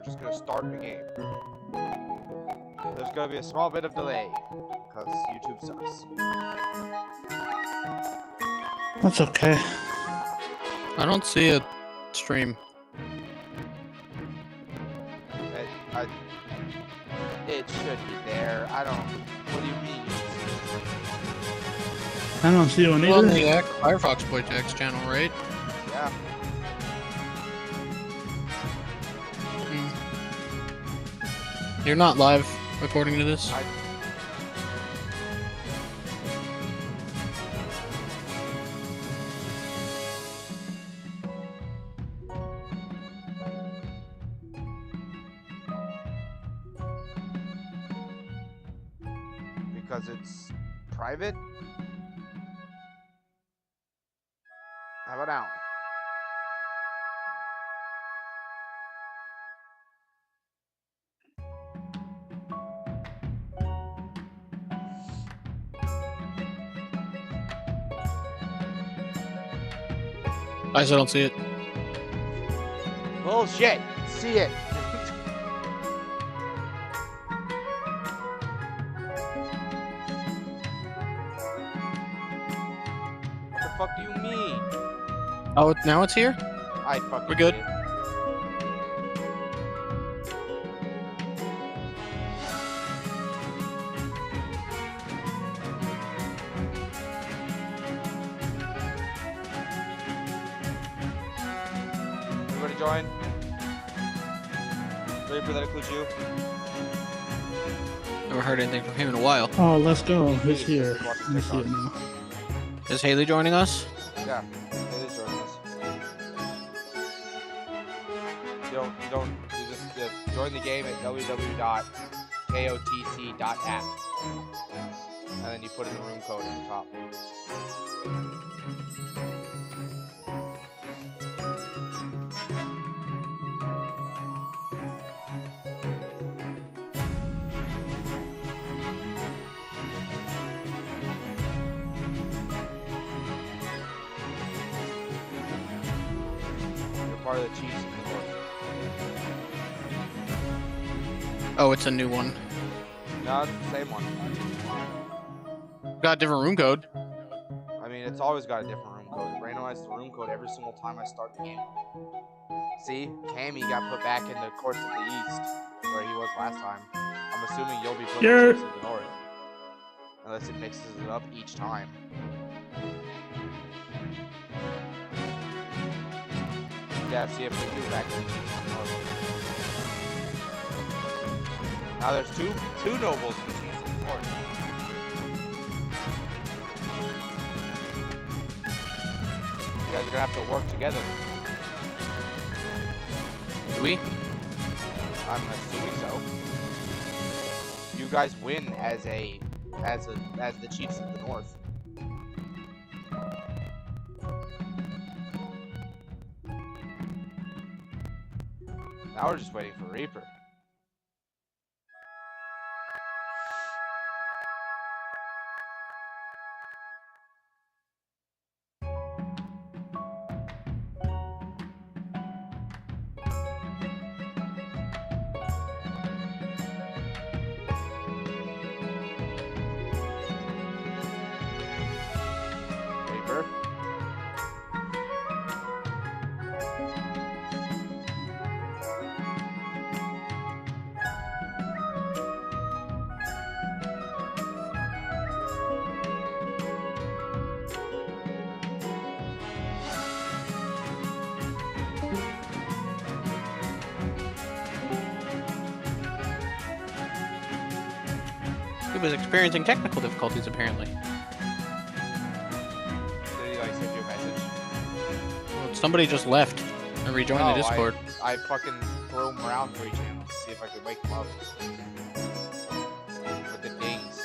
just gonna start the game. There's gonna be a small bit of delay because YouTube sucks. That's okay. I don't see a stream. It should be there. I don't. What do you mean? I don't see one On either. the Firefox Kotc channel, right? Yeah. You're not live according to this. Because it's private? How about now? I still don't see it. Bullshit! See it! What the fuck do you mean? Oh, now it's here? I fucking We're good. did. Everybody join. Ready for that includes you? Never heard anything from him in a while. Oh, let's go. Who's here? I see it now. Is Haley joining us? Yeah, it is joining us. You just join the game at www.kotc.app. And then you put in the room code at the top. Part of the Chiefs in the North. Oh, it's a new one. No, it's the same one. Got a different room code. I mean, it's always got a different room code. It randomizes the room code every single time I start the game. See, Cammy got put back in the Courts of the East, where he was last time. I'm assuming you'll be put in the Chiefs of the North. Unless it mixes it up each time. Yeah, see if we do back to the Chiefs of the North. Now there's two nobles in the Chiefs of the North. You guys are gonna have to work together. Do we? I'm assuming so. You guys win as the Chiefs of the North. Now we're just waiting for Reaper. Reaper. He was experiencing technical difficulties, apparently. Did he like send you a message? Well, somebody just left and rejoined the Discord. I fucking threw him around 3 channels to see if I could wake him up. With the dings.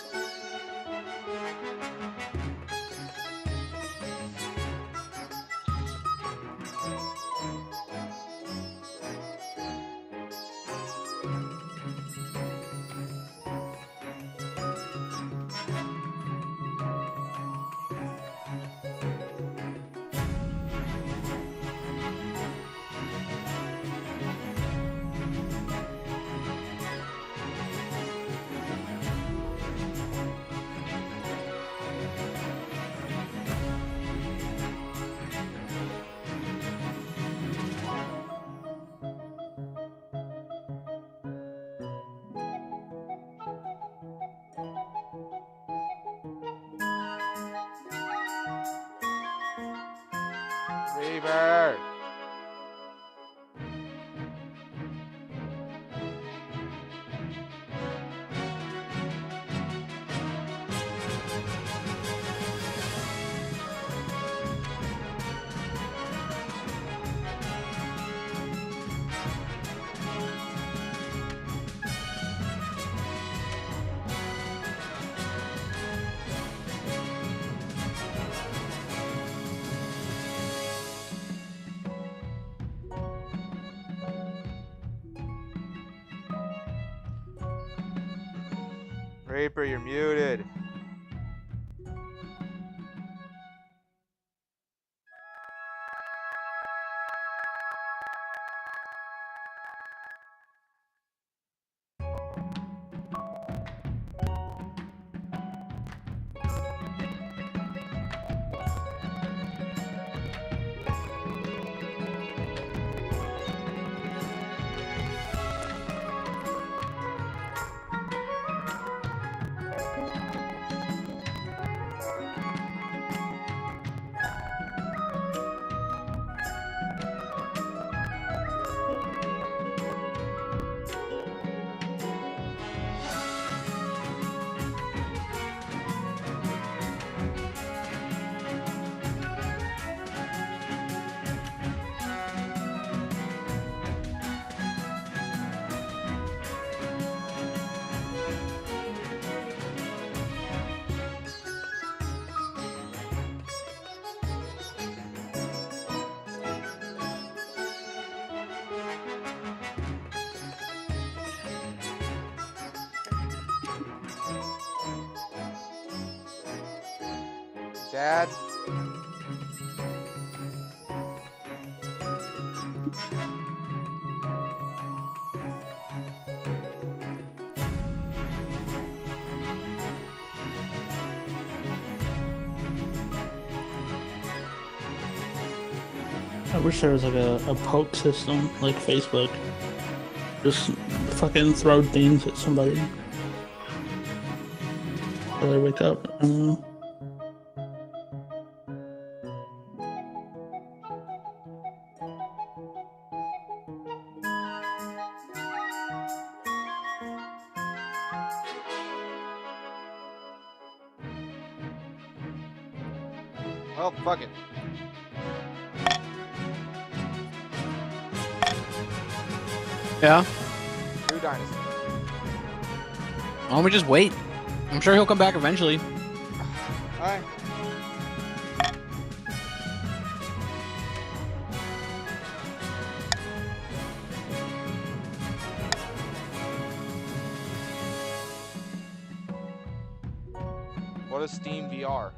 Reaper! Reaper, you're muted. Dad? I wish there was like a poke system like Facebook. Just fucking throw things at somebody till they wake up. I don't know. Well, fuck it. Yeah. New Dynasty. Why don't we just wait? I'm sure he'll come back eventually. Alright. What is Steam VR?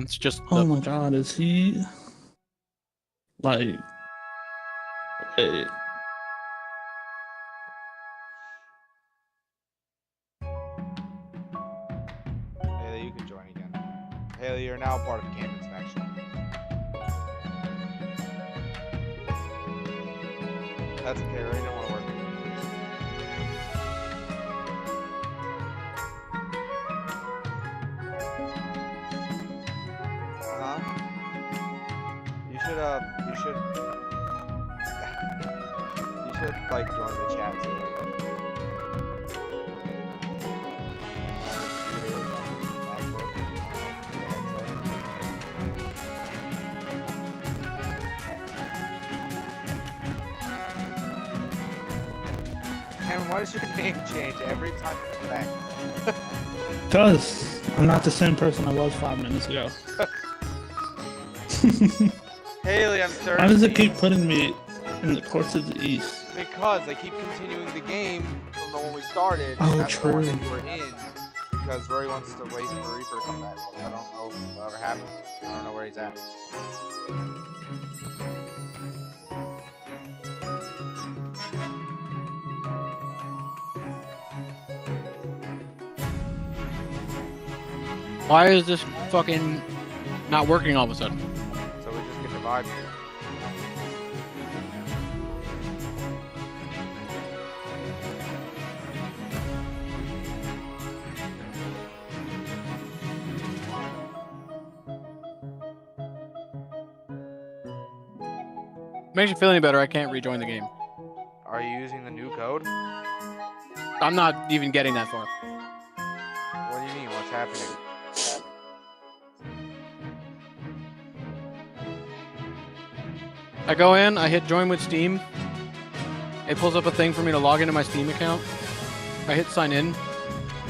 It's just Oh my god, is he like wait. Haley, you can join again. Haley, you're now part of Cameron's Connection. That's okay, right? Don't want to work with you should like join the chat too. Cameron, why does your name change every time you come back? Because I'm not the same person I was 5 minutes ago. Haley, I'm thirsty. Why does it keep putting me in the courts of the East? Because they keep continuing the game from the one we started. Oh, and that's the one true. that you were in. Because Rory wants to wait for Reaper to come back. I don't know if it'll ever happen. I don't know where he's at. why is this fucking not working all of a sudden? So we just get the vibe. makes you feel any better, I can't rejoin the game. Are you using the new code? I'm not even getting that far. What do you mean? What's happening? I go in, I hit join with Steam. It pulls up a thing for me to log into my Steam account. I hit sign in,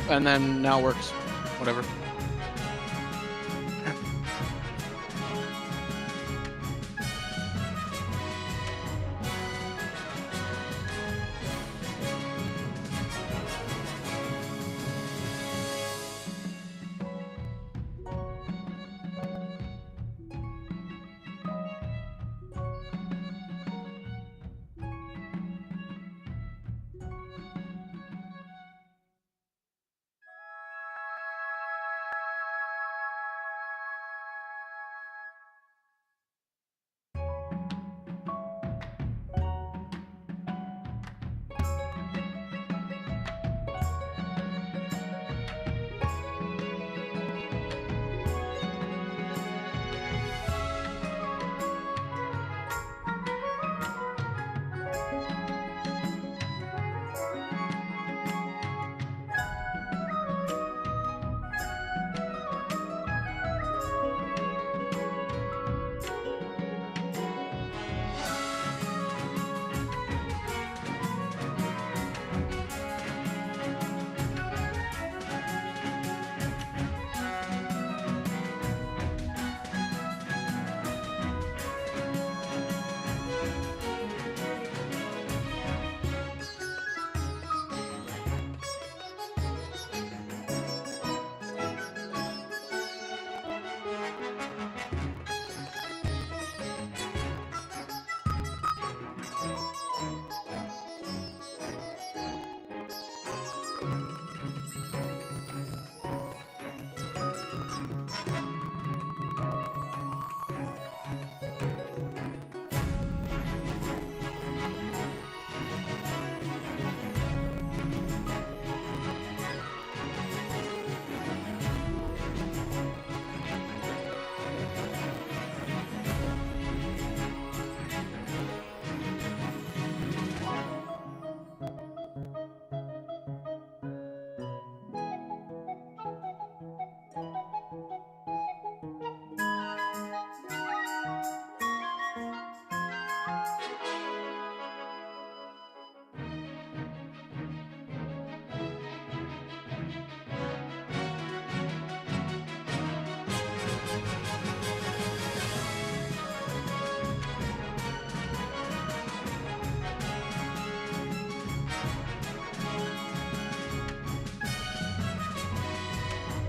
and then now it works. Whatever.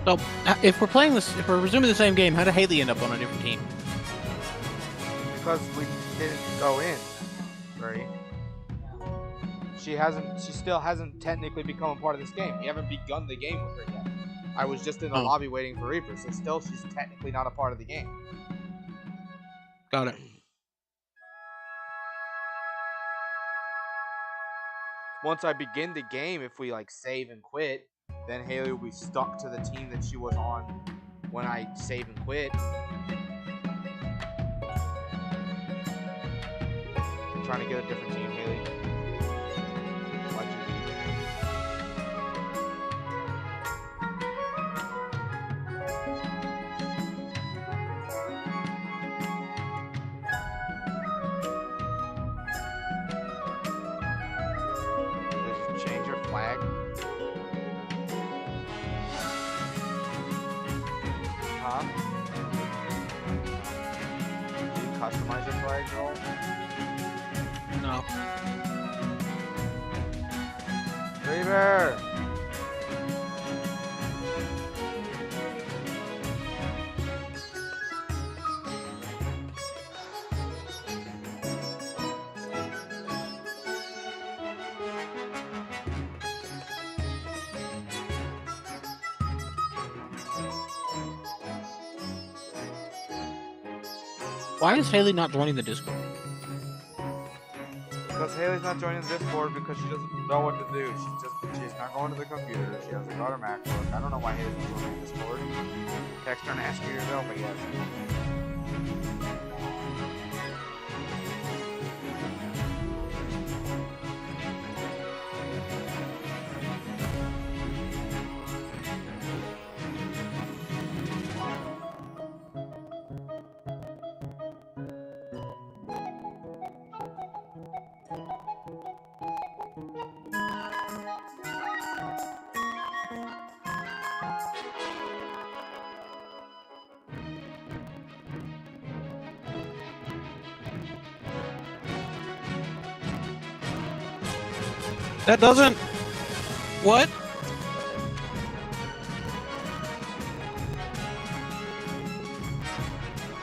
So, if we're playing this, if we're resuming the same game, how did Haley end up on a different team? Because we didn't go in, right? She still hasn't technically become a part of this game. We haven't begun the game with her yet. I was just in the lobby waiting for Reaper, so still she's technically not a part of the game. Got it. Once I begin the game, if we like save and quit, then Haley will be stuck to the team that she was on when I save and quit. I'm trying to get a different team, Haley. Why'd you leave? Did you change your flag? Huh? Did you customize your flag at all? No. Reaper! Why is Haley not joining the Discord? Because Haley's not joining the Discord because she doesn't know what to do. She's not going to the computer. She hasn't got her MacBook. I don't know why Haley's not joining the Discord. Text her and ask her yourself, I guess. That doesn't. What?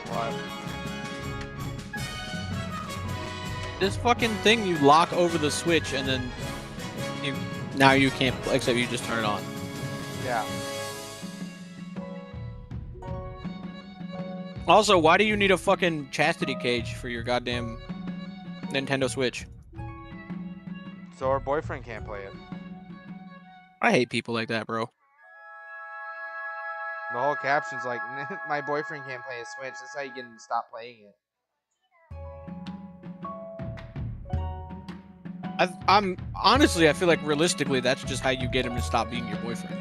What? This fucking thing you lock over the switch and then now you can't, except you just turn it on. Yeah. Also, why do you need a fucking chastity cage for your goddamn Nintendo Switch? So her boyfriend can't play it. I hate people like that, bro. The whole caption's like, my boyfriend can't play a Switch. That's how you get him to stop playing it. I'm honestly, I feel like realistically, that's just how you get him to stop being your boyfriend.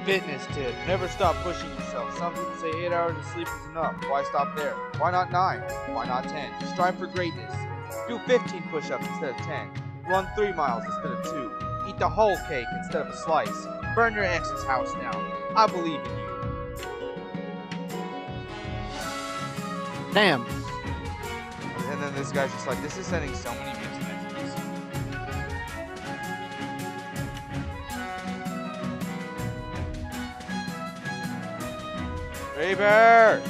Fitness tip. Never stop pushing yourself. Some people say 8 hours of sleep is enough. Why stop there? Why not 9? Why not 10? Strive for greatness. Do 15 push-ups instead of 10. Run 3 miles instead of 2. Eat the whole cake instead of a slice. Burn your ex's house down. I believe in you. Damn. And then this guy's just like, this is sending so many mixed messages. Raver!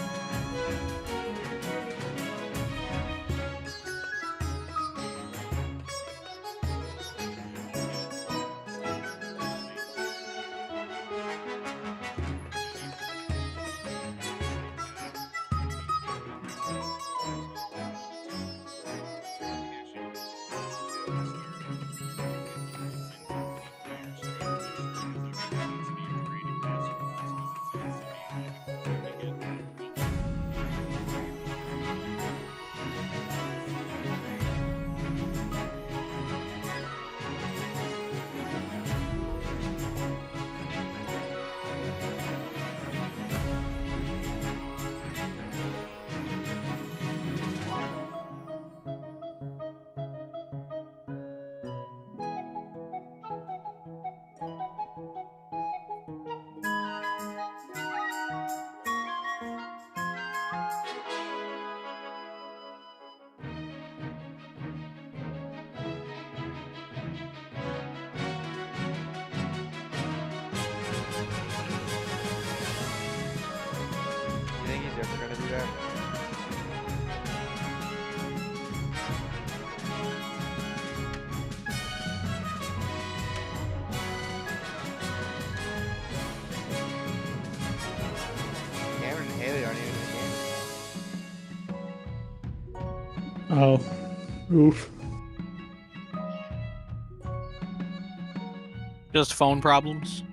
Oh, oof. Just phone problems.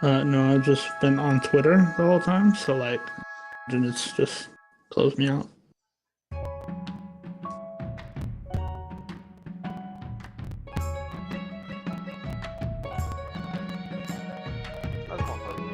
No, I've just been on Twitter the whole time, so like, then it's just closed me out. That's one for me.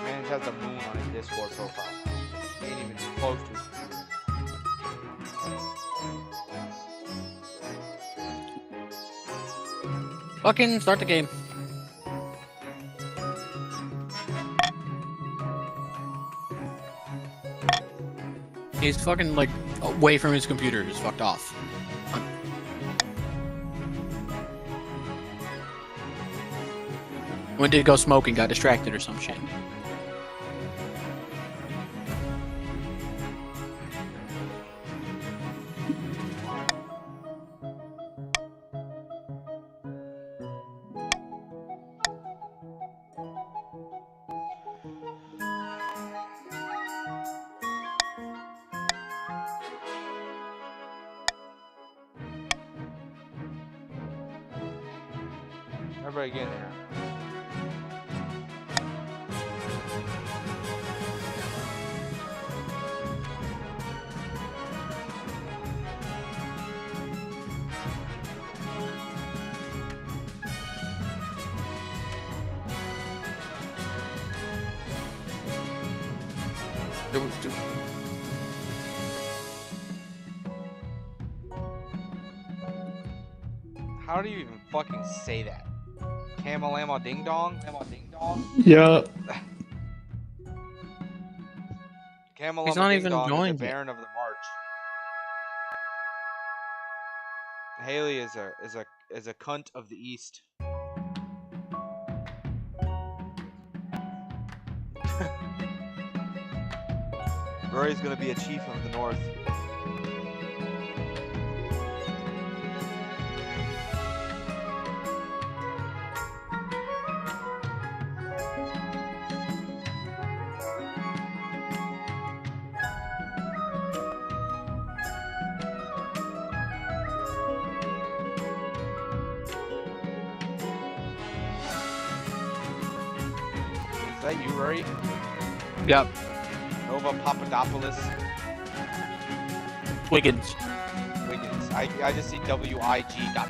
Man has the moon on his Discord profile. He ain't even close to his computer. Fucking start the game. He's fucking like away from his computer, just fucked off. Went to go smoke and got distracted or some shit. Everybody get in here. How do you even fucking say that? Camalama ding dong? Ding dong? Yeah. Camalama He's not ding even dong is the joined yet. Baron of the March. Haley is a cunt of the East. Rory's gonna be a chief of the North. Is that you, Rory? Yep. Nova Papadopoulos Wiggins. Wiggins. I just see WIG dot.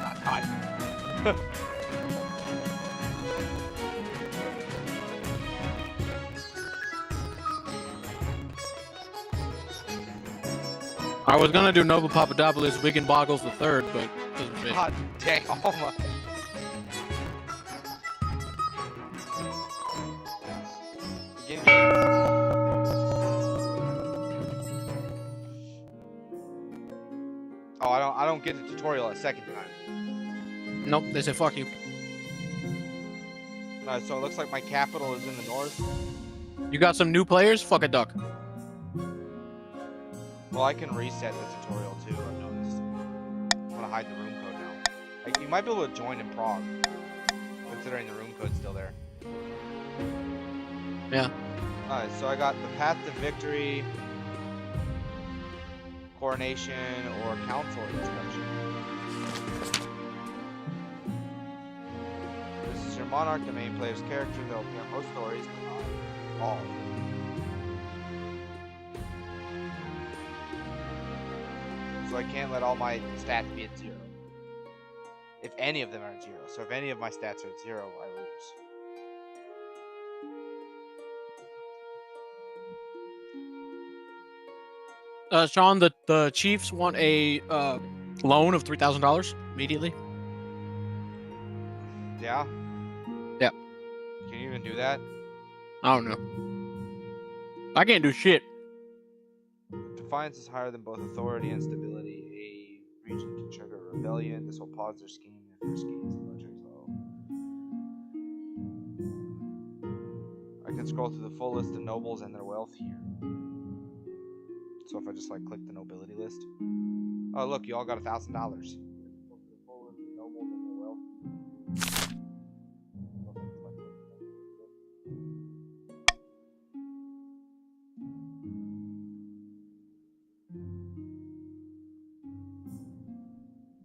I was gonna do Nova Papadopoulos, Wiggin Boggles the third, but doesn't fit. God damn. Oh my. Begin games. Oh, I don't get the tutorial a second time. Nope, they said fuck you. So it looks like my capital is in the north. You got some new players? Fuck a duck. Well, I can reset the tutorial too, I've noticed. I'm gonna hide the room code now. Like, you might be able to join in Prague, considering the room code's still there. Yeah. Alright, so I got the path to victory, coronation, or council inscription. This is your monarch, the main player's character. They'll appear in most stories, but not all. So I can't let all my stats be at 0. If any of them are at 0. So if any of my stats are at 0, I lose. Sean, the Chiefs want a loan of $3,000 immediately. Yeah. Yep. Can you even do that? I don't know. I can't do shit. Defiance is higher than both authority and stability. A region can trigger a rebellion. This will pause their scheme if their scheme is military low. I can scroll through the full list of nobles and their wealth here. So if I just like click the nobility list. Oh look, you all got $1,000.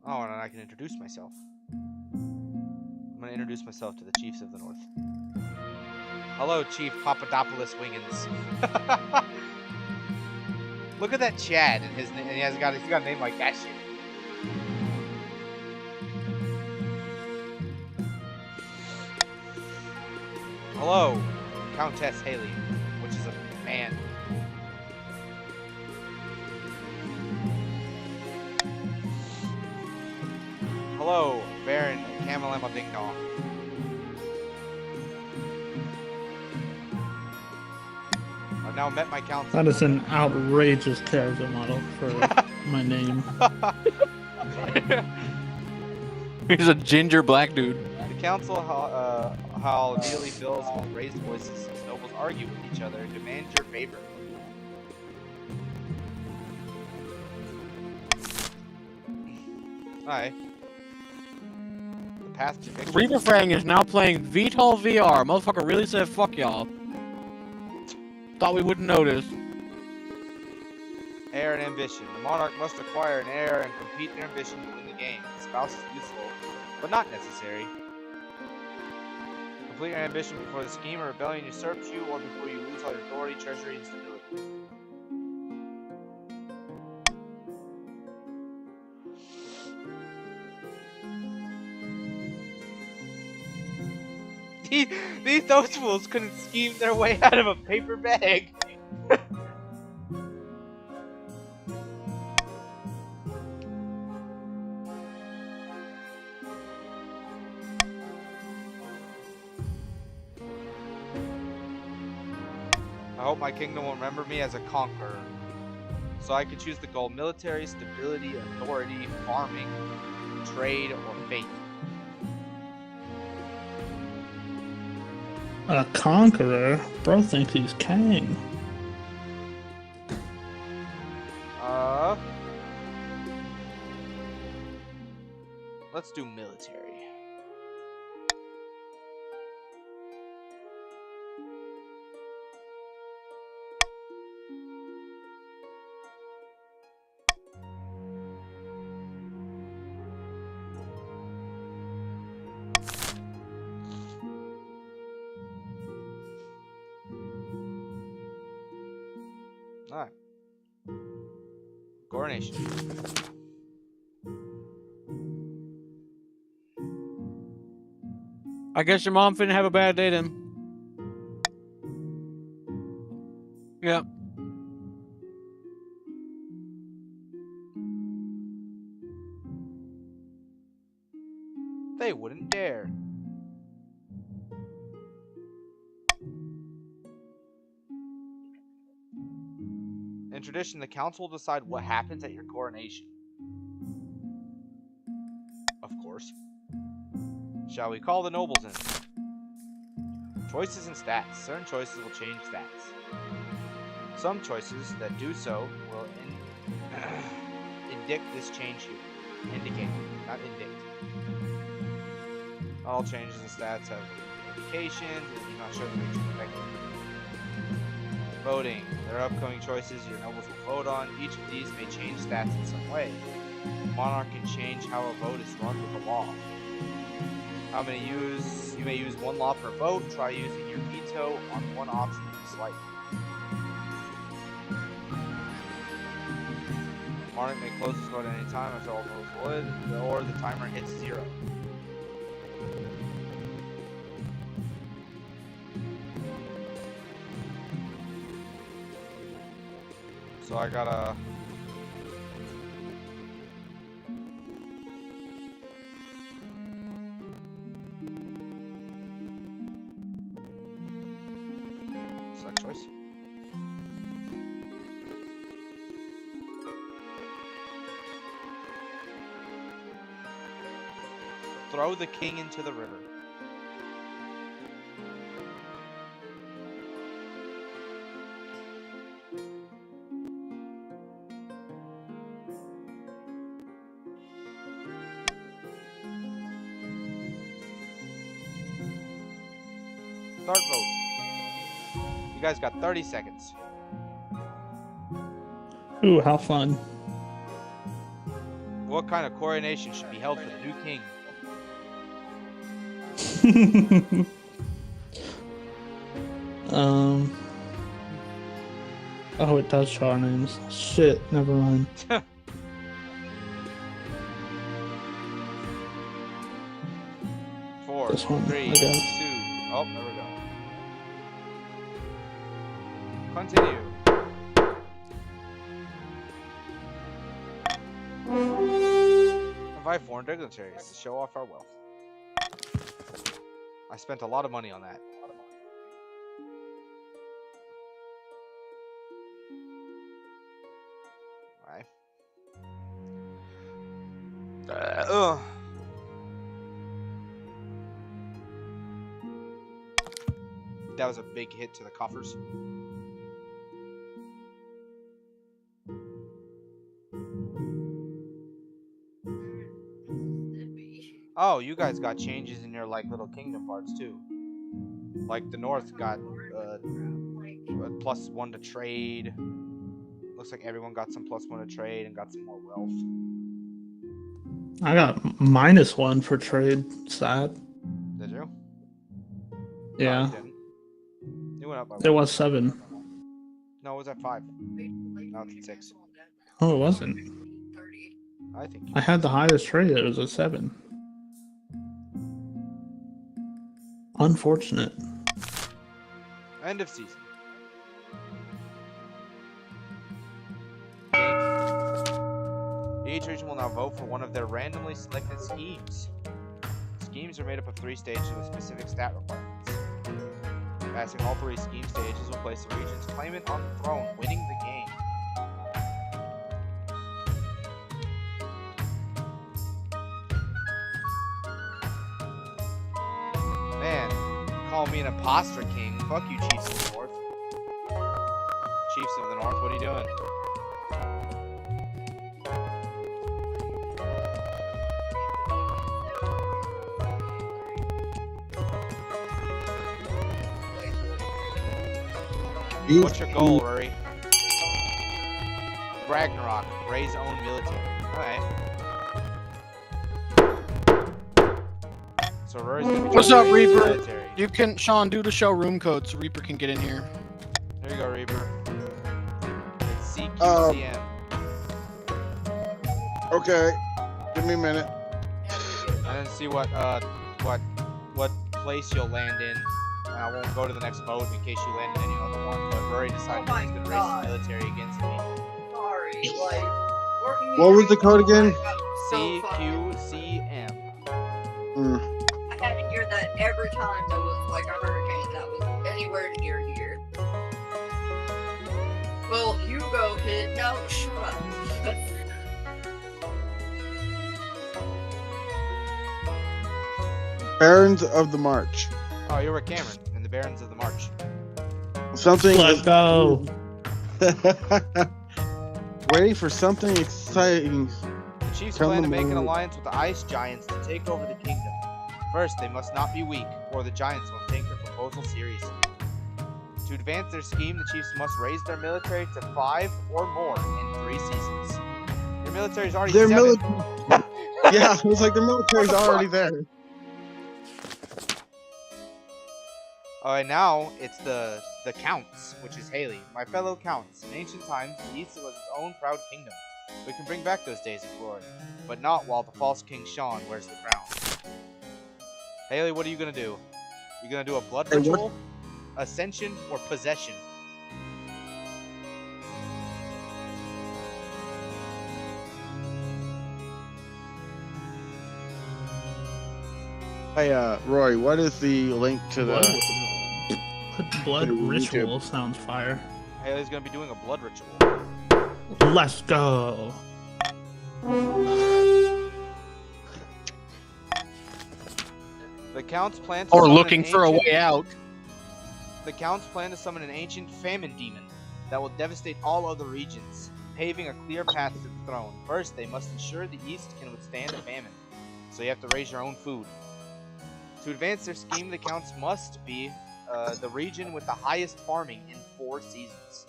Oh, and I can introduce myself. I'm gonna introduce myself to the chiefs of the north. Hello, Chief Papadopoulos Wiggins. Look at that Chad, and he's got a name like that shit. Hello, Countess Haley, which is a man. Hello, Baron Camelema Ding Dong. I've now met my council. That is an outrageous character model for my name. He's a ginger black dude. The council how immediately fills with raised voices as nobles argue with each other and demand your favor. Hi. The path to victory. Reaper Fang is now playing VTOL VR. Motherfucker really said fuck y'all. Thought we wouldn't notice. Heir and ambition. The monarch must acquire an heir and compete their ambition to win the game. The spouse is useful, but not necessary. Complete your ambition before the scheme or rebellion usurps you, or before you lose all your authority, treasury, and stability. These notables couldn't scheme their way out of a paper bag. I hope my kingdom will remember me as a conqueror. So I could choose the goal: military, stability, authority, farming, trade, or faith. A conqueror? Bro thinks he's king. Let's do military. Alright. Coronation. I guess your mom finna have a bad day then. Yep. They wouldn't dare. In tradition, the council will decide what happens at your coronation. Of course. Shall we call the nobles in? Choices and stats. Certain choices will change stats. Some choices that do so will indict this change here. Indicate, not indict. All changes in stats have indications and do not show the region effectively. Voting. There are upcoming choices your nobles will vote on. Each of these may change stats in some way. The monarch can change how a vote is run with a law. You may use one law per vote. Try using your veto on one option you dislike. Monarch may close his vote at any time after all votes would, or the timer hits 0. So I gotta. Select choice. Throw the king into the river. Start vote. You guys got 30 seconds. Ooh, how fun. What kind of coronation should be held for the new king? Oh, it does show our names. Shit, never mind. 4, This one, 3, I 2. got Oh, there we go. Continue. Invite foreign dignitaries to show off our wealth. I spent a lot of money on that. Right. That was a big hit to the coffers. Oh, you guys got changes in your like little kingdom parts too. Like the North got +1 to trade. Looks like everyone got some +1 to trade and got some more wealth. I got -1 for trade. Sad. Did you? Yeah. No, you didn't. You went up by 1. It was 7. No, it was at 5. Now it's at 6. Oh, it wasn't. I think. I had the highest trade. It was a 7. Unfortunate. End of season. Each region will now vote for one of their randomly selected schemes. Schemes are made up of 3 stages with specific stat requirements. Passing all 3 scheme stages will place the region's claimant on the throne, winning the game. Man, call me an imposter king. Fuck you, Chiefs of the North. Chiefs of the North, what are you doing? What's your goal, Rory? Ragnarok, raise own military. Alright. So Rory's gonna be What's up, raising Reaper? military. You can, Sean, do the show room code so Reaper can get in here. There you go, Reaper. It's CQCM. Okay, give me a minute. And then see what place you'll land in. And I won't go to the next vote in case you land in any other one. But Rory decided he's gonna raise his military against me. Sorry, like working. What was the code again? CQCM. I had to hear that every time there was like a hurricane that was anywhere near here. Well, Hugo hit. No, shut up. Barons of the March. Oh, you're with Cameron in the Barons of the March. Something. Let's go. Waiting for something exciting. The Chiefs Tell plan to them make an all. alliance with the Ice Giants to take over the kingdom. First, they must not be weak, or the Giants won't take their proposal seriously. To advance their scheme, the Chiefs must raise their military to 5 or more in 3 seasons. Your military's already Their 7. Yeah, it was like the military's already there. Alright, now it's the Counts, which is Haley. My fellow Counts, in ancient times, the East was its own proud kingdom. We can bring back those days of glory, but not while the false King Sean wears the crown. Haley, what are you gonna do? You gonna do a blood Hey, what? ritual, ascension, or possession? Hey, Roy, what is the link to Blood, the? blood to ritual YouTube? sounds fire. Haley's gonna be doing a blood ritual. Let's go. The Count's plan to Or summon looking an for a ancient- way out. The Count's plan to summon an ancient famine demon that will devastate all other regions, paving a clear path to the throne. First, they must ensure the East can withstand a famine, so you have to raise your own food. To advance their scheme, the Counts must be the region with the highest farming in 4 seasons.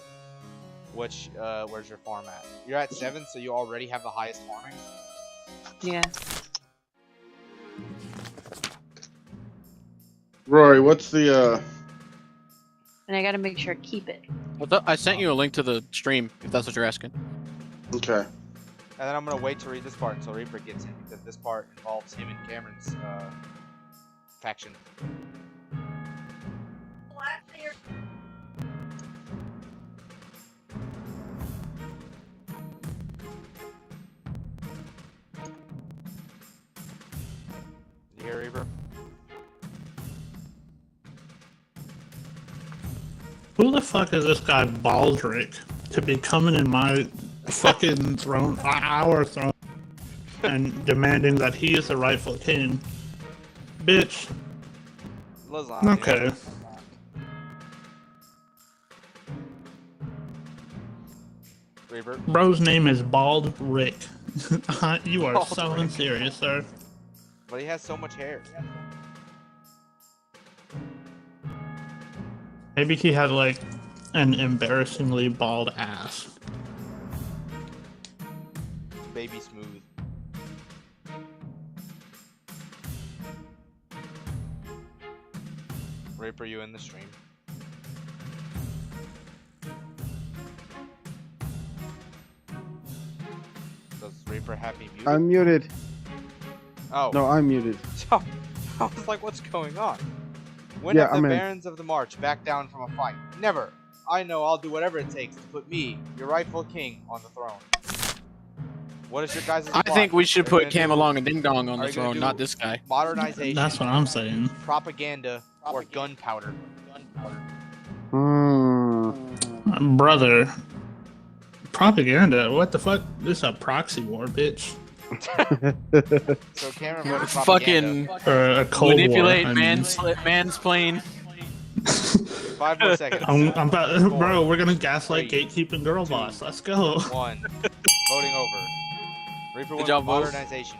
Which, where's your farm at? You're at 7, so you already have the highest farming? Yeah. Roy, what's the And I gotta make sure I keep it. I sent you a link to the stream, if that's what you're asking. Okay. And then I'm gonna wait to read this part until Reaper gets in, because this part involves him and Cameron's faction. You hear Reaper? Who the fuck is this guy Baldric to be coming in my fucking throne, our throne, and demanding that he is the rightful king? Bitch. Lasagna. Okay. Reaper. Bro's name is Bald Rick. You are Bald so Rick. unserious, sir. But he has so much hair. Maybe he had like an embarrassingly bald ass. Baby smooth. Reaper, you in the stream? Does Reaper have me muted? I'm muted. Oh. No, I'm muted. I was like, what's going on? When Yeah, have the I'm in. Barons of the March back down from a fight? Never. I know I'll do whatever it takes to put me, your rightful king, on the throne. What is your guys' I plot? think we should Are you put gonna do Camelong and Ding Dong on are the you gonna throne, do- not this guy. modernization, That's what I'm saying. propaganda, or gunpowder. Brother. Propaganda? What the fuck? This is a proxy war, bitch. So Cameron voted propaganda. Fucking Or a cold manipulate, war. I mean. mansplain. 5 more seconds. I'm about, 4, bro, we're gonna gaslight 3, gatekeeping girl 2, boss. Let's go. 1. Voting over. Reaper won job, Wolf. modernization.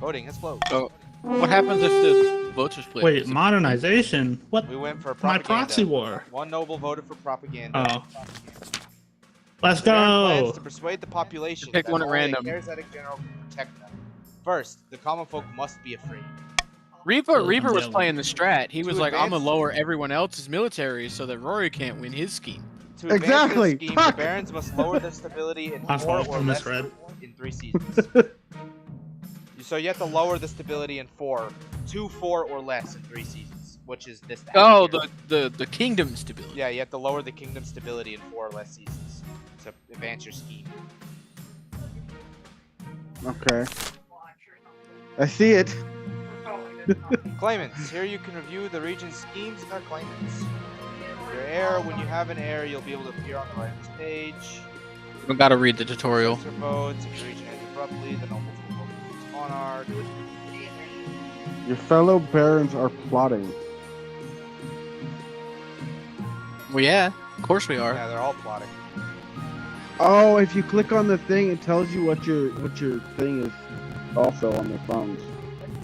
Voting has closed. Oh, what happens if the votes are split? Wait, modernization? What? We went for My propaganda. proxy war. One noble voted for propaganda. Oh. Let's The Baron go. plans to persuade the population Pick that one at only random. a charismatic general can protect them. First, the common folk must be afraid. Reaper was yelling. playing the strat. He was To like, I'm gonna advance- lower everyone else's military so that Rory can't win his scheme. To advance Exactly. this scheme, Fuck. the barons must lower their stability in My 4 fault, or I less misread. in 3 seasons. So you have to lower the stability in 4, 2, 4, or less in 3 seasons, which is this. Oh, past the kingdom stability. year. Yeah, you have to lower the kingdom stability in 4 or less seasons to advance your scheme. Okay. I see it. Claimants. Here you can review the region's schemes and their claimants. Your heir, when you have an heir, you'll be able to appear on the writer's page. We gotta read the tutorial. Censor votes. If the region ends abruptly, the nobles will vote for its monarch. Your fellow barons are plotting. Well, yeah, of course we are. Yeah, they're all plotting. Oh, if you click on the thing, it tells you what your thing is. Also on the phones.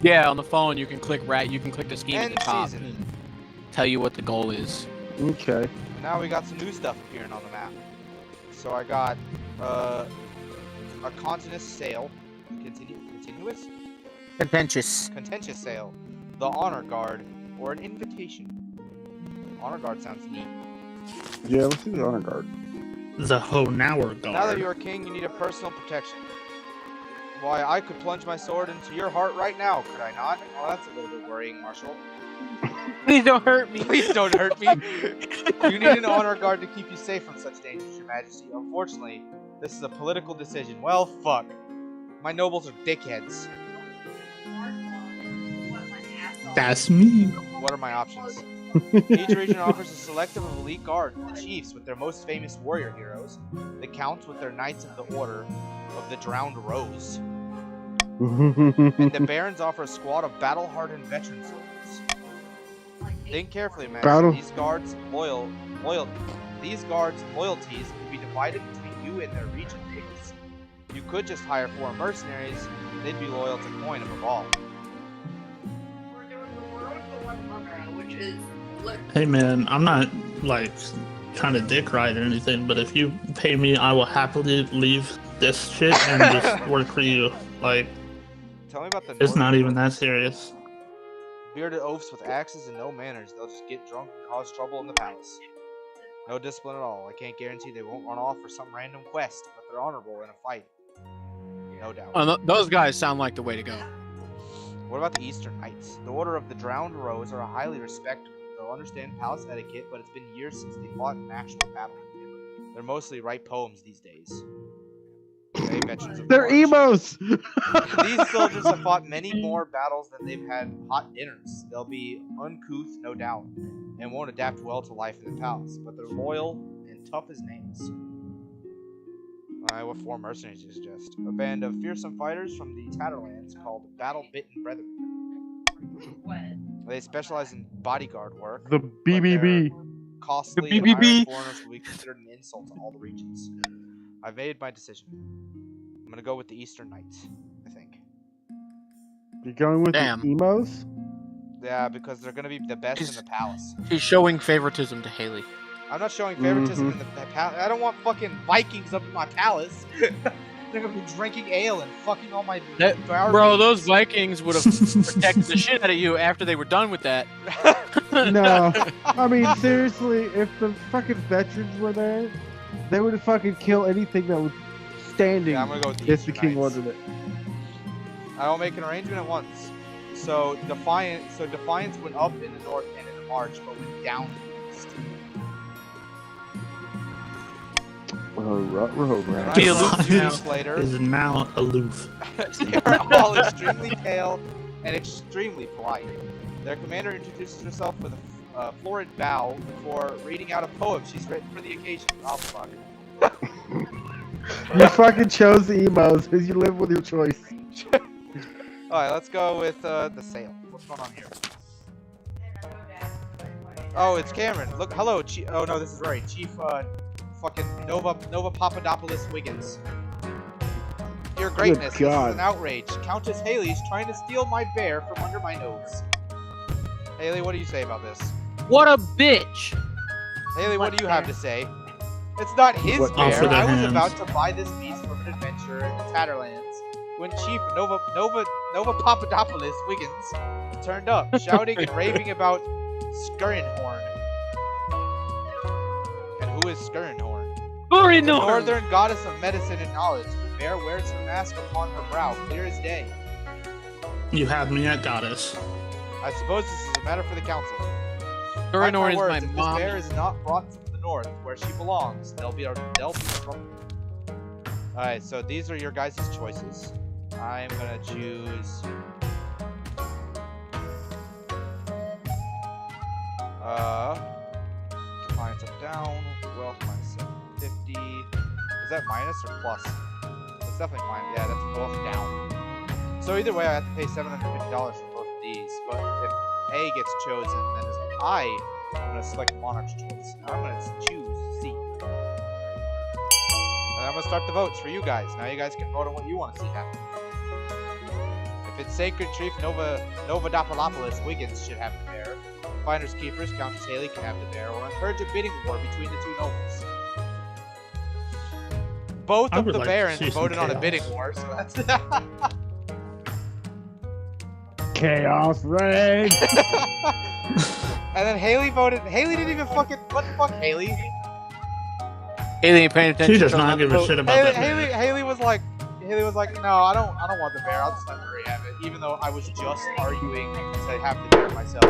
Yeah, on the phone you can click you can click the scheme at End the top season. and tell you what the goal is. Okay. Now we got some new stuff appearing on the map. So I got a continuous sale, continuous, contentious sale, the honor guard, or an invitation. Honor guard sounds neat. Yeah, let's do the honor guard. The Honour guard. Now that you are king, you need a personal protection. Why, I could plunge my sword into your heart right now, could I not? Oh, that's a little bit worrying, Marshall. Please don't hurt me. Please don't hurt me. You need an honor guard to keep you safe from such dangers, Your Majesty. Unfortunately, this is a political decision. Well, fuck. My nobles are dickheads. That's me. What are my options? Each region offers a selective of elite guard, the chiefs with their most famous warrior heroes, the counts with their knights of the order of the drowned rose, and the barons offer a squad of battle-hardened veteran soldiers. Think carefully, man. These guards' loyalties will be divided between you and their region leaders. You could just hire 4 mercenaries; they'd be loyal to coin above all. We're doing the road for 1 month, which is Hey man, I'm not like trying to dick ride or anything, but if you pay me, I will happily leave this shit and just work for you. Like, Tell me about the. it's not even that serious. Bearded oafs with axes and no manners. They'll just get drunk and cause trouble in the palace. No discipline at all. I can't guarantee they won't run off for some random quest, but they're honorable in a fight. No doubt. Those guys sound like the way to go. What about the Eastern Knights? The Order of the Drowned Rose are highly respected. They'll understand palace etiquette, but it's been years since they fought in actual battle. They're mostly write poems these days. Okay, veterans of They're March. emos! These soldiers have fought many more battles than they've had hot dinners. They'll be uncouth, no doubt, and won't adapt well to life in the palace, but they're loyal and tough as nails. Alright, what 4 mercenaries you suggest? A band of fearsome fighters from the Tatterlands called Battle-Bitten Brethren. They specialize in bodyguard work. The BBB. Costly and hiring foreigners will be considered an insult to all the regions. I've made my decision. I'm gonna go with the Eastern Knights, I think. You're going with the emos? Yeah, because they're gonna be the best in the palace. He's showing favoritism to Haley. I'm not showing favoritism in the palace. I don't want fucking Vikings up in my palace. They're gonna be drinking ale and fucking all my bro, those Vikings would have protected the shit out of you after they were done with that. No. I mean, seriously, if the fucking veterans were there, they would fucking kill anything that was standing. Yeah, I'm gonna go with the if the king wanted it. I will make an arrangement at once. So Defiance went up in the north and in the March, but went down in the east. Defiance is now aloof. They are all extremely pale and extremely polite. Their commander introduces herself with a florid bow before reading out a poem she's written for the occasion. Oh, fuck. You fucking chose the emos, because you live with your choice. Alright, let's go with the sale. What's going on here? Oh, it's Cameron. Look, hello, Chief. Oh no, this is right. Chief, fucking Nova Papadopoulos Wiggins. Your greatness, this is an outrage. Countess Haley's trying to steal my bear from under my nose. Haley, what do you say about this? What a bitch! Haley, what do you have to say? It's not his bear. I was about to buy this beast from an adventure in the Tatterlands when Chief Nova Papadopoulos Wiggins turned up, shouting and raving about Skirrinhorn. And who is Skirrinhorn? The northern goddess of medicine and knowledge. The bear wears her mask upon her brow, clear as day. You have me at goddess. I suppose this is a matter for the council. Skirrinhorn is my if mom. this bear is not brought to the north, where she belongs, there'll be trouble. Alright, so these are your guys' choices. I'm gonna choose... Defiance up down, wealth minus 750. Is that minus or plus? It's definitely minus. Yeah, that's both down. So either way, I have to pay $750 for both of these. But if A gets chosen, then I'm gonna select Monarch's choice. Now I'm gonna choose C. And I'm gonna start the votes for you guys. Now you guys can vote on what you want to see happen. If it's Sacred Chief Nova Dopolopoulos, Wiggins should have the bear. Finders Keepers, Countess Haley can have the bear, or encourage a bidding war between the two nobles. Both of the barons voted on a bidding war, so that's Chaos reign. And then Haley voted. Haley didn't even fucking. What the fuck, Haley? Haley ain't paying attention. She does not give a shit about that. Haley was like, no, I don't want the bear. I'll just let Murray have it, even though I was just arguing to have the bear myself.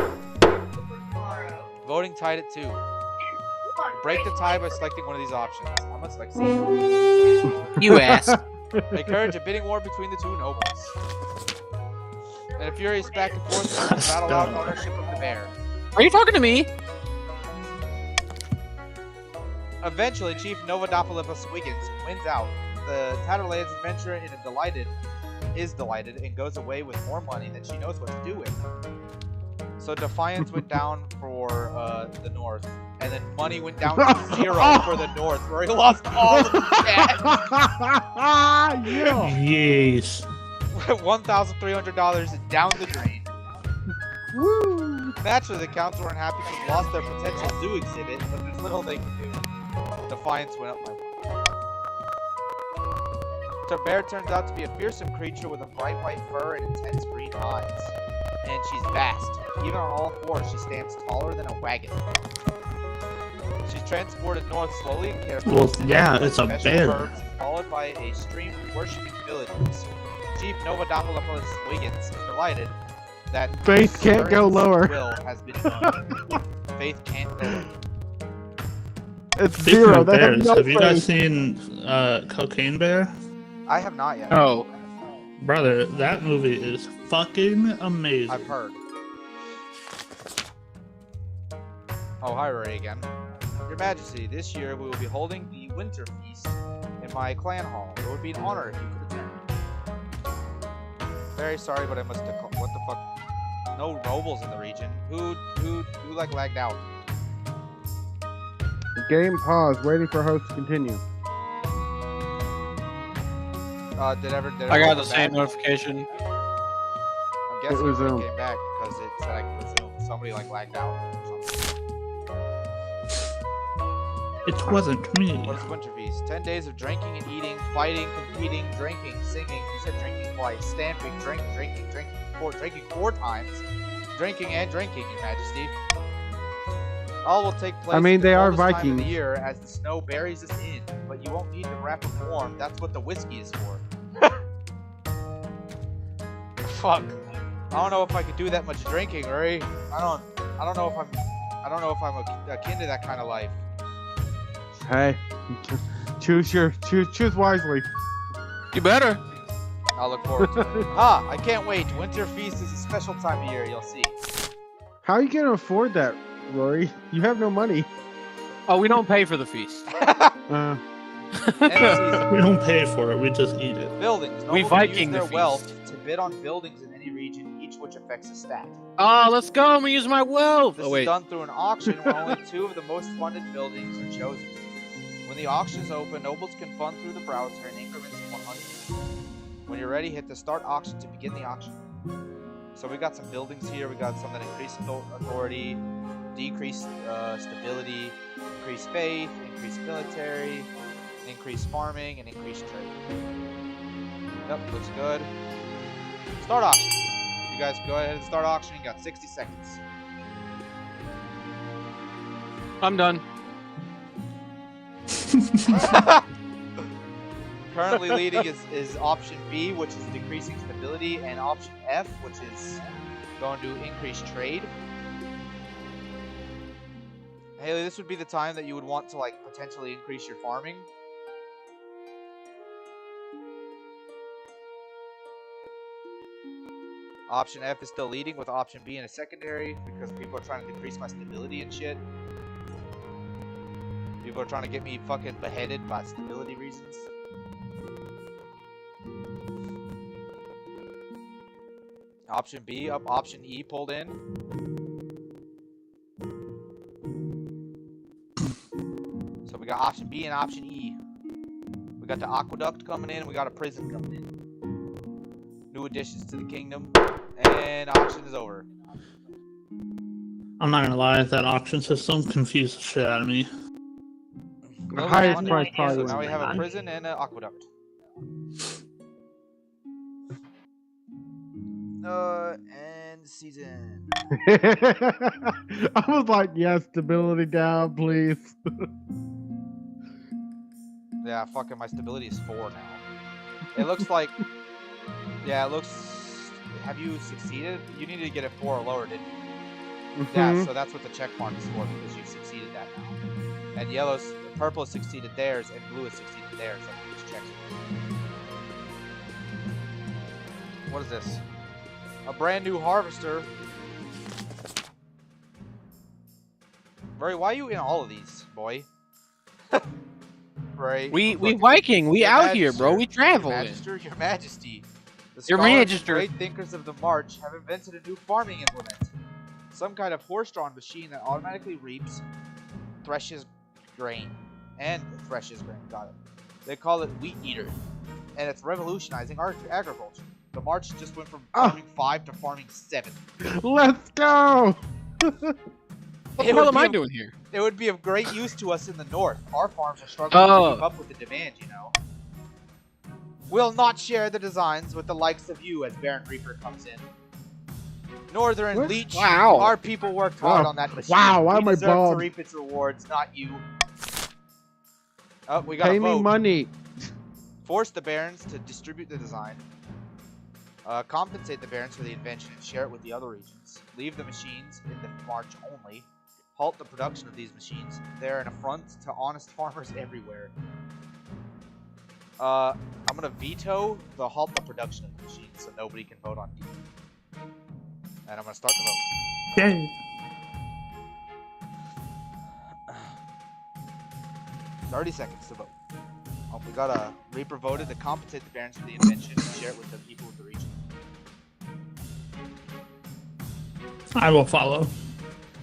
Voting tied at 2. Break the tie by selecting one of these options. I'm gonna select C. You ass. Encourage a bidding war between the two nobles. And a furious back and forth will battle out ownership of the bear. Are you talking to me? Eventually, Chief Novadopoulos Wiggins wins out. The Tatterlands adventurer is delighted and goes away with more money than she knows what to do with. So Defiance went down for the North, and then money went down to 0 for the North, where he lost all of his cash. Yeah. Yes. $1,300 down the drain. Woo. Naturally, the counts weren't happy because they lost their potential zoo exhibit, but there's little they can do. Defiance went up by 1. The bear turns out to be a fearsome creature with a bright white fur and intense green eyes. And she's vast. Even on all fours, she stands taller than a wagon. She's transported north slowly and carefully. Well, yeah, it's a special bear. verbs, followed by a stream of worshipping villagers. Chief Novadopoulos Wiggins is delighted that Faith can't go Sturgeon's lower. will has been done. Faith can't go lower. It's Speaking 0. of They have bears, no have you guys faith. seen Cocaine Bear? I have not yet. Oh. Brother, that movie is fucking amazing. I've heard. Oh, hi, Ray again. Your Majesty, this year we will be holding the Winter Feast in my clan hall. It would be an honor if you could attend. Very sorry, but I must decline. What the fuck? No nobles in the region. Who like lagged out? The game paused, waiting for host to continue. Did I got everyone the come same back? notification. I'm guessing It was, it came back because it said I could resume. Somebody like lagged out or something. It wasn't me. What is Winter Feast? 10 days of drinking and eating, fighting, competing, drinking, singing. You said drinking twice. Stamping, drinking 4 times. Drinking and drinking, Your Majesty. All will take place. I mean, at the they are coldest time of Vikings. the year as the snow buries us in, but you won't need to wrap it warm. That's what the whiskey is for. Fuck. I don't know if I could do that much drinking, Ray. I don't know if I'm akin to that kind of life. Hey, choose wisely. You better. I'll look forward to it. I can't wait. Winter Feast is a special time of year, you'll see. How are you gonna afford that, Rory? You have no money. Oh, we don't pay for the feast. Uh, End of season. We don't pay for it, we just eat it. Buildings. We Nobles Viking use their the wealth feast. to bid on buildings in any region, each which affects a stat. Oh, let's go. I'm gonna use my wealth. This Oh is wait. done through an auction where only 2 of the most funded buildings are chosen. When the auction is open, nobles can fund through the browser in increments of 100. When you're ready, hit the start auction to begin the auction. So we got some buildings here. We got some that increase authority, decrease stability, increase faith, increase military, increase farming, and increase trade. Yep, looks good. Start auction. You guys go ahead and start auction. You got 60 seconds. I'm done. Currently leading is option B, which is decreasing stability, and option F, which is going to increase trade. Haley, this would be the time that you would want to like potentially increase your farming. Option F is still leading with option B in a secondary because people are trying to decrease my stability and shit. People are trying to get me fucking beheaded by stability reasons. Option B up, option E pulled in. So we got option B and option E. We got the aqueduct coming in, we got a prison coming in. New additions to the kingdom, and auction is over. I'm not gonna lie, that auction system confused the shit out of me. the highest no price idea probably So what's now wins. we have a on. prison and an aqueduct. End season. I was like, yes, stability down, please. Yeah, fucking my stability is 4 now. It looks like... Yeah, it looks... Have you succeeded? You needed to get it 4 or lower, didn't you? Yeah, Mhm. so that's what the check mark is for, because you've succeeded that now. And purple has succeeded theirs, and blue has succeeded theirs. That's what these checks are. What is this? A brand new harvester. Murray, why are you in all of these, boy? Right. We Viking. We Your out here, bro. We Majesty, traveling. Your Majesty. The Your scholars and Majesty. great thinkers of the March have invented a new farming implement. Some kind of horse-drawn machine that automatically reaps, threshes grain. Got it. They call it Wheat Eater. And it's revolutionizing agriculture. The March just went from farming 5 to farming 7. Let's go! What the hell am I doing here? It would be of great use to us in the north. Our farms are struggling to keep up with the demand, you know. We'll not share the designs with the likes of you as Baron Reaper comes in. Northern What? Leech, Wow. our people worked hard on that machine. Wow, why am I we deserve to bald? reap its rewards, not you. Oh, we got Pay a me vote. money. Force the barons to distribute the design. Compensate the barons for the invention and share it with the other regions. Leave the machines in the March only. Halt the production of these machines. They're an affront to honest farmers everywhere. I'm gonna veto the halt the production of the machines so nobody can vote on D. And I'm gonna start the vote. Yay. 30 seconds to vote. Oh, we got a Reaper voted to compensate the barons for the invention and share it with the people of the region. I will follow.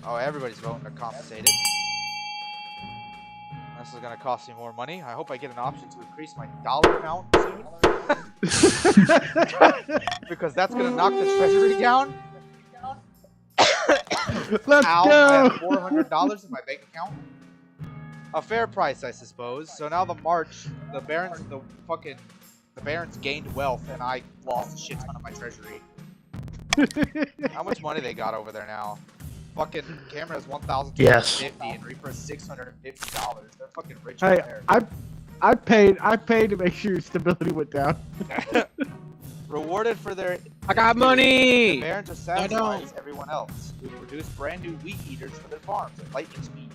Oh, everybody's voting to compensate it. This is gonna cost me more money. I hope I get an option to increase my dollar amount soon. Because that's gonna knock the treasury down. Let's Ow, I go! have $400 in my bank account. A fair price, I suppose. So now the March, the barons gained wealth, and I lost a shit ton of my treasury. How much money they got over there now? Fucking Camera has $1,250 Yes. and Reaper has $650. They're fucking rich Hey, over there. I paid to make sure your stability went down. Rewarded for their I got the money. barons are I satisfied don't. as everyone else who produced brand new wheat eaters for their farms at lightning speed.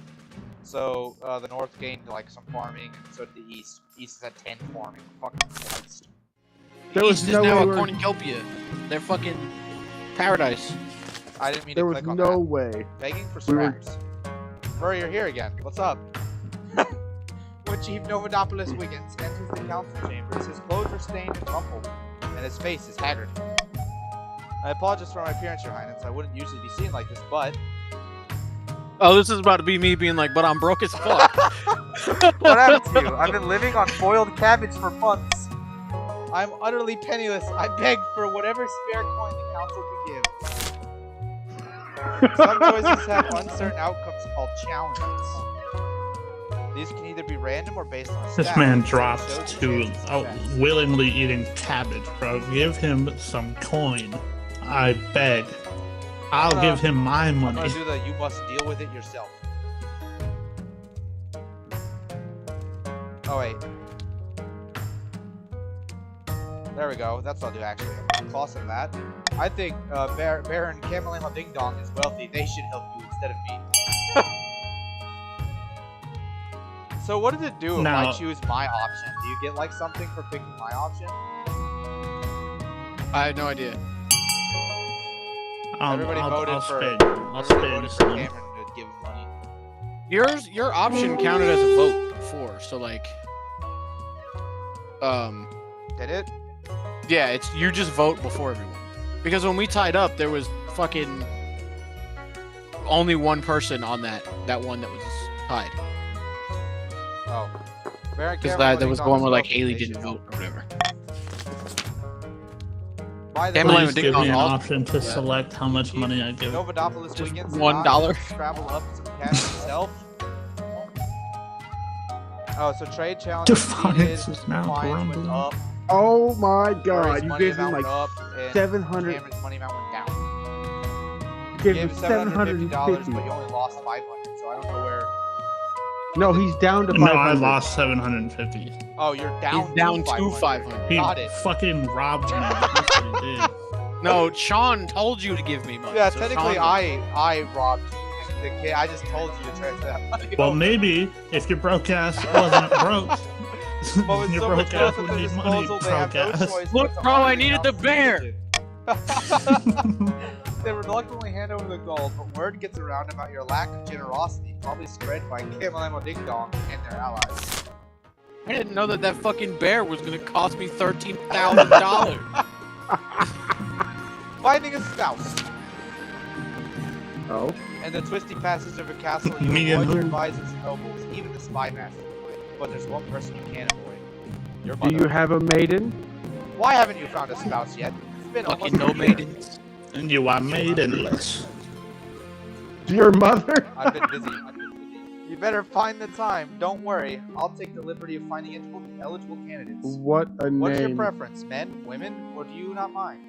So the north gained like some farming, and so did the east. East is at 10 farming. Fucking Christ. There was East is no now way a we're- cornucopia. They're fucking paradise. I didn't mean There to was click on no that. way. Begging for We were- scraps. Murray, you're here again. What's up? When Chief Novodopoulos Wiggins enters the council chambers, his clothes are stained and rumpled, and his face is haggard. I apologize for my appearance, Your Highness. I wouldn't usually be seen like this, but Oh, this is about to be me being like, but I'm broke as fuck. what happened to you? I've been living on boiled cabbage for months. I'm utterly penniless. I beg for whatever spare coin the council can give. Some choices have uncertain outcomes called challenges. These can either be random or based on This stats. man Shows dropped the to chances of success. willingly eating cabbage, bro. Give him some coin. I beg. I'll give him my I'm money. gonna do the you must deal with it yourself. Oh wait. There we go. That's what I'll do actually. I'm tossing that. I think Baron Kamalama Ding Dong is wealthy. They should help you instead of me. So what does it do if I No. choose my option? Do you get like something for picking my option? I have no idea. Everybody voted I'll for- spade. I'll Everybody spade voted for some. Cameron to give him money. Your option counted as a vote before, so like, Did it? yeah, it's you just vote before everyone. Because when we tied up, there was fucking only one person on that one that was tied. Oh. Baron Because Cameron that was Ding the Dong one is where like wealthy. Haley They didn't should vote help. or whatever. By the Cameron way, Please Ding give Dong me an also- option to select how much money I give. Novodopoulos Just Wiggins $1. travel up some cash himself. Oh, so trade challenge Defiance is now Defiance went grumbling. up. Oh my Murray's god, you money gave me amount like went up, and 700. Cameron's money amount went down. You You gave gave me him $750, 750. but you only lost 500, so I don't know where. No, he's down to No, 500. I lost 750. Oh, you're down. He's down to 500. 500. He Got it. fucking robbed me. That's what he did. No, Sean told you to give me money. Yeah, so technically, Sean- I robbed you. The kid, I just told you to transfer that money. Well, over. maybe if your broke ass wasn't broke, But with your so much broke ass wealth at would their need money, disposal, they have broke no ass. choice Look, but to bro, honor I the needed the council's bear. decision. They reluctantly hand over the gold, but word gets around about your lack of generosity, probably spread by Camelamo Ding Dong and their allies. I didn't know that that fucking bear was gonna cost me $13,000. Finding a spouse. Oh. And the twisty passage of a castle, you Me avoid and your her. advisors and nobles, even the spy master. But there's one person you can't avoid. Your Do mother. you have a maiden? Why haven't you found a spouse yet? It's been Fucking almost no a year. maidens. And you are maidenless. Your mother? I've been busy. You better find the time. Don't worry. I'll take the liberty of finding eligible candidates. What a name. What's your preference? Men, women, or do you not mind?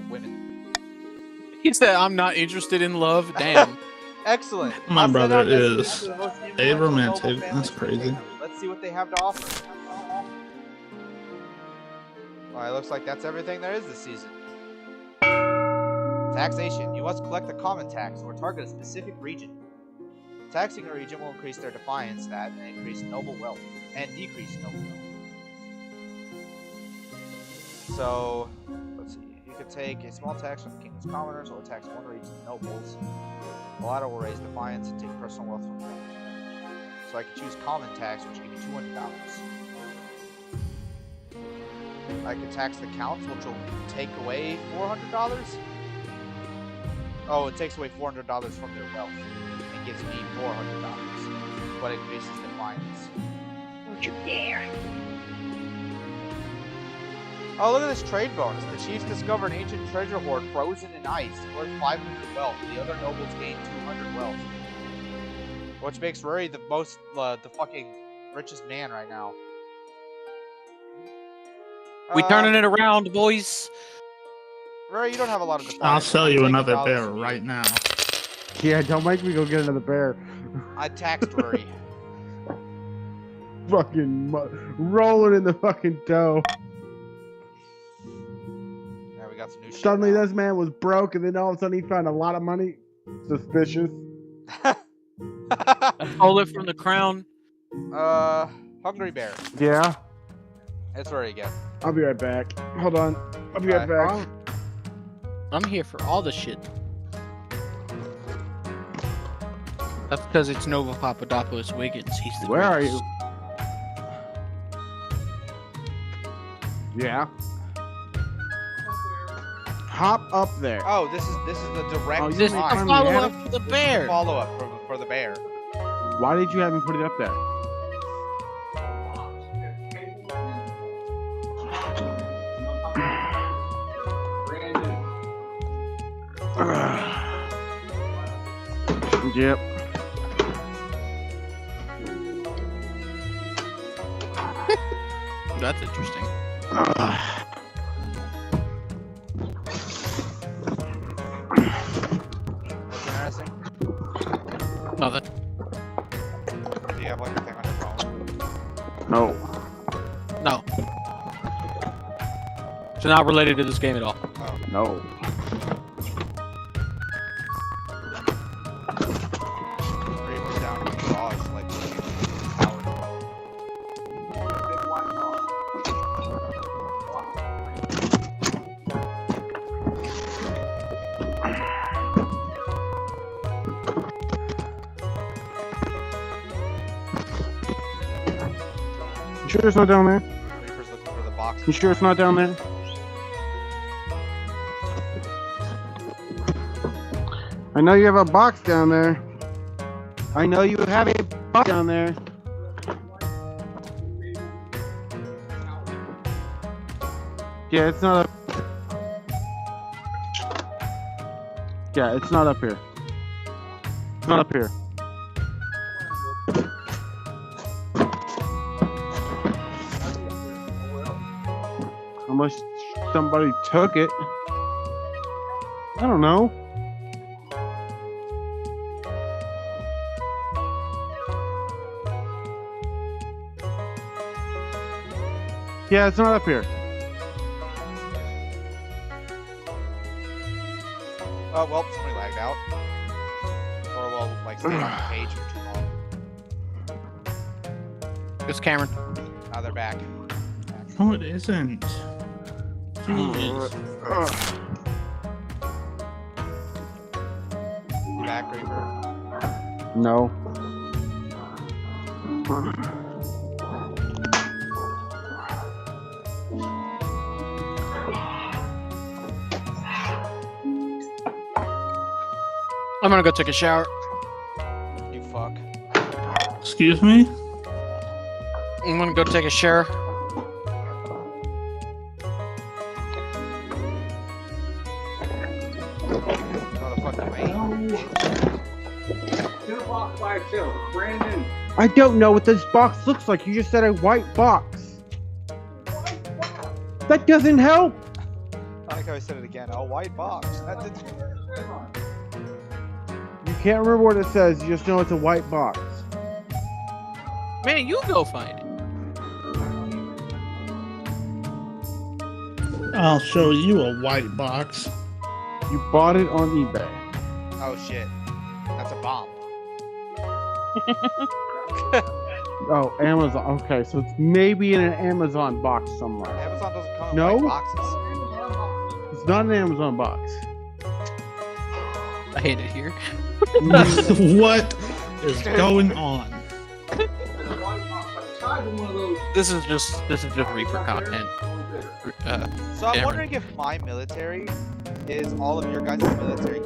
Women. He said, "I'm not interested in love." Damn. Excellent. My I'll send brother out messages is to the most a influential romantic. noble That's families crazy. Let's see what they have to offer. Alright, looks like that's everything there is this season. Taxation. You must collect the common tax or target a specific region. Taxing a region will increase their defiance stat and increase noble wealth. And decrease noble wealth. So, let's see. You could take a small tax from the kingdom's commoners or tax one region's nobles. The latter will raise defiance and take personal wealth from them. So I could choose common tax, which give me $200. I could tax the counts, which will take away $400. Oh, it takes away $400 from their wealth. It gives me $400, but increases defiance. Don't you dare. Oh, look at this trade bonus. The chiefs discover an ancient treasure hoard frozen in ice, worth 500 wealth. The other nobles gain 200 wealth. Which makes Rory the fucking richest man right now. We turning it around, boys. Rory, you don't have a lot of defiance. I'll sell I'm you taking another $1 bear from you. right now. Yeah, don't make me go get another bear. I taxed Rory. Fucking rolling in the fucking dough. Yeah, we got some new shit Suddenly now. this man was broke and then all of a sudden he found a lot of money. Suspicious. I stole it from the crown. Hungry Bear. Yeah. It's Rory again. I'll be right back. Hold on. I'll be right back. I'm here for all the shit. That's because it's Nova Papadopoulos Wiggins. He's the Where are greatest. you? Yeah. Hop up there. Oh, this is the direct Oh, you This is mean a Finally follow had up it? for the bear. follow up for the bear. Why did you have me put it up there? Yep. That's interesting. What's interesting? Nothing. Do you have like a thing on your phone? No. No. It's not related to this game at all. Oh. No. Reaper's down in the garage, like powered. You sure it's not down there? Reaper's looking for the box. You sure it's not down there? I know you have a box down there. I know you have a box down there. Yeah, it's not up. Yeah, it's not up here. It's not up here. Unless somebody took it. I don't know. Yeah, it's not up here. Oh, well, somebody lagged out. Or, well, like, stayed on the page for too long. It's Cameron. Now they're back. No, it isn't. Jeez. You back, Reaper? No. I'm gonna go take a shower. You fuck. Excuse me? I'm gonna go take a shower. Go to fucking Wayne. I don't know what this box looks like. You just said a white box. That doesn't help. I like how I said it again. A white box. That did. You can't remember what it says. You just know it's a white box. Man, you go find it. I'll show you a white box. You bought it on eBay. Oh shit. That's a bomb. Oh, Amazon. Okay, so it's maybe in an Amazon box somewhere. Amazon doesn't come in No? white boxes. It's not an Amazon box. I hate it here. What is going on? This is just Reaper content. So I'm Cameron. wondering if my military is all of your guys' military.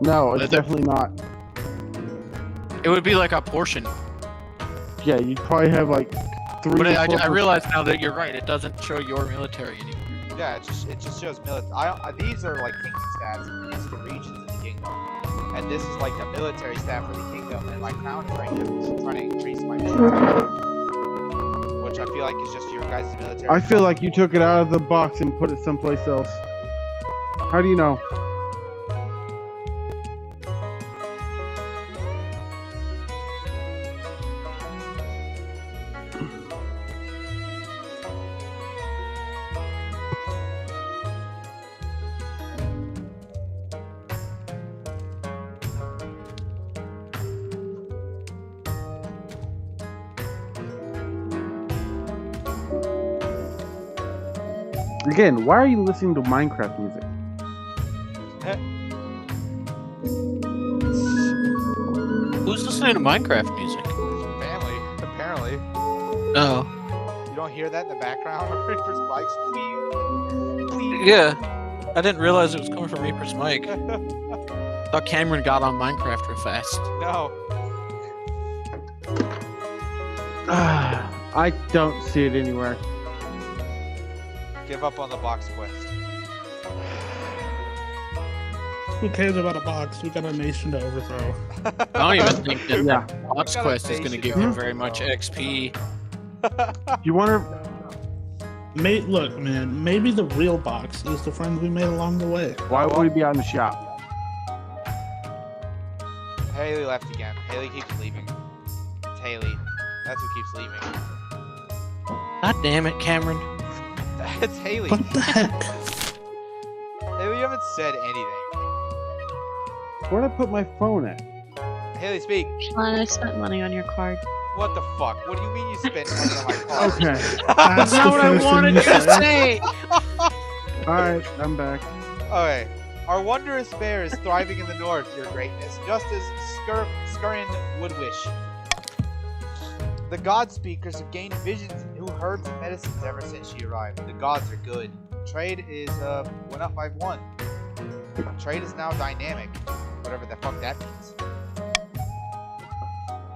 No, it's definitely not. It would be like a portion. Yeah, you'd probably have like 3 But or I 4%. realize now that you're right. It doesn't show your military anymore. Yeah, it just shows military. These are like kingdom stats. And these are the regions of the kingdom, and this is like the military stat for the kingdom. And my crown is right here, trying to increase my military, which I feel like is just your guys' military. I feel like you took it out of the box and put it someplace else. How do you know? Again, why are you listening to Minecraft music? Who's listening to Minecraft music? Family, apparently. Oh. You don't hear that in the background of Reaper's bikes? Yeah. I didn't realize it was coming from Reaper's mic. Thought Cameron got on Minecraft real fast. No. I don't see it anywhere. Give up on the box quest. Who cares about a box? We got a nation to overthrow. I don't even think that Yeah. Box Got a Quest is going to station give to him overthrow. very much XP. You want to? Look, man, maybe the real box is the friends we made along the way. Why would we be out in the shop? Haley left again. Haley keeps leaving. It's Haley. That's who keeps leaving. God damn it, Cameron. It's Haley. What the heck? Haley, you haven't said anything. Where'd I put my phone at? Haley, speak. Sean, I spent money on your card. What the fuck? What do you mean you spent money on my car? Okay. That's not the what I first thing wanted you you to said. say. Alright, I'm back. Okay. Our wondrous bear is thriving in the north, your greatness, just as Skurin would wish. The God Speakers have gained visions of new herbs and medicines ever since she arrived. The gods are good. Trade is went up by 1. Trade is now dynamic, whatever the fuck that means.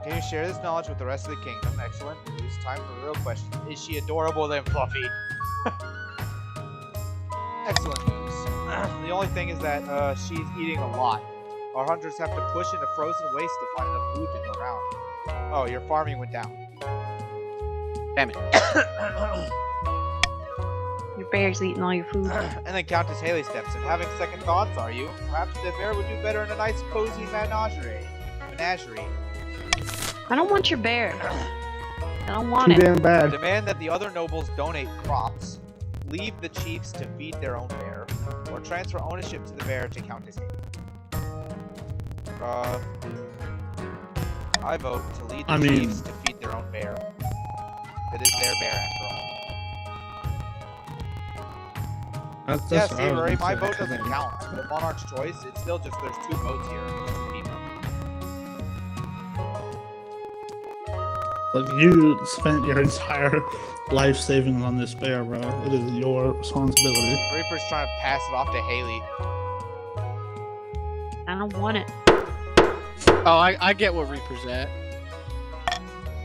Can you share this knowledge with the rest of the kingdom? Excellent news. Time for the real question. Is she adorable then, Fluffy? Excellent news. The only thing is that she's eating a lot. Our hunters have to push into frozen waste to find enough food to go around. Oh, your farming went down. Damn it. Your bear's eating all your food. And then Countess Haley steps in. Having second thoughts, are you? Perhaps the bear would do better in a nice, cozy menagerie. I don't want your bear. I don't want Too it. damn bad. Demand that the other nobles donate crops, leave the chiefs to feed their own bear, or transfer ownership to the bear to Countess Haley. I vote to lead the chiefs to feed their own bear. It is their bear after all. That's Yeah, what see, I was Rory, gonna my say, vote 'cause doesn't count. The Monarch's choice, it's still just there's 2 votes here. Like, you spent your entire life savings on this bear, bro. It is your responsibility. Reaper's trying to pass it off to Haley. I don't want it. Oh, I get what Reaper's at.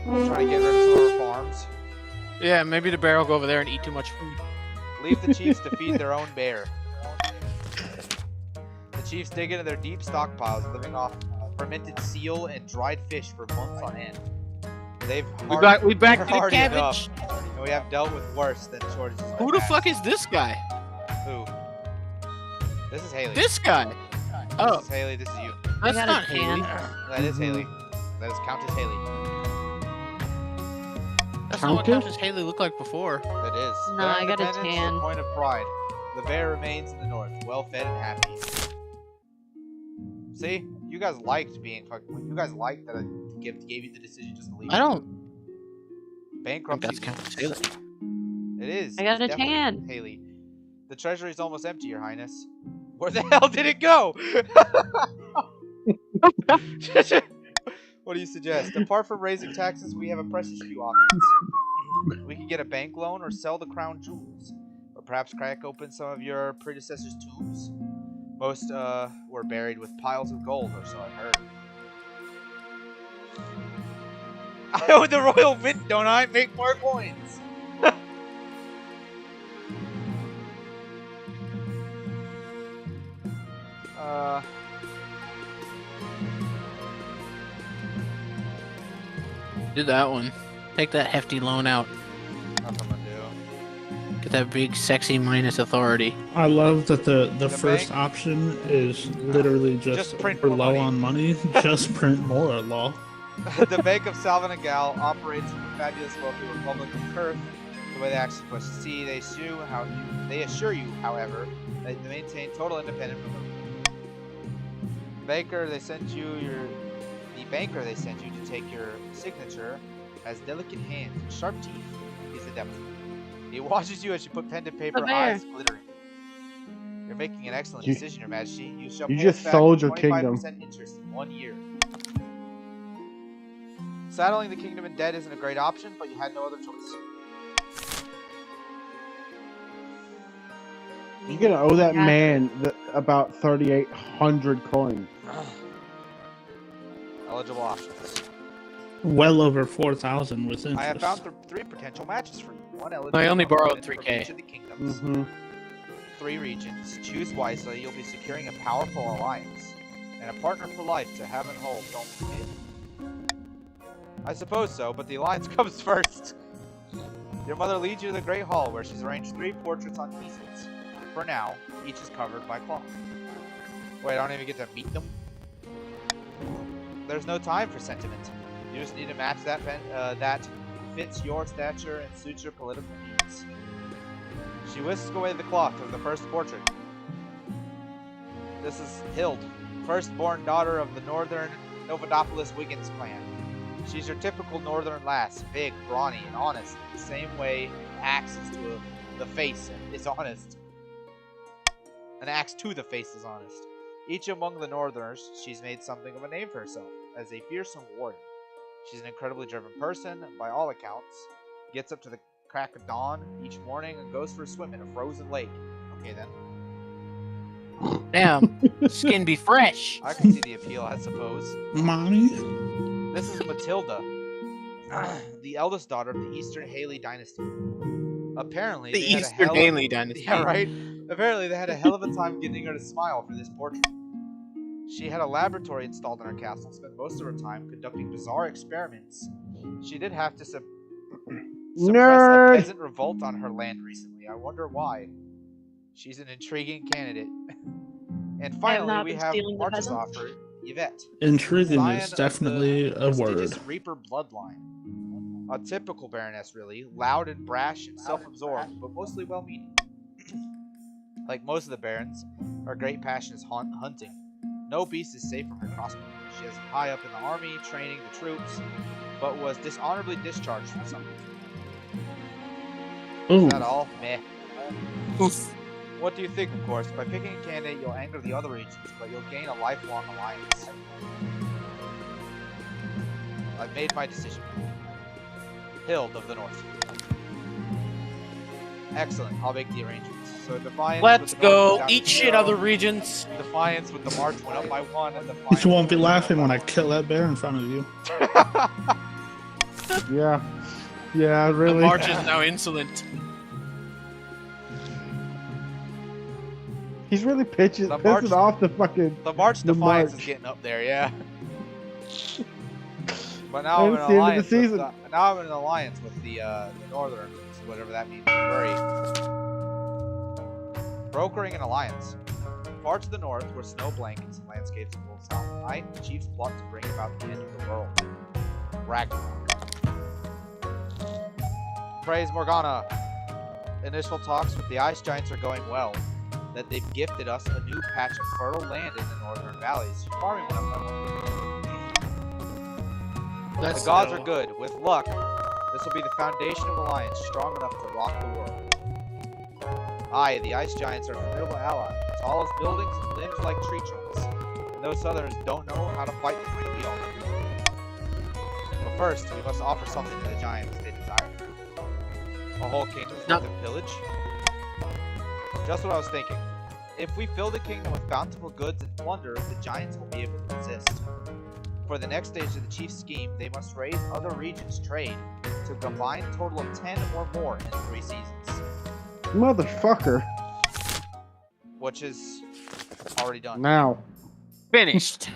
Trying to get rid of some of her farms. Yeah, maybe the bear will go over there and eat too much food. Leave the Chiefs to feed their own bear. The Chiefs dig into their deep stockpiles, living off fermented seal and dried fish for months on end. They've We back to the hardy cabbage. enough, and we have dealt with worse than shortages. in Who the past. fuck is this guy? Who? This is Haley. This guy. This Oh, is Haley. This is you. that's got a not tan. Haley. That is Haley. That is Countess Haley. That's not what Countess? Countess Haley looked like before. That is. No, Their I got a independence, tan. the point of pride. The bear remains in the north, well fed and happy. See, you guys liked being fucking. You guys liked that I gave you the decision just to leave. I don't think Bankruptcy. that's Countess Haley. It is. I got It's a definitely tan. Haley. The treasury is almost empty, Your Highness. Where the hell did it go? What do you suggest? Apart from raising taxes, we have a precious few options. We can get a bank loan or sell the crown jewels. Or perhaps crack open some of your predecessors' tombs. Most were buried with piles of gold, or so I've heard. I own the royal mint, don't I? Make more coins. Do that one. Take that hefty loan out. That's what I'm gonna do. Get that big, sexy minus authority. I love that the The first bank- option is literally Just just print we're more low money. on money, just print more, lol. The Bank of Salvanagal operates from the fabulous wealthy Republic of Kurth. The way they actually push the sea, they assure you, however, that they maintain total independence from the banker they sent you to take your signature has delicate hands and sharp teeth. He's the devil. He watches you as you put pen to paper, bear. eyes glittering. You're making an excellent You- decision, Your Majesty. You shall you pay just us back sold your 25% interest in 1 year. Saddling the kingdom in debt isn't a great option, but you had no other choice. You're gonna owe that Yeah. man about 3,800 coins. Eligible options. Well over 4,000 with interest. I have found 3 potential matches for you. One eligible. I only borrowed opponent from 3K. each of the kingdoms. Mm-hmm. 3 regions. Choose wisely. You'll be securing a powerful alliance and a partner for life to have and hold. Don't forget. I suppose so, but the alliance comes first. Your mother leads you to the Great Hall, where she's arranged 3 portraits on easels. For now, each is covered by cloth. Wait, I don't even get to meet them? There's no time for sentiment. You just need to match that that fits your stature and suits your political needs. She whisks away the cloth of the first portrait. This is Hild, firstborn daughter of the Northern Novodopolis Wiggins clan. She's your typical northern lass, big, brawny, and honest, the same way an axe is to the face is honest. An axe to the face is honest. Each among the northerners, she's made something of a name for herself, as a fearsome warrior. She's an incredibly driven person, by all accounts. Gets up to the crack of dawn each morning and goes for a swim in a frozen lake. Okay then. Damn, skin be fresh. I can see the appeal, I suppose. Mommy? This is Matilda, the eldest daughter of the Eastern Haley dynasty. Apparently, The they had a Eastern hell Haley dynasty. Yeah, right? Apparently, they had a hell of a time getting her to smile for this portrait. She had a laboratory installed in her castle, spent most of her time conducting bizarre experiments. She did have to suppress Nerd! a peasant revolt on her land recently. I wonder why. She's an intriguing candidate. And finally, not we been have stealing the March's peasants. offer, Yvette. Intriguing Scion is of definitely the a word. prestigious Reaper bloodline. A typical baroness, really. Loud and brash and self-absorbed, but mostly well-meaning. Like most of the barons, her great passion is hunting. No beast is safe from her crossbow. She is high up in the army, training the troops, but was dishonorably discharged from something. Ooh, Is that all? Meh. What do you think, of course? By picking a candidate, you'll anger the other regions, but you'll gain a lifelong alliance. I've made my decision. Hild of the North. Excellent. I'll make the arrangements. So Defiance. Let's with the North go went down to eat shit, 0. other regions. Defiance with the March went up by 1, and Defiance. You won't be laughing when I kill that bear in front of you. Yeah. Yeah, The really. March is now insolent. He's really pissing March- off the fucking. The March The Defiance March. is getting up there, yeah. But now I'm And in it's an the end of the alliance. season. Now I'm in an alliance with the Northern, whatever that means. Furry. Brokering an alliance. Far to the north, where snow blankets and landscapes of old south night, the chiefs plot to bring about the end of the world. Ragnarok. Praise Morgana. Initial talks with the ice giants are going well. That they've gifted us a new patch of fertile land in the northern valleys. Farming went up by 1. That's The gods so- are good. With luck, this will be the foundation of alliance strong enough to rock the world. Aye, the ice giants are a formidable ally. Tall as buildings and limbs like tree trunks. And those southerners don't know how to fight them like we all do. But first, we must offer something to the giants they desire. A whole kingdom's No. worth of pillage? Just what I was thinking. If we fill the kingdom with bountiful goods and plunder, the giants will be able to resist. For the next stage of the chief's scheme, they must raise other regions' trade to a combined total of 10 or more in 3 seasons. Motherfucker. Which is already done. Now. Finished.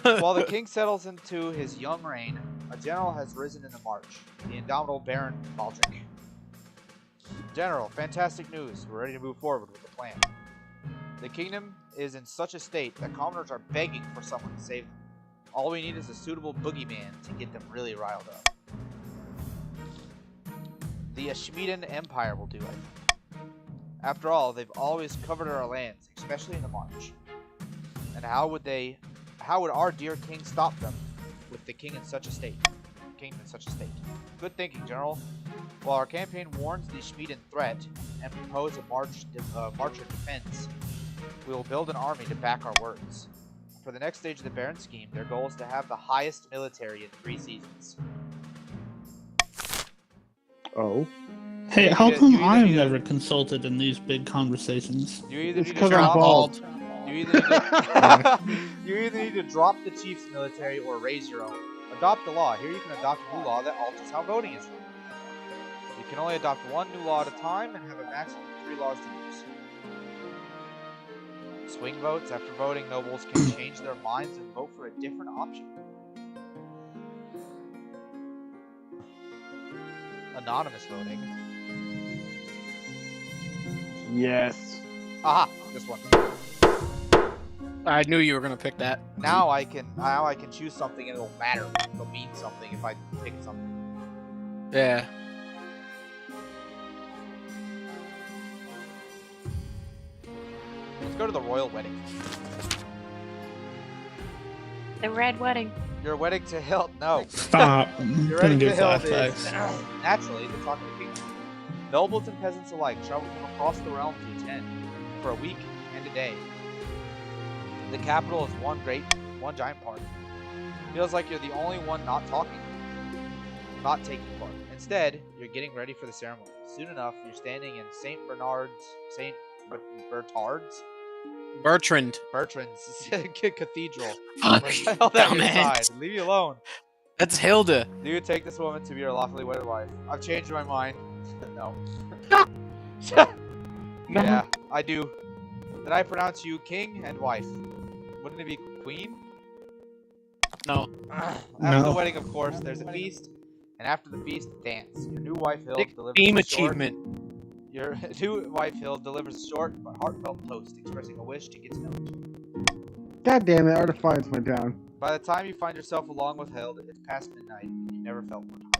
While the king settles into his young reign, a general has risen in the march, the indomitable Baron Baldric. General, fantastic news. We're ready to move forward with the plan. The kingdom is in such a state that commoners are begging for someone to save them. All we need is a suitable boogeyman to get them really riled up. The Ashmedan Empire will do, I think. After all, they've always covered our lands, especially in the march. And how would our dear king stop them with the king in such a state? Kingdom in such a state. Good thinking, General. While our campaign warns the Ashmedan threat and propose a march of defense, we will build an army to back our words. For the next stage of the Baron scheme, their goal is to have the highest military in 3 seasons. Oh. Hey, You how either- come you either I'm need to- never consulted in these big conversations? You either It's need to 'cause I'm drop, bald. you either need to drop the chief's military or raise your own. Adopt a law. Here you can adopt a new law that alters how voting is run. You can only adopt 1 new law at a time and have a maximum of 3 laws to use. Swing votes. After voting, nobles can change their minds and vote for a different option. Anonymous voting. Yes. Aha! This one. I knew you were gonna pick that. Now I can choose something and it'll matter. It'll mean something if I pick something. Yeah. Let's go to the royal wedding. The red wedding. Your wedding to Hilt. No. Stop. Your Gonna wedding do to Hilt flashbacks. is naturally the talk of the kingdom. Nobles and peasants alike travel from across the realm to attend for a week and a day. The capital is one giant party. Feels like you're the only one not taking part. Instead, you're getting ready for the ceremony. Soon enough, you're standing in Bertrand's Cathedral. Fuck. Hell that Damn it. inside. Leave me alone. That's Hilda. Do you take this woman to be your lawfully wedded wife? I've changed my mind. No. Yeah, I do. Then I pronounce you king and wife. Wouldn't it be queen? No. After No. the wedding, of course, there's a feast, and after the feast, dance. Your new wife Hill Big delivers team a short- achievement. Your new wife Hill delivers a short but heartfelt toast, expressing a wish to get to know each other. God damn it, our defiance went down. By the time you find yourself along with Hill, it's past midnight, and you never felt more tired.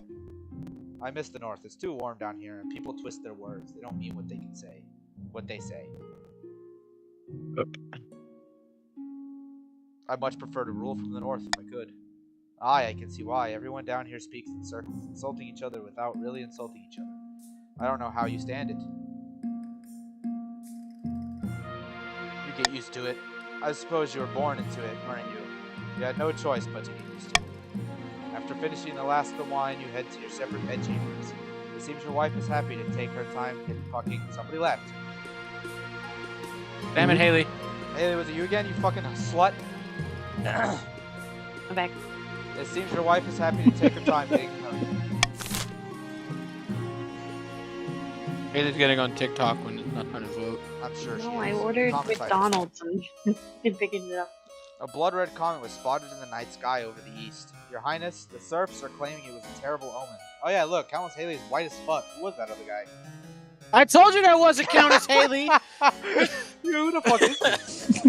I miss the north. It's too warm down here, and people twist their words. They don't mean what they say. I'd much prefer to rule from the north if I could. Aye, I can see why. Everyone down here speaks in circles, insulting each other without really insulting each other. I don't know how you stand it. get used to it. I suppose you were born into it, weren't you? You had no choice but to get used to it. After finishing the last of the wine, you head to your separate bedchambers. It seems your wife is happy to take her time in fucking somebody left. Damn it, Haley. Haley, was it you again, you fucking slut? I'm back. It seems your wife is happy to take her time getting her. Haley's getting on TikTok when it's not trying to vote. I'm sure she No, I is. ordered Comet side. McDonald's and picking it up. A blood-red comet was spotted in the night sky over the east. Your Highness, the serfs are claiming it was a terrible omen. Oh yeah, look, Countess Haley's white as fuck. Who was that other guy? I told you that wasn't Countess Haley! Who the fuck is this?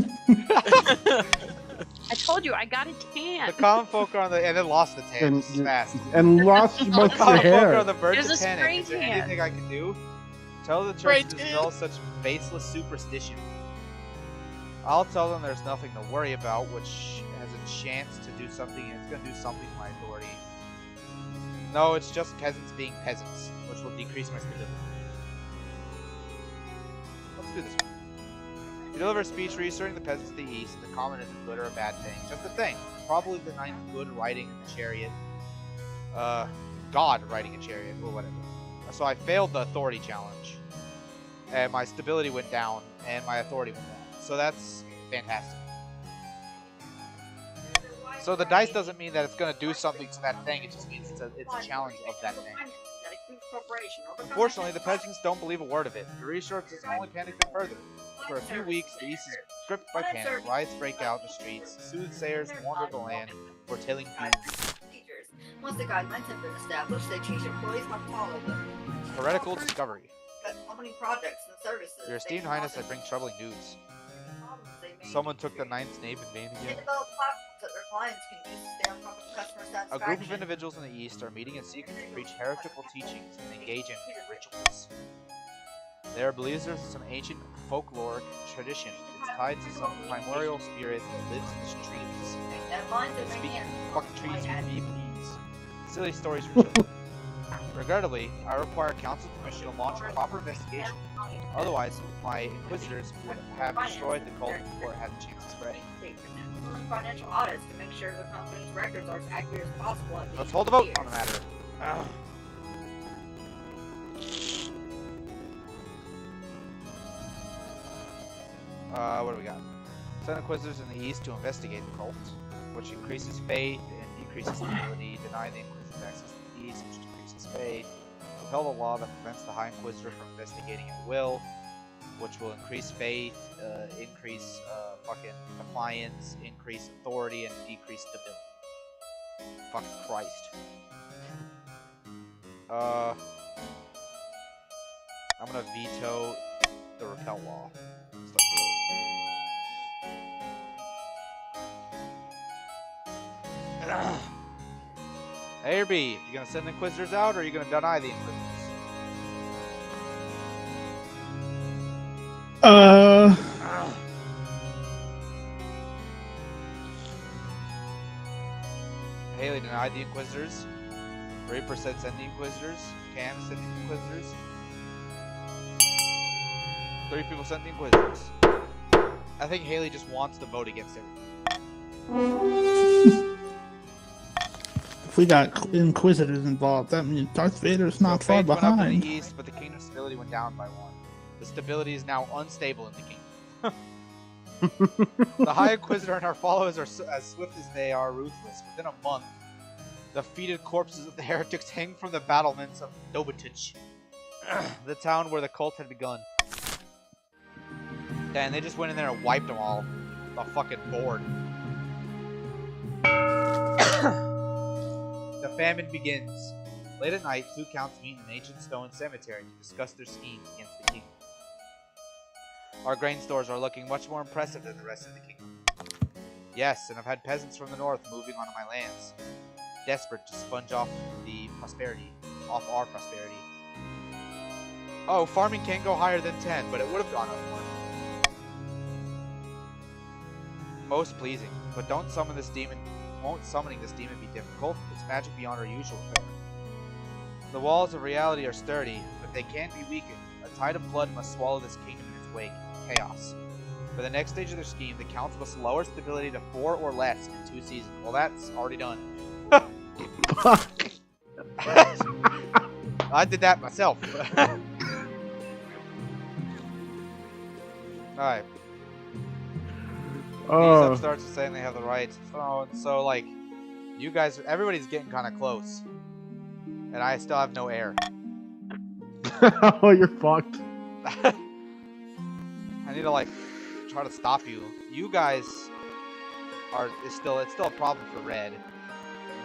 I told you, I got a The tan. common folk are on the... and then lost the tan. And- This is fast. And lost The most of common your folk are hair. on the verge There's of a spray panic. Is there tan. anything I can do? Tell the Spray church to tan. dispel such baseless superstition. I'll tell them there's nothing to worry about, which has a chance to do something, and it's going to do something to my authority. No, it's just peasants being peasants, which will decrease my stability. Let's do this one. You deliver a speech reassuring the peasants of the east. The common isn't good or a bad thing, just a thing. Probably the ninth good riding a chariot. God riding a chariot, or whatever. So I failed the authority challenge. And my stability went down, and my authority went down. So that's fantastic. So the dice doesn't mean that it's going to do something to that thing, it just means it's a challenge of that thing. Unfortunately, the peasants don't believe a word of it. The reassurances only panic them further. For a few weeks, the east is gripped by panic. Riots break out in the streets. Soothsayers wander the land, foretelling doom. Once the guidelines have been established, they teach employees how to follow them. Heretical discovery. Company projects and services. Your esteemed highness, I bring troubling news. Someone took the ninth's name in vain They again. develop platforms that their clients can use to stay on top of customer A satisfaction. group of individuals in the east are meeting in secret to preach heretical teachings and engage in rituals. They are believers in some ancient folkloric tradition. It's tied to some primordial spirit that lives in the trees. Deadlines They and speak demands. fucking trees with bees. Silly stories for children. Regrettably, I require council permission to launch a proper investigation. Otherwise, my inquisitors would have destroyed the cult before it had the chance to spread. Financial audits to make sure the company's records are as accurate as possible. at the Let's end hold a of the vote on the matter. Ugh. What do we got? Send inquisitors in the east to investigate the cult, which increases faith and decreases stability. Deny the inquisitors access to the east, which decreases faith. Repeal the law that prevents the high inquisitor from investigating at will, which will increase faith, increase fucking compliance, increase authority, and decrease stability. Fucking Christ. I'm gonna veto the repel law. Start the vote. A or B? You gonna send the inquisitors out, or are you gonna deny the inquisitors? Haley denied the inquisitors. 3% send the inquisitors. Cam sent the inquisitors. 3 people sent the inquisitors. I think Haley just wants to vote against everything. If we got Inquisitors involved, that means Darth Vader's not So far faith went up in behind. the east, but the kingdom's stability went down by 1. The stability is now unstable in the kingdom. The High Inquisitor and our followers are as swift as they are ruthless. Within a month, the feated corpses of the heretics hang from the battlements of Kotc, the town where the cult had begun. And they just went in there and wiped them all. The fucking board. The famine begins. Late at night, 2 counts meet in an ancient stone cemetery to discuss their schemes against the kingdom. Our grain stores are looking much more impressive than the rest of the kingdom. Yes, and I've had peasants from the north moving onto my lands, desperate to sponge off our prosperity. Oh, farming can't go higher than 10, but it would have gone up more. Most pleasing, but won't summoning this demon be difficult? It's magic beyond our usual fare. The walls of reality are sturdy, but they can be weakened. A tide of blood must swallow this kingdom in its wake. Chaos. For the next stage of their scheme, the counts must lower stability to 4 or less in 2 seasons. Well, that's already done. Fuck. I did that myself. Alright. These upstarts are saying they have the right. So, like, you guys, everybody's getting kind of close. And I still have no air. Oh, you're fucked. I need to, like, try to stop you. You guys are, it's still a problem for red.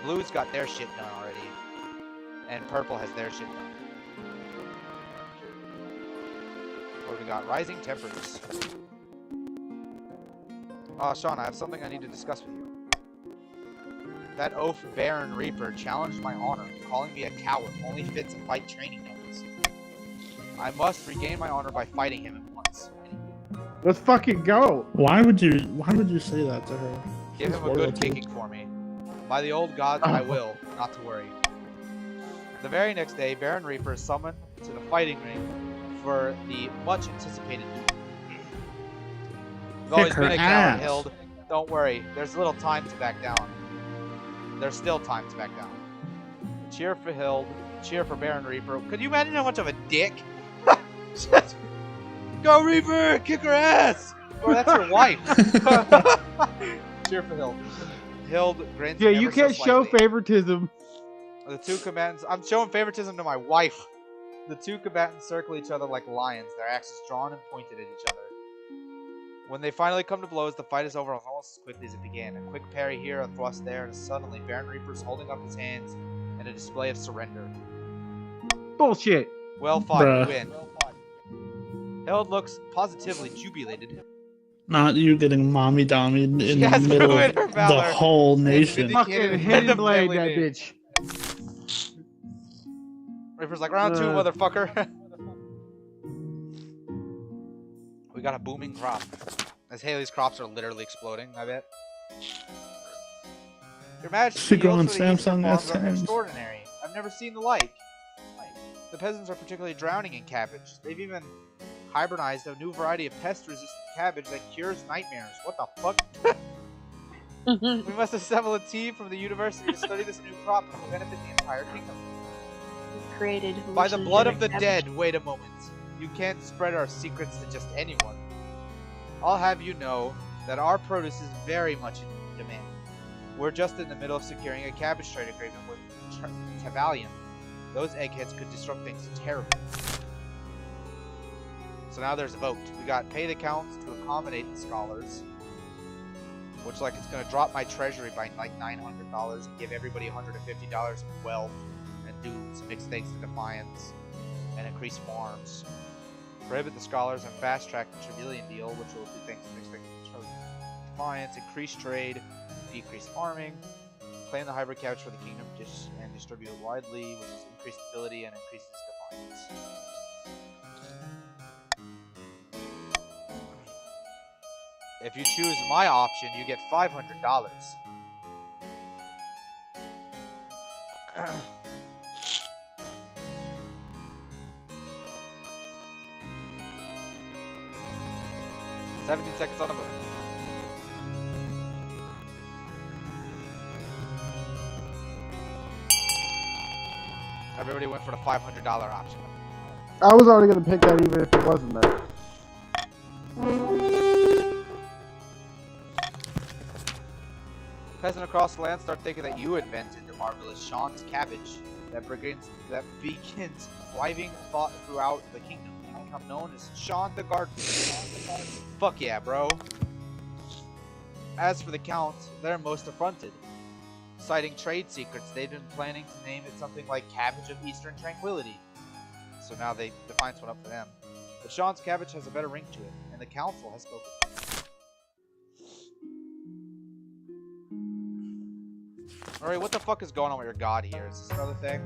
Blue's got their shit done already. And purple has their shit done. What do we got? Rising tempers. Sean, I have something I need to discuss with you. That oaf Baron Reaper challenged my honor, calling me a coward, only fit to fight training notes. I must regain my honor by fighting him at once. Let's fucking go. Why would you say that to her? Give him a good kicking for me. By the old gods, I will, not to worry. The very next day, Baron Reaper is summoned to the fighting ring for the much anticipated duel. You've always been a coward, Hild. Don't worry, there's little time to back down. There's still time to back down. Cheer for Hild, cheer for Baron Reaper. Could you imagine how much of a dick? Go Reaper, kick her ass! Or that's your wife. Cheer for Hild. Hild grins. Yeah, you can't show favoritism. The two combatants. I'm showing favoritism to my wife. The two combatants circle each other like lions, their axes drawn and pointed at each other. When they finally come to blows, the fight is over almost as quickly as it began. A quick parry here, a thrust there, and suddenly Baron Reaper's holding up his hands in a display of surrender. Bullshit. Well fought, you win. Hild looks positively jubilated. Not you getting mommy-dommied in the middle of the whole nation. Fucking hidden blade that bitch. Reaper's like, round 2, motherfucker. We got a booming crop. As Haley's crops are literally exploding, I bet. Your Majesty, She growing yields for the eastern Samsung farms are S10s. extraordinary. I've never seen the like. The peasants are particularly drowning in cabbage. They've even hybridized a new variety of pest-resistant cabbage that cures nightmares. What the fuck? We must assemble a team from the university to study this new crop and benefit the entire kingdom. Created By the blood of the dead, wait a moment. You can't spread our secrets to just anyone. I'll have you know that our produce is very much in demand. We're just in the middle of securing a cabbage trade agreement with Tavalion. Those eggheads could disrupt things terribly. So now there's a vote. We got pay the counts to accommodate the scholars. Which, like, it's going to drop my treasury by, like, $900 and give everybody $150 in wealth. And do some mixed things to defiance. And increase farms. Prohibit the scholars and fast-track the Trevelyan deal, which will do things to mixed things to defiance. Increase trade. Decrease farming. Claim the hybrid cabbage for the kingdom and distribute it widely, which is increased stability and increases defiance. If you choose my option, you get $500. $17 seconds on the move. Everybody went for the $500 option. I was already gonna pick that even if it wasn't there. Peasant across the land start thinking that you invented the marvelous Sean's cabbage that begins thriving thought throughout the kingdom. You become known as Sean the Gardener. Fuck yeah, bro. As for the Count, they're most affronted. Citing trade secrets, they've been planning to name it something like Cabbage of Eastern Tranquility. So now the defiance went up for them. But Sean's cabbage has a better ring to it, and the council has spoken. Alright, what the fuck is going on with your god here? Is this another thing?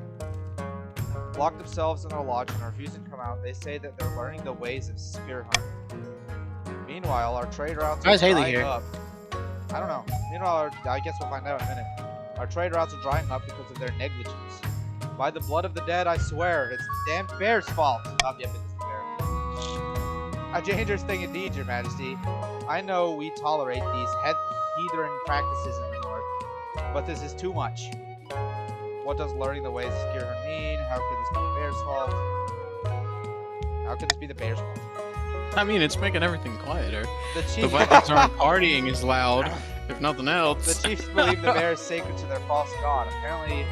Locked themselves in their lodge and are refusing to come out. They say that they're learning the ways of spear hunting. Meanwhile, our trade routes are drying up. I don't know. Meanwhile, I guess we'll find out in a minute. Our trade routes are drying up because of their negligence. By the blood of the dead, I swear, it's the damn bear's fault. Oh, yep, it's the bear. A dangerous thing indeed, Your Majesty. I know we tolerate these heathen practices in the north, but this is too much. What does learning the ways of Skirhorn mean? How could this be the bear's fault? How could this be the bear's fault? I mean, it's making everything quieter. The The chief. Vikings aren't partying is loud, if nothing else. The chiefs believe the bear is sacred to their false god. Apparently,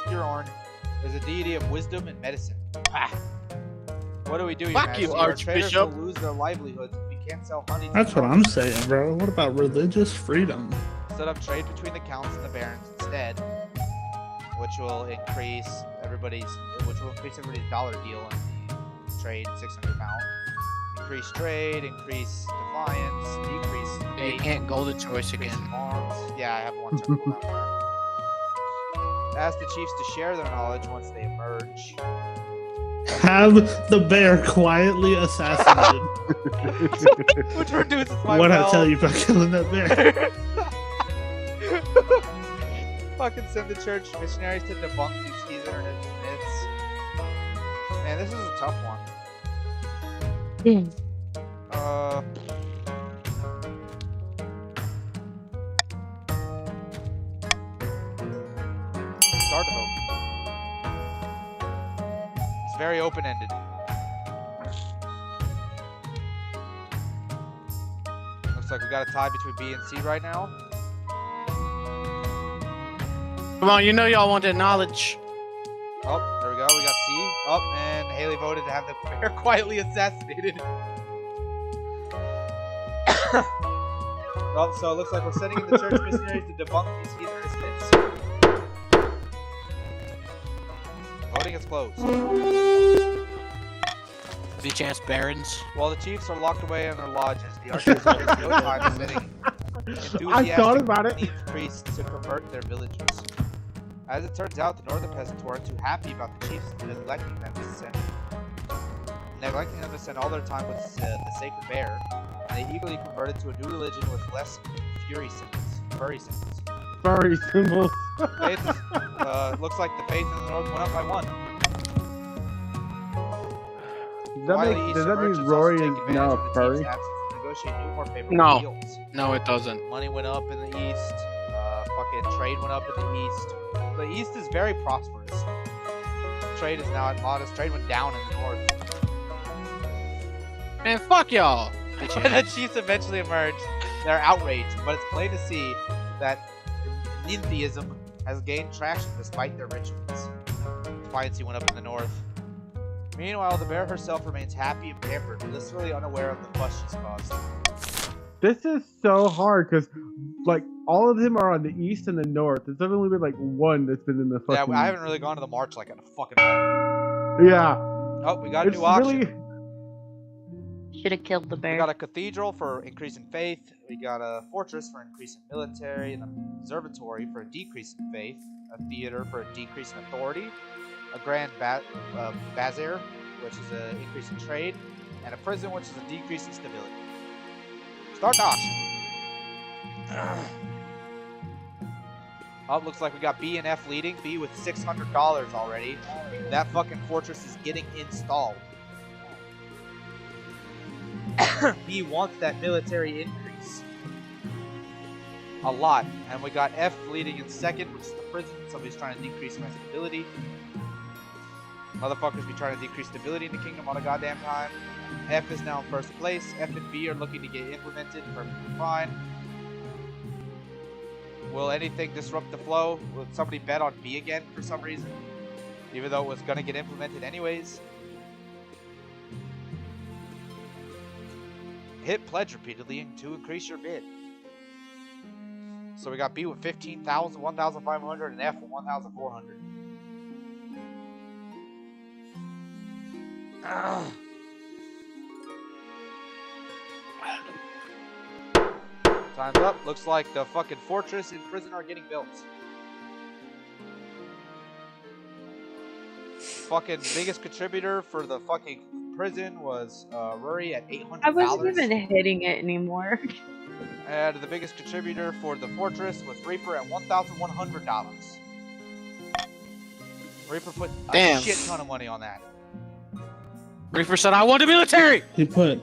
Skirhorn is a deity of wisdom and medicine. Ah. What do we do, Your Fuck Majesty? you, Our traders Archbishop. will lose their livelihoods if we can't sell honey to That's the what I'm saying, bro. What about religious freedom? Set up trade between the counts and the barons instead, which will increase everybody's dollar deal in the trade, 600 pound. Increase trade, increase defiance, decrease You debate, can't go the choice increase again. arms. Yeah, I have one temple down there. Ask the chiefs to share their knowledge once they emerge. Have the bear quietly assassinated. Which reduces my What I wealth. tell you about killing that bear? Fucking send the church missionaries to debunk these heathen myths. Man, this is a tough one. Start to vote. It's very open-ended. Looks like we got a tie between B and C right now. Come on, you know y'all want that knowledge. Oh, there we go. We got C. Oh, and Haley voted to have the bear quietly assassinated. Oh, so it looks like we're sending in the church missionaries to debunk these heathenist myths. Voting is closed. Any chance, barons? While the chiefs are locked away in their lodges, the archbishop has no time sending I thought about it. enthusiastic priests to convert their villagers. As it turns out, the northern peasants weren't too happy about the chiefs neglecting them to spend all their time with the sacred bear, and they eagerly converted to a new religion with less furry symbols. Furry symbols. Faith is, looks like the faith in the north went up by 1. Does that mean Rory is now a furry? Negotiate new, more favorable No. deals. No, it doesn't. Money went up in the east. Fucking trade went up in the east. The east is very prosperous. Trade is now at modest. Trade went down in the north. Man, fuck y'all. When the chiefs eventually emerged, they're outraged, but it's plain to see that Nintheism has gained traction despite their rituals. Defiancy went up in the north. Meanwhile, the bear herself remains happy and pampered, blissfully unaware of the fuss she's caused. This is so hard because, like, all of them are on the east and the north. There's only been like one that's been in the Yeah, fucking. I haven't really gone to the march like in a fucking. Yeah. Oh, we got a It's new auction. really. Should have killed the We bear. got a cathedral for increasing faith. We got a fortress for increasing military, an observatory for a decrease in faith, a theater for a decrease in authority, a grand bazaar, which is an increase in trade, and a prison, which is a decrease in stability. Start the auction. Oh, looks like we got B and F leading. B with $600 already. That fucking fortress is getting installed. B wants that military increase. A lot. And we got F leading in second, which is the prison. Somebody's trying to decrease my stability. Motherfuckers be trying to decrease stability in the kingdom all the goddamn time. F is now in first place. F and B are looking to get implemented. Perfectly fine. Will anything disrupt the flow? Will somebody bet on B again for some reason? Even though it was going to get implemented anyways? Hit pledge repeatedly to increase your bid. So we got B with 15,000, 1,500, and F with 1,400. Time's up. Looks like the fucking fortress and prison are getting built. Fucking biggest contributor for the fucking prison was Rory at $800. I wasn't even hitting it anymore. And the biggest contributor for the fortress was Reaper at $1,100. Reaper put a Damn. shit ton of money on that. Reaper said, I want the military! He put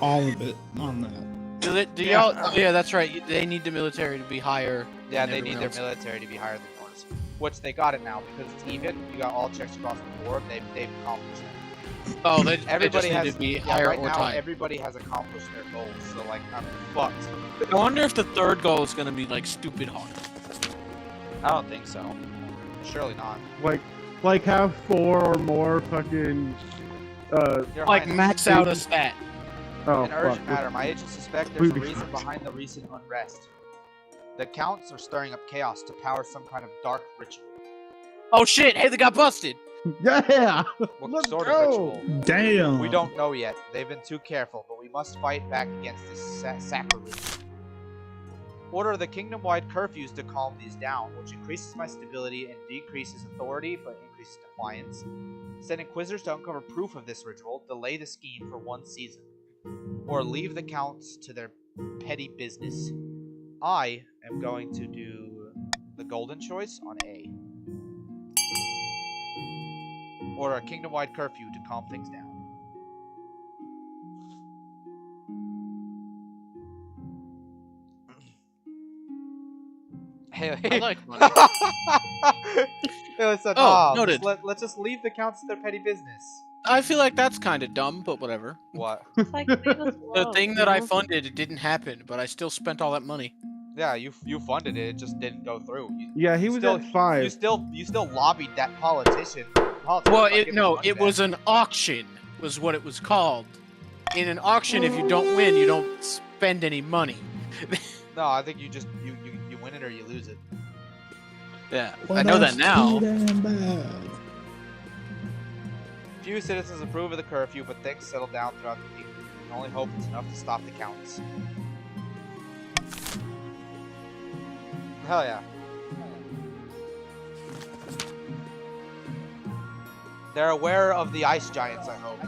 all of it on that. Do y'all? Oh, yeah, that's right. They need the military to be higher. Yeah, than they need everyone their else. military to be higher than yours. Which they got it now because it's even. You got all checks across the board. They've accomplished it. Oh, they Everybody just need has to be yeah, higher right or now. tied. Everybody has accomplished their goals. So like, I'm fucked. I wonder if the third goal is gonna be like stupid hard. I don't think so. Surely not. Like have 4 or more fucking Your Like Highness, max out a stat. oh an urgent fuck. matter. My agents suspect there's a Booty reason behind the recent unrest. The counts are stirring up chaos to power some kind of dark ritual. Oh shit! Hey, they got busted. Yeah. What Let's sort go. of ritual? Damn. We don't know yet. They've been too careful, but we must fight back against this sacrilege. Order the kingdom-wide curfews to calm these down, which increases my stability and decreases authority, but increases defiance. Send inquisitors to uncover proof of this ritual, delay the scheme for 1 season, or leave the counts to their petty business. I am going to do the golden choice on A. Order a kingdom-wide curfew to calm things down. Hey, I like money. Hey, listen, Oh, noted. let's just leave the counts to their petty business. I feel like that's kind of dumb, but whatever. What? It's like leave us The alone, thing you that I know? funded, it didn't happen, but I still spent all that money. Yeah, you funded it. It just didn't go through. Yeah, he was still, at 5. You still lobbied that politician. Well, it was an auction, was what it was called. In an auction, if you don't win, you don't spend any money. No, I think you just you win it or you lose it. Yeah, Well, I know that's that now. too damn bad. Few citizens approve of the curfew, but things settle down throughout the kingdom. We can only hope it's enough to stop the counts. Hell yeah. They're aware of the ice giants, I hope.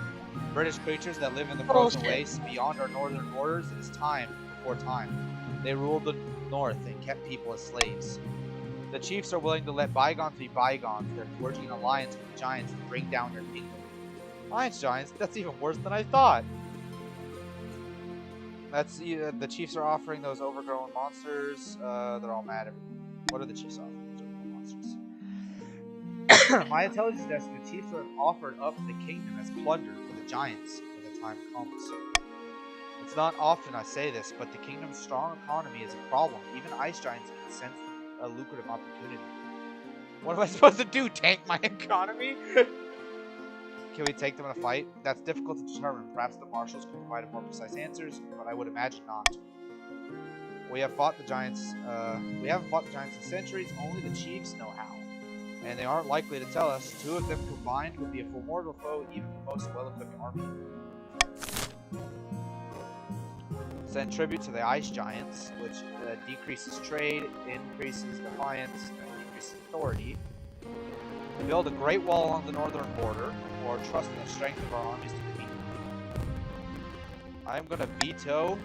British creatures that live in the frozen Bullshit. wastes beyond our northern borders. It is time before time. They ruled the north and kept people as slaves. The chiefs are willing to let bygones be bygones. They're forging an alliance with the giants to bring down their kingdom. Alliance giants? That's even worse than I thought. That's the chiefs are offering those overgrown monsters. They're all mad at me. What are the chiefs offering? Those overgrown monsters. My intelligence suggests the chiefs are offered up the kingdom as plunder for the giants when the time comes. It's not often I say this, but the kingdom's strong economy is a problem. Even ice giants can sense a lucrative opportunity. What am I supposed to do? Tank my economy? Can we take them in a fight? That's difficult to determine. Perhaps the marshals can provide more precise answers, but I would imagine not. We haven't fought the giants in centuries. Only the chiefs know how, and they aren't likely to tell us. 2 of them combined would be a formidable foe, even the most well-equipped army. Send tribute to the ice giants, which decreases trade, increases defiance, and decreases authority. Build a great wall along the northern border, or trust in the strength of our armies to defeat them. I'm gonna veto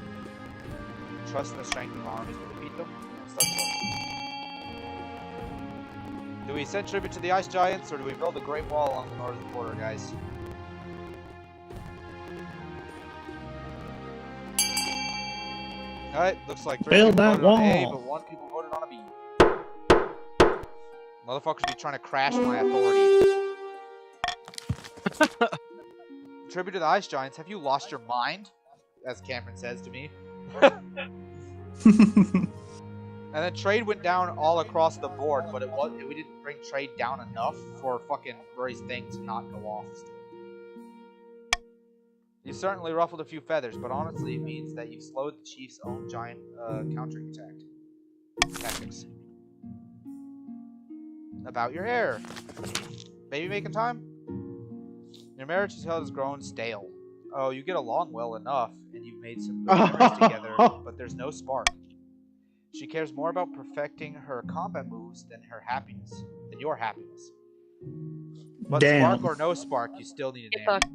trust in the strength of our armies to defeat them. Do we send tribute to the ice giants, or do we build a great wall along the northern border, guys? Alright, looks like 3 Build people that voted on A, wall. but 1 people voted on a B. Motherfuckers be trying to crash my authority. Tribute to the ice giants, have you lost your mind? As Cameron says to me. And then trade went down all across the board, but we didn't bring trade down enough for fucking Rory's thing to not go off. You certainly ruffled a few feathers, but honestly it means that you've slowed the chief's own giant countering attack. Tactics. About your hair. Baby making time? Your marriage has grown stale. Oh, you get along well enough, and you've made some good memories together, but there's no spark. She cares more about perfecting her combat moves than your happiness. But Damn. spark or no spark, you still need a Get name. fucked.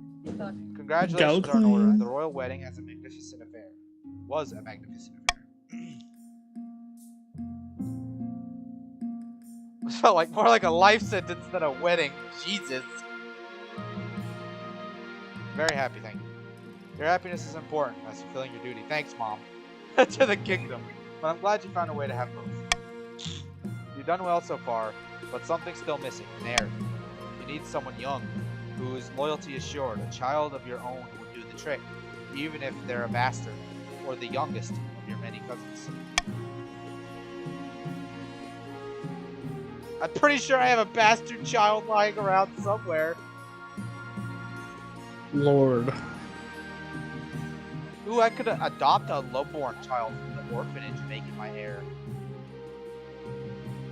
Congratulations Go are in order. Queen. The royal wedding was a magnificent affair. It felt like more like a life sentence than a wedding. Jesus. Very happy, thank you. Your happiness is important. That's fulfilling your duty. Thanks, Mom. to the kingdom. But I'm glad you found a way to have both. You've done well so far, but something's still missing, an heir. You need someone young, whose loyalty is assured. A child of your own will do the trick, even if they're a bastard, or the youngest of your many cousins. I'm pretty sure I have a bastard child lying around somewhere. Lord. Ooh, I could adopt a lowborn child from the orphanage and make it my heir.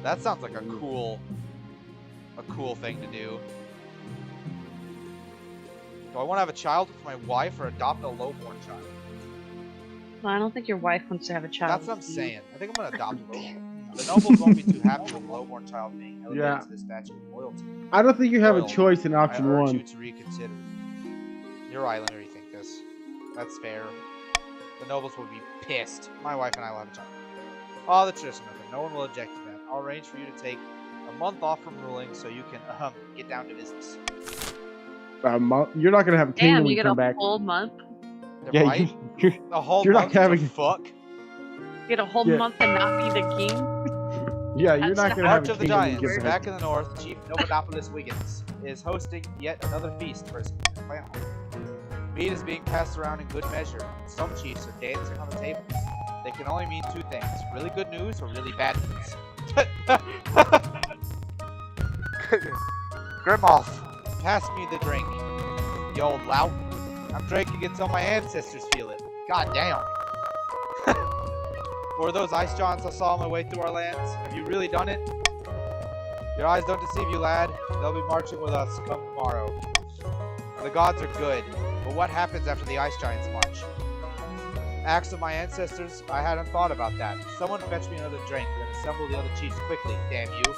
That sounds like a cool thing to do. Do I want to have a child with my wife or adopt a lowborn child? Well, I don't think your wife wants to have a child. That's what I'm saying. I think I'm going to adopt a lowborn. The nobles won't be too happy with a lowborn child being elevated to the statue of loyalty. I don't think you have Royal, a choice in option I urge one. you to reconsider. You're right, let me rethink this. That's fair. The nobles will be pissed. My wife and I will have a child. Oh, the tradition of it. No one will object to that. I'll arrange for you to take a month off from ruling so you can get down to business. You're not gonna have a kingdom Damn, when you you get come a back. whole month. They're Yeah, right. A whole you're not month having- to fuck. You get a whole Yeah. month and not be the king. Yeah, you're That's not the gonna have March a of the kingdom when you Giants, get back. back in the north, Chief Novodopolis Wiggins is hosting yet another feast for his clan. Meat is being passed around in good measure, and some chiefs are dancing on the table. They can only mean two things, really good news or really bad news. Grimolf, pass me the drink. You old lout. I'm drinking until my ancestors feel it. God damn. Or those ice giants I saw on my way through our lands? Have you really done it? Your eyes don't deceive you, lad. They'll be marching with us come tomorrow. The gods are good, but what happens after the ice giants march? Acts of my ancestors? I hadn't thought about that. Someone fetch me another drink, then assemble the other chiefs quickly, damn you.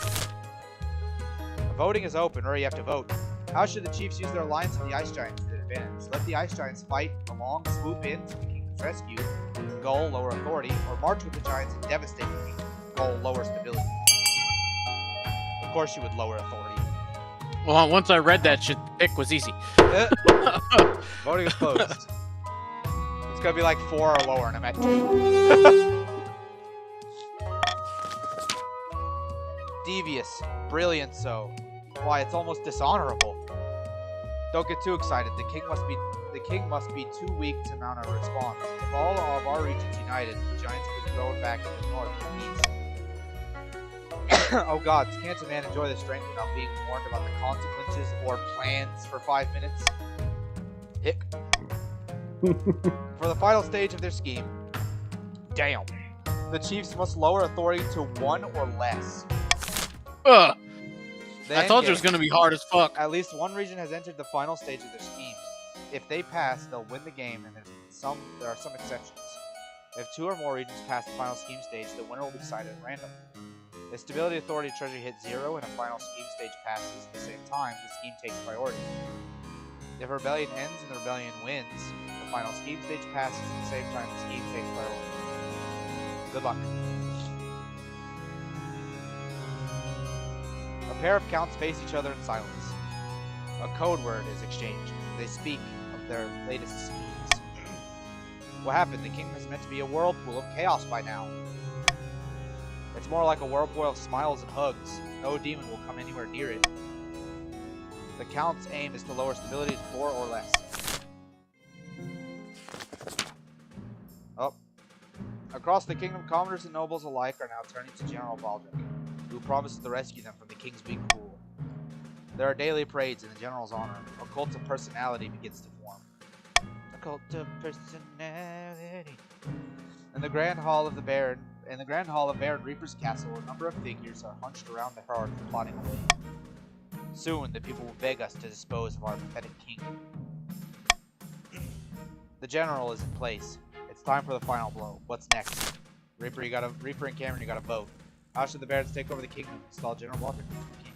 Voting is open, or you have to vote. How should the chiefs use their alliance with the ice giants to their advantage? Let the ice giants fight along, swoop in to the kingdom's rescue, goal, lower authority, or march with the giants and devastate the kingdom, goal, lower stability. Of course you would lower authority. Well, once I read that shit, the pick was easy. Voting is closed. It's gonna be like 4 or lower, and I'm at 2. Devious, brilliant so. Why, it's almost dishonorable. Don't get too excited. The king must be too weak to mount a response. If all of our regions united, the giants could throw it back into the north and east. Oh gods, can't a man enjoy this drink without being warned about the consequences or plans for 5 minutes? Hick. For the final stage of their scheme, damn, the chiefs must lower authority to 1 or less. Ugh. The I told you it endgame. was gonna be hard as fuck. At least one region has entered the final stage of their scheme. If they pass, they'll win the game, and there are some exceptions. If 2 or more regions pass the final scheme stage, the winner will be decided at random. If stability, authority, treasury hit 0 and a final scheme stage passes at the same time, the scheme takes priority. If rebellion ends and the rebellion wins, the final scheme stage passes at the same time, the scheme takes priority. Good luck. A pair of counts face each other in silence. A code word is exchanged. They speak of their latest schemes. What happened? The kingdom is meant to be a whirlpool of chaos by now. It's more like a whirlpool of smiles and hugs. No demon will come anywhere near it. The count's aim is to lower stability to 4 or less. Oh. Across the kingdom, commoners and nobles alike are now turning to General Baldric, who promises to rescue them from the king's weak rule. There are daily parades in the general's honor. A cult of personality begins to form. A cult of personality. In the grand hall of Baron Reaper's castle, a number of figures are hunched around the hearth plotting away. Soon, the people will beg us to dispose of our pathetic king. The general is in place. It's time for the final blow. What's next? Reaper and Cameron, you gotta vote. How should the barons take over the kingdom? Install General Baldric as the king.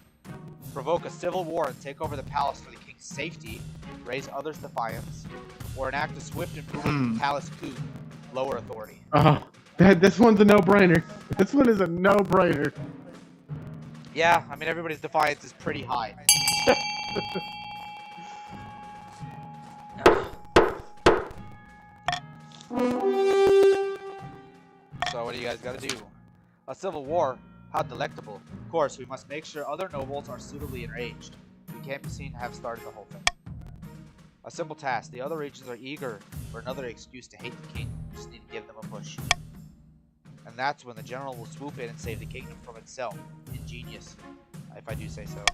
Provoke a civil war and take over the palace for the king's safety. Raise others' defiance. Or enact a swift and brutal palace coup. Lower authority. This one's a no-brainer. This one is a no-brainer. Yeah, I mean everybody's defiance is pretty high. what do you guys gotta do? A civil war? How delectable. Of course, we must make sure other nobles are suitably enraged. We can't be seen to have started the whole thing. A simple task. The other regions are eager for another excuse to hate the king. We just need to give them a push. And that's when the general will swoop in and save the kingdom from itself. Ingenious, if I do say so.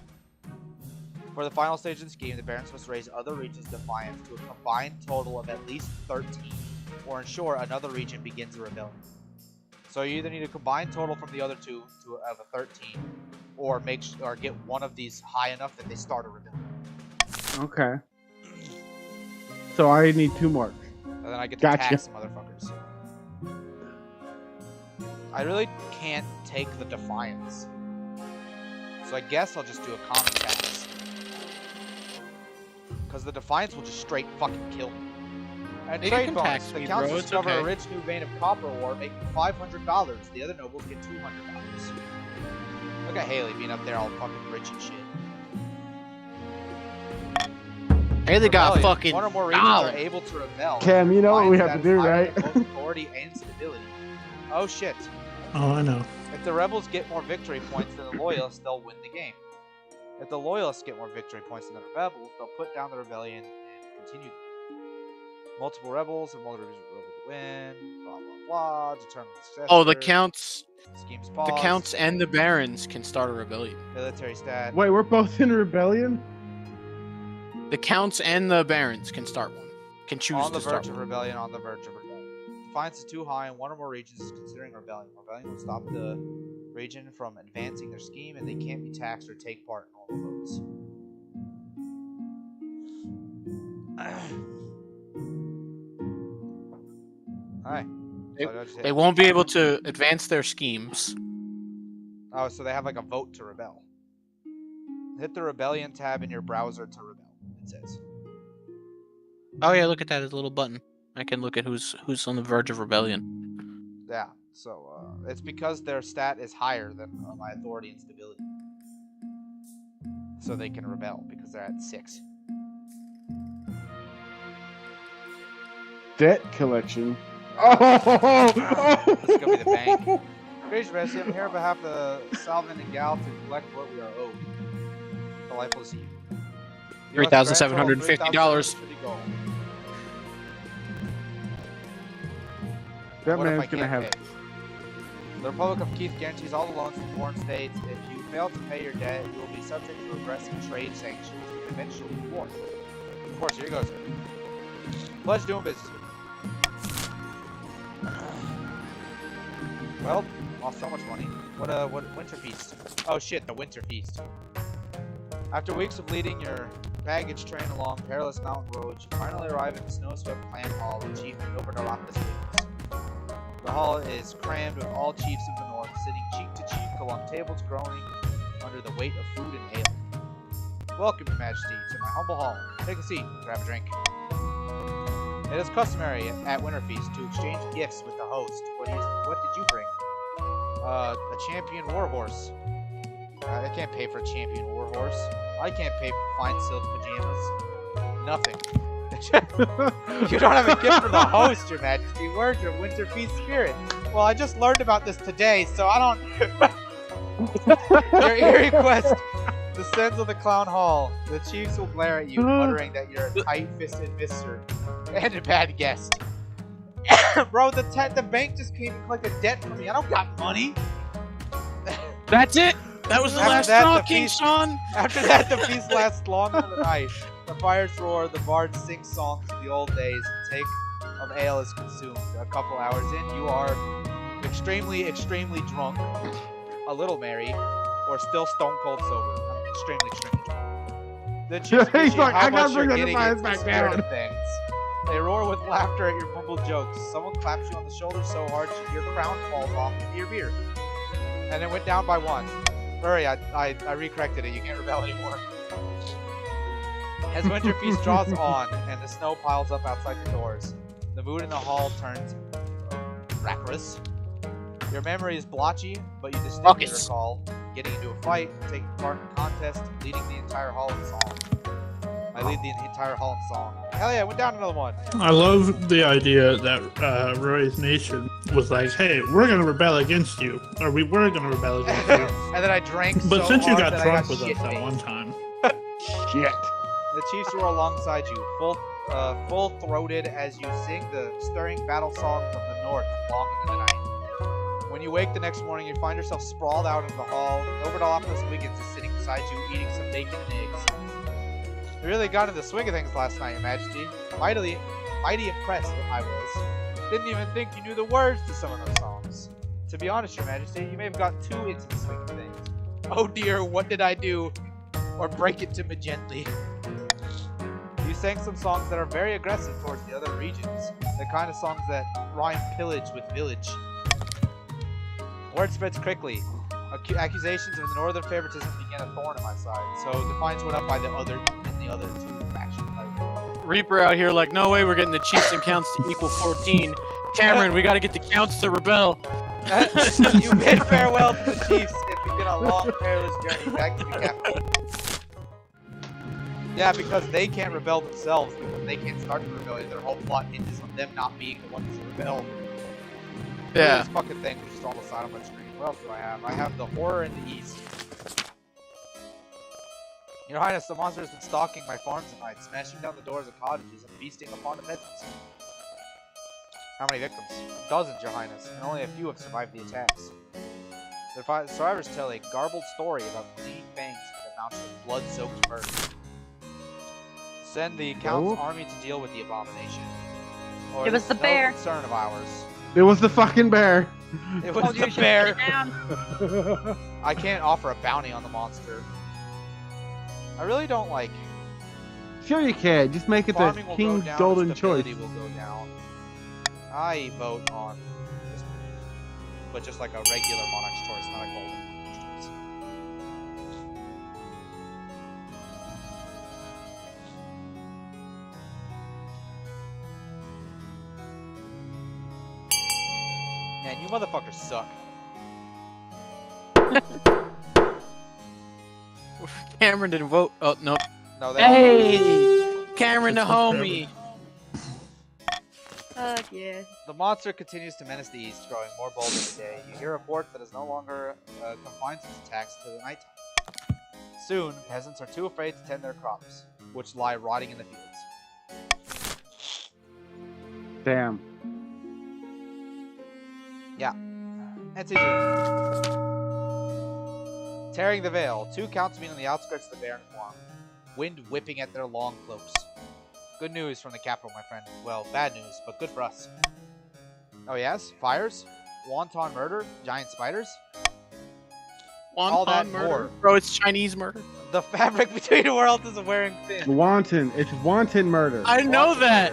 For the final stage of the scheme, the barons must raise other regions' defiance to a combined total of at least 13, or ensure another region begins a rebellion. So you either need a combined total from the other two of a 13, or get one of these high enough that they start a rebellion. Okay. So I need 2 more. And then I get to tax some motherfuckers. I really can't take the defiance. So I guess I'll just do a common tax. Because the defiance will just straight fucking kill me. And trade bonus. The council discover a rich new vein of copper ore, making $500. The other nobles get $200. Look at Haley being up there all fucking rich and shit. Haley got fucking one or more regions are able to rebel. Cam, you know what we have to do, right? Authority and stability. Oh shit. Oh, I know. If the rebels get more victory points than the loyalists, they'll win the game. If the loyalists get more victory points than the rebels, they'll put down the rebellion and continue. Multiple rebels and multiple rebels to win. Blah blah blah. Determine the successor. Oh, the counts. Schemes pause. The counts and the barons can start a rebellion. Military stat. Wait, we're both in rebellion? The counts and the barons can start one. Can choose on the to start verge of one. rebellion. On the verge of rebellion. Defiance is too high, and one or more regions is considering rebellion. Rebellion will stop the region from advancing their scheme, and they can't be taxed or take part in all the votes. Alright. They won't be able to advance their schemes. Oh, so they have like a vote to rebel. Hit the rebellion tab in your browser to rebel, it says. Oh yeah, look at that, it's a little button. I can look at who's on the verge of rebellion. Yeah, so it's because their stat is higher than my authority and stability. So they can rebel because they're at 6. Debt collection. This is gonna be the bank. Great Resi, I'm here on behalf of Salvin and Gal to collect what we are owed. Delightful to see you. $3,750. That What man's if I gonna can't have. pay? The Republic of Keith guarantees all the loans from foreign states. If you fail to pay your debt, you will be subject to aggressive trade sanctions and eventually war. Of course, here goes. Pledge doing business. Well, lost so much money. What winter feast? Oh shit, the winter feast. After weeks of leading your baggage train along perilous mountain roads, you finally arrive at the snow-swept clan hall of Chief Nobernarakis Wings. The hall is crammed with all chiefs of the north, sitting cheek to cheek along tables groaning under the weight of food and ale. Welcome, Your Majesty, to my humble hall. Take a seat, grab a drink. It is customary at Winter Feast to exchange gifts with the host. What did you bring? A champion warhorse. I can't pay for a champion warhorse. I can't pay for fine silk pajamas. Nothing. You don't have a gift for the host, Your Majesty. Where's your Winter Feast spirit? Well, I just learned about this today, so I don't... Your eerie quest descends on the Clown Hall. The chiefs will glare at you, muttering that you're a tight-fisted mister and a bad guest. Bro, the bank just came to collect a debt from me. I don't got money. That's it. That was the last talking, Sean. After that, the feast lasts long into the night. The fires roar, the bards sing songs of the old days, and take of ale is consumed. A couple hours in, you are extremely, extremely drunk, a little merry, or still stone cold sober. I'm extremely, extremely drunk. The chiefs appreciate like, how I gotta much you're bring getting the into the back spirit down. of things. They roar with laughter at your mumbled jokes. Someone claps you on the shoulder so hard your crown falls off into your beard. And it went down by 1. Hurry, I recorrected it. You can't rebel anymore. As Winter Feast draws on and the snow piles up outside your doors, the mood in the hall turns rancorous. Your memory is blotchy, but you distinctly recall getting into a fight, taking part in a contest, leading the entire hall in song. I lead the entire hall in song. Hell yeah, I went down another one. I love the idea that Roy's Nation was like, hey, we're gonna rebel against you. Or we were gonna rebel against you. And then I drank But so since you hard got that drunk I with us shit that faced. one time. Shit. The Chiefs roar alongside you, full-throated as you sing the stirring battle song from the north long into the night. When you wake the next morning, you find yourself sprawled out in the hall. Novadopoulos Wiggins is sitting beside you, eating some bacon and eggs. You really got into the swing of things last night, Your Majesty. Mighty impressed I was. Didn't even think you knew the words to some of those songs. To be honest, Your Majesty, you may have got too into the swing of things. Oh dear, what did I do? Or break it to me gently. You sang some songs that are very aggressive towards the other regions. The kind of songs that rhyme pillage with village. Word spreads quickly. Accusations of the northern favoritism began a thorn in my side, so defiance went up by the other two factions. Reaper out here like, no way we're getting the Chiefs and Counts to equal 14. Cameron, we gotta get the Counts to rebel. You bid farewell to the Chiefs. It began a long, perilous journey back to the capital. Yeah, because they can't rebel themselves, because they can't start the rebellion. Their whole plot hinges on them not being the ones to rebel. Yeah. This fucking thing was just on the side of my screen. What else do I have? I have the horror in the east. Your Highness, the monster has been stalking my farms at night, smashing down the doors of cottages and feasting upon the peasants. How many victims? Dozens, Your Highness, and only a few have survived the attacks. The survivors tell a garbled story about bleeding fangs that amounts to blood-soaked murder. Send the Count's army to deal with the abomination. Or It was the no bear. concern of ours. It was the fucking bear. It was Told you the to sit bear. down. I can't offer a bounty on the monster. I really don't like. Sure you can. Just make it the Farming will go king's down, golden choice. stability will go down. I vote on this, but just like a regular monarch's choice, not a golden monarch's choice. Man, you motherfuckers suck. Cameron didn't vote. Oh, no. No, they Hey! Cameron the It's homie! Fuck yeah. The monster continues to menace the east, growing more bold every day. You hear reports that it no longer confines its attacks to the nighttime. Soon, peasants are too afraid to tend their crops, which lie rotting in the fields. Damn. Yeah. That's easy. Tearing the veil, two counts meet on the outskirts of the barren farm, wind whipping at their long cloaks. Good news from the capital, my friend. Well, bad news, but good for us. Oh yes? Fires? Wanton murder? Giant spiders? All that Wonton murder? more. Bro, it's Chinese murder. The fabric between the worlds is wearing thin. Wanton. It's wanton murder. I know Wanton that!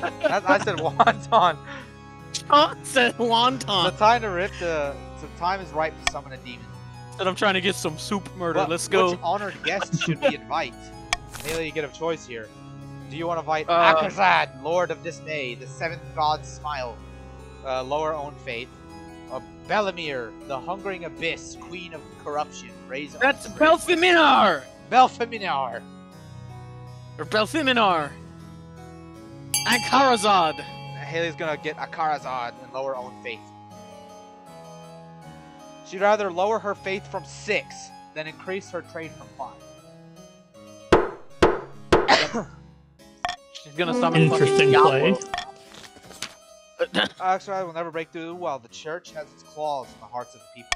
murder. I said wonton. Sean said The wonton. time to rip the time is right to summon a demon. Said I'm trying to get some soup murder. But Let's go. Which honored guests should we invite? Haley, you get a choice here. Do you want to invite Uh, Akazad, Lord of Dismay, the seventh god's smile, lower own faith? Belamir, the hungering abyss, queen of corruption, raise up. That's Belfeminar! Belfeminar. Or Belfeminar! Ankarazad! Haley's gonna get Akarazad and lower own faith. She'd rather lower her faith from 6 than increase her trade from 5. She's gonna summon Interesting play. Akarazad will never break through while the church has its claws in the hearts of the people.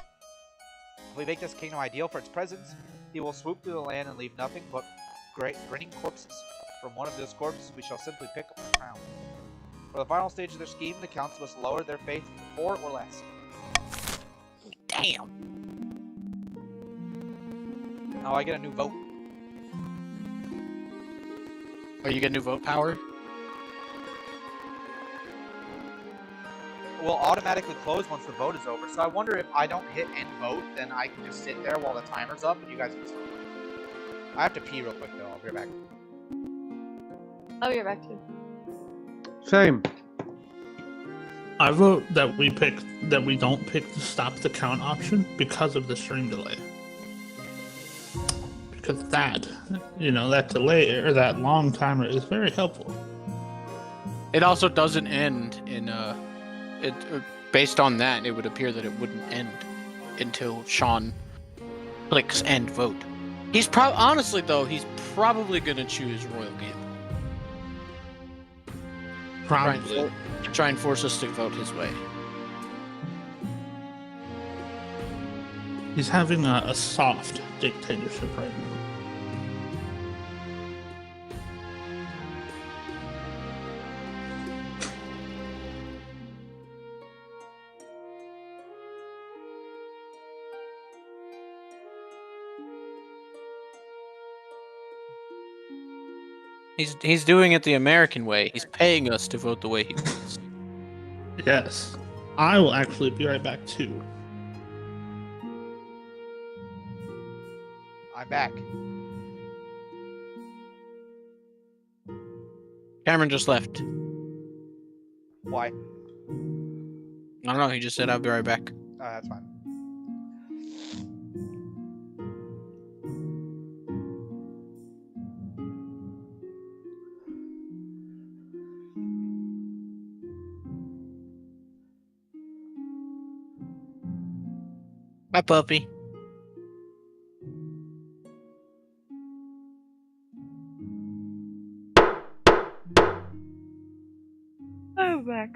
If we make this kingdom ideal for its presence, he will swoop through the land and leave nothing but grinning corpses. From one of those corpses, we shall simply pick up the crown. For the final stage of their scheme, the counts must lower their faith to 4 or less. Damn. Now I get a new vote. Oh, you get new vote power? Will automatically close once the vote is over. So I wonder if I don't hit end vote, then I can just sit there while the timer's up and you guys can start. I have to pee real quick though. I'll be right back. Oh, you're back too. Same. I vote that we don't pick the stop the count option because of the stream delay. because that, that delay or that long timer is very helpful. It also doesn't end in based on that, it would appear that it wouldn't end until Sean clicks end vote. He's honestly though, he's probably gonna choose Royal Game. Probably. Try and force us to vote his way. He's having a soft dictatorship right now. He's doing it the American way. He's paying us to vote the way he wants. Yes. I will actually be right back too. I'm back. Cameron just left. Why? I don't know, he just said I'll be right back. Oh, that's fine. Hi, puppy. I'm back.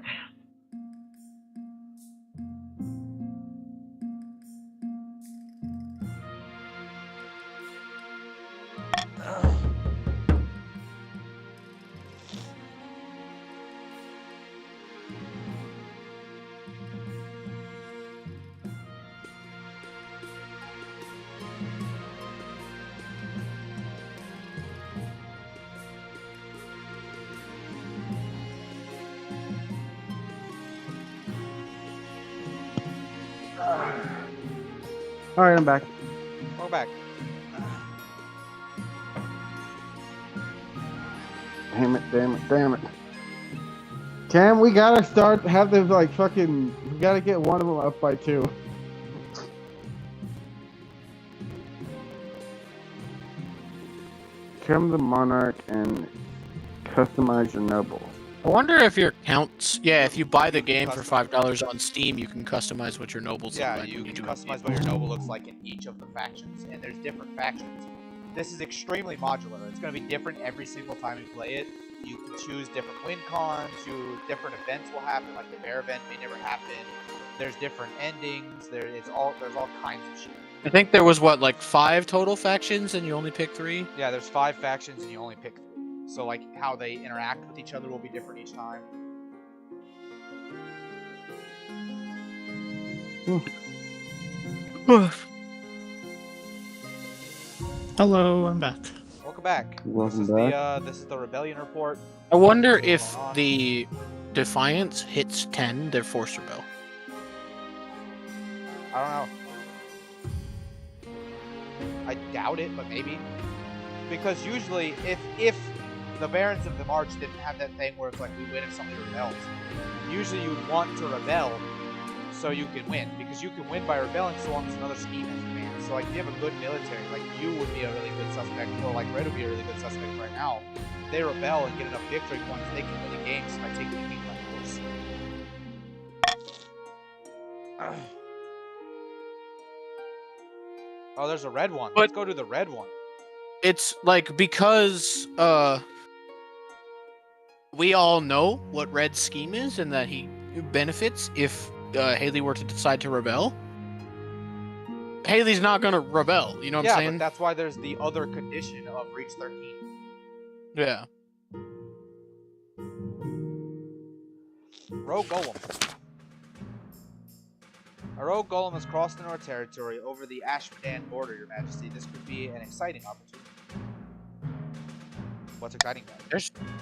All right, I'm back. We're back. Damn it. Cam, we gotta have them like fucking, we gotta get one of them up by 2. Become the monarch and customize your noble. I wonder if your counts. Yeah, if you buy the game for $5 on Steam, you can customize what your nobles look Yeah, like. you can customize what your noble looks like in each of the factions, and there's different factions. This is extremely modular. It's going to be different every single time you play it. You can choose different win cons, different events will happen, like the bear event may never happen. There's different endings, there's all kinds of shit. I think there was, like 5 total factions, and you only pick 3? Yeah, there's 5 factions, and you only pick 3. So, like, how they interact with each other will be different each time. Hello, I'm back. Welcome back. Welcome back. This is the Rebellion report. I wonder if the Defiance hits 10, they're forced rebel. I don't know. I doubt it, but maybe. Because usually, if the Barons of the March didn't have that thing where it's like, we win if somebody rebels, usually you would want to rebel so you can win. Because you can win by rebelling so long as another scheme has advanced. So like, if you have a good military, like you would be a really good suspect, or like Red would be a really good suspect right now. If they rebel and get enough victory points, they can win the games by taking the king by force. Oh, there's a red one. Let's go to the red one. It's like, because we all know what Red's scheme is and that he benefits if Haley were to decide to rebel. Haley's not gonna rebel, you know what I'm saying? Yeah, but that's why there's the other condition of reach 13. Yeah. Rogue Golem. A rogue golem has crossed into our territory over the Ashmedan border, Your Majesty. This could be an exciting opportunity. What's exciting about it?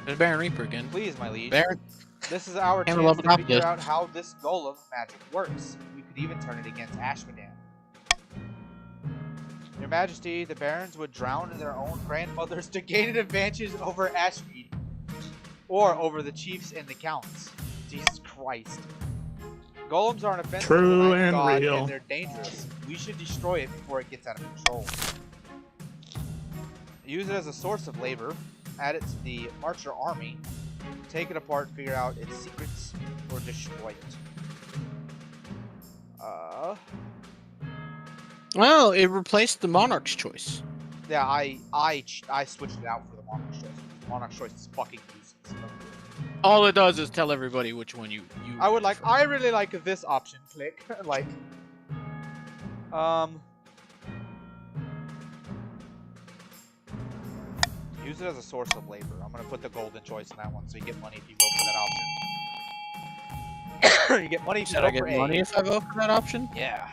There's Baron Reaper again. Please, my liege. Baron. This is our Hammer chance level to figure top out how this golem magic works. We could even turn it against Ashmedan. Your Majesty, the barons would drown their own grandmothers to gain an advantage over Ashmead. Or over the chiefs and the counts. Jesus Christ. Golems are an offensive True and and god, real. and they're dangerous. We should destroy it before it gets out of control. Use it as a source of labor. Add it to the Marcher army. Take it apart, figure out its secrets, or destroy it. Well, it replaced the Monarch's choice. Yeah, I switched it out for the Monarch's choice. The Monarch's choice is fucking useless. All it does is tell everybody which one you I really like this option. Click. Like, use it as a source of labor. I'm gonna put the golden choice in that one, so you get money if you vote for that option. You get money if you Should vote I get for money A. if I vote for that option? Yeah.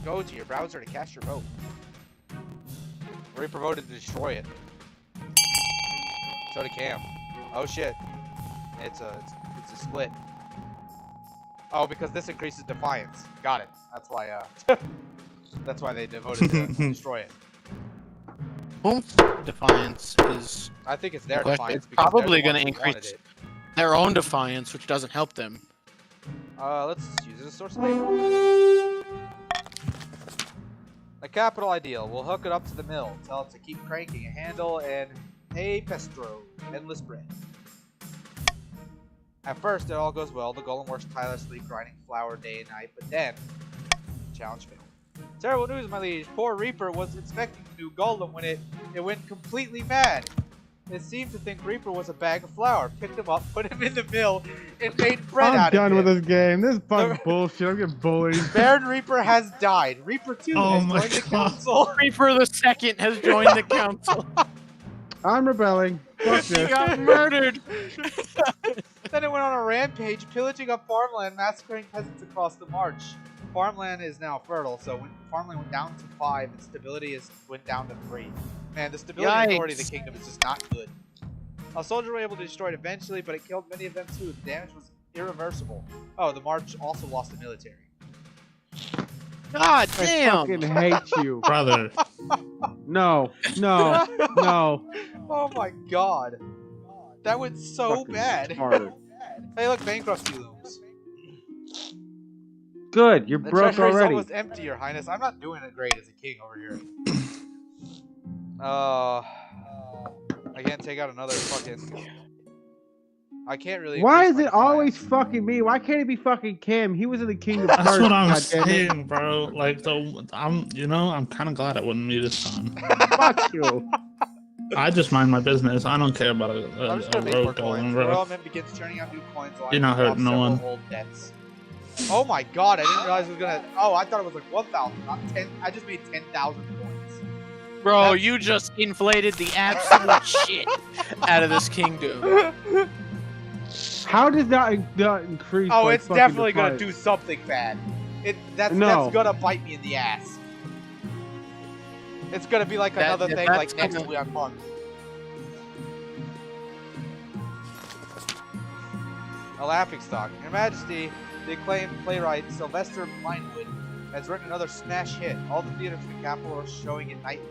Go to your browser to cast your vote. Reaper voted to destroy it. So did Cam. Oh shit. It's a split. Oh, because this increases defiance. Got it. That's why that's why they voted to destroy it. Well, defiance is. I think it's their Question. defiance. It's Because probably going to increase their own defiance, which doesn't help them. Let's use it as a source of labor. A capital ideal. We'll hook it up to the mill. Tell it to keep cranking a handle and hey Pestro, endless bread. At first, it all goes well. The golem works tirelessly, grinding flour day and night, but then, challenge failed. Terrible news, my liege. Poor Reaper was inspecting the new golem when it went completely mad. It seemed to think Reaper was a bag of flour, picked him up, put him in the mill, and made bread out of I'm it. done with this game. This is fucking bullshit. I'm getting bullied. Baron Reaper has died. Reaper 2 has joined the council. Reaper the Second has joined the council. I'm rebelling. Fuck He this. got murdered. Then it went on a rampage, pillaging up farmland, massacring peasants across the march. Farmland is now fertile, so when farmland went down to 5, its stability went down to 3. Man, the stability and authority of the kingdom is just not good. A soldier was able to destroy it eventually, but it killed many of them too. The damage was irreversible. Oh, the march also lost the military. God I damn. fucking hate you. Brother. No. Oh my god. That went so Fucking bad. retarded. Hey, look, bankruptcy looms. Good, you're The broke treasury's already. almost empty, Your Highness. I'm not doing it great as a king over here. I can't take out another fucking. I can't really. Why increase is my it always defiance. fucking me? Why can't it be fucking Cam? He was in the kingdom That's first. what I'm goddammit. saying, bro. Like, I'm kind of glad it wasn't me this time. Fuck you. I just mind my business. I don't care about I'm just a gonna make more road coins. golem, bro. Royal Mint begins turning out new coins. You're not hurting no one. Old debts. Oh my god! I didn't realize it was gonna. Oh, I thought it was like 1,000, not 10. I just made 10,000 coins. Bro, you just inflated the absolute shit out of this kingdom. How does that increase? Oh, my it's fucking definitely gonna defiance? do something bad. That's No. gonna bite me in the ass. It's gonna be like That- another thing, that's like next gonna- month. A laughingstock. Your Majesty, the acclaimed playwright Sylvester Linewood has written another smash hit. All the theaters in the capital are showing it nightly.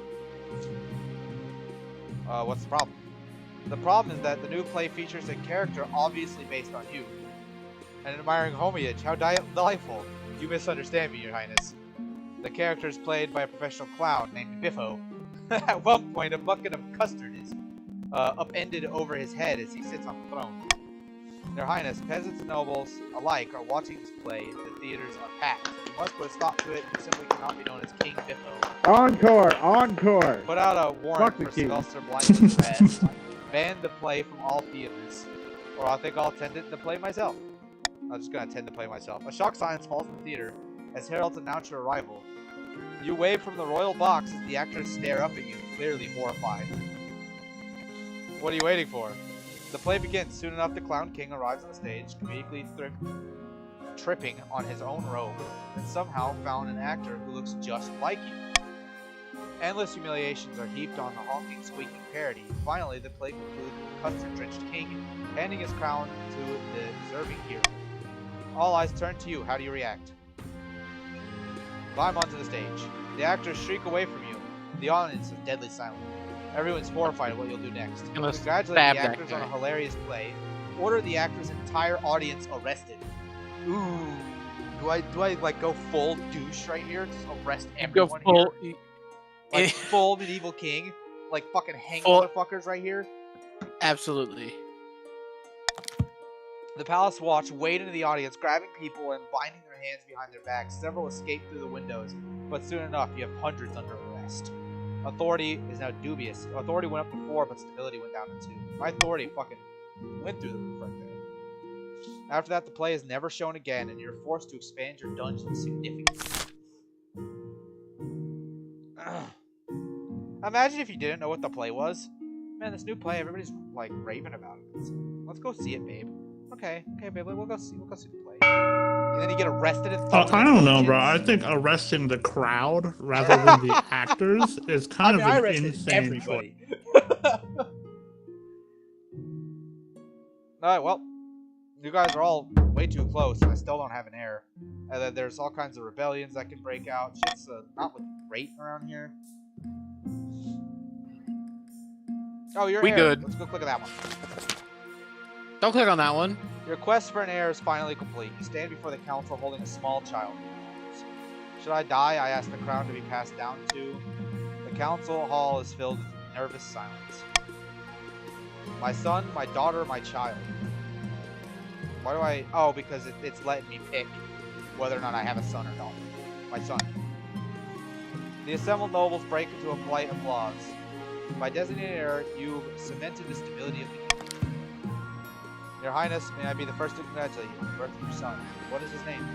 What's the problem? The problem is that the new play features a character obviously based on you. An admiring homage. How delightful. You misunderstand me, Your Highness. The character is played by a professional clown named Biffo. At one point, a bucket of custard is upended over his head as he sits on the throne. Their Highness, peasants and nobles alike are watching this play. The theaters are packed. You must put a stop to it. You simply cannot be known as King Biffo. Encore. Put out a warrant Fuck the for king. Sylvester Blindwood's arrest. Ban the play from all theaters. Or I think I'll attend the play myself. I'm just gonna attend the play myself. A shock silence falls in the theater as heralds announce your arrival. You wave from the royal box as the actors stare up at you, clearly horrified. What are you waiting for? The play begins. Soon enough, the Clown King arrives on the stage, comedically tripping on his own robe, and somehow found an actor who looks just like you. Endless humiliations are heaped on the honking, squeaking parody. Finally, the play concludes with the custard-drenched king handing his crown to the deserving hero. All eyes turn to you. How do you react? Climb onto the stage. The actors shriek away from you. The audience is deadly silent. Everyone's horrified at what you'll do next. Gonna Congratulate stab the that actors on a guy. hilarious play. Order the actors' entire audience arrested. Ooh. Do I like go full douche right here? Just arrest Go everyone full. here? Like full medieval king, like fucking hang Full- motherfuckers right here. Absolutely. The palace watch wade into the audience, grabbing people and binding their hands behind their backs. Several escape through the windows, but soon enough, you have hundreds under arrest. Authority is now dubious. Authority went up to 4, but stability went down to 2. My authority fucking went through the roof right there. After that, the play is never shown again, and you're forced to expand your dungeon significantly. Imagine if you didn't know what the play was. Man, this new play, everybody's like raving about it. Let's go see it, babe. Okay, babe, we'll go see the play. And then you get arrested and I don't know, bro. I think arresting the crowd rather than the actors is kind of an insane choice. Alright, well, you guys are all way too close, and I still don't have an heir. And then there's all kinds of rebellions that can break out. Shit's not looking great around here. Oh, you're We heir. good. Let's go click at that one. Don't click on that one. Your quest for an heir is finally complete. You stand before the council holding a small child. Should I die? I ask the crown to be passed down to. The council hall is filled with nervous silence. My son, my daughter, my child. Why do I... Oh, because it's letting me pick whether or not I have a son or not. My son. The assembled nobles break into a polite applause. By designating heir, you've cemented the stability of the kingdom. Your Highness, may I be the first to congratulate you on the birth of your son. What is his name?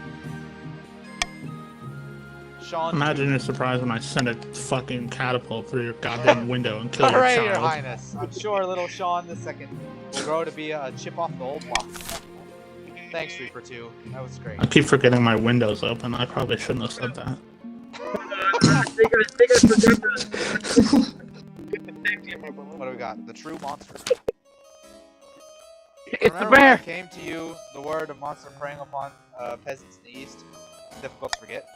Sean. Imagine your surprise when I send a fucking catapult through your goddamn window and kill your Alright, child. Your Highness. I'm sure little Sean II will grow to be a chip off the old block. Thanks, Reaper 2. That was great. I keep forgetting my window's open. I probably shouldn't have said that. What do we got? The true monster. It's the Remember when I bear. came to you, the word of monster preying upon peasants in the east. It's difficult to forget.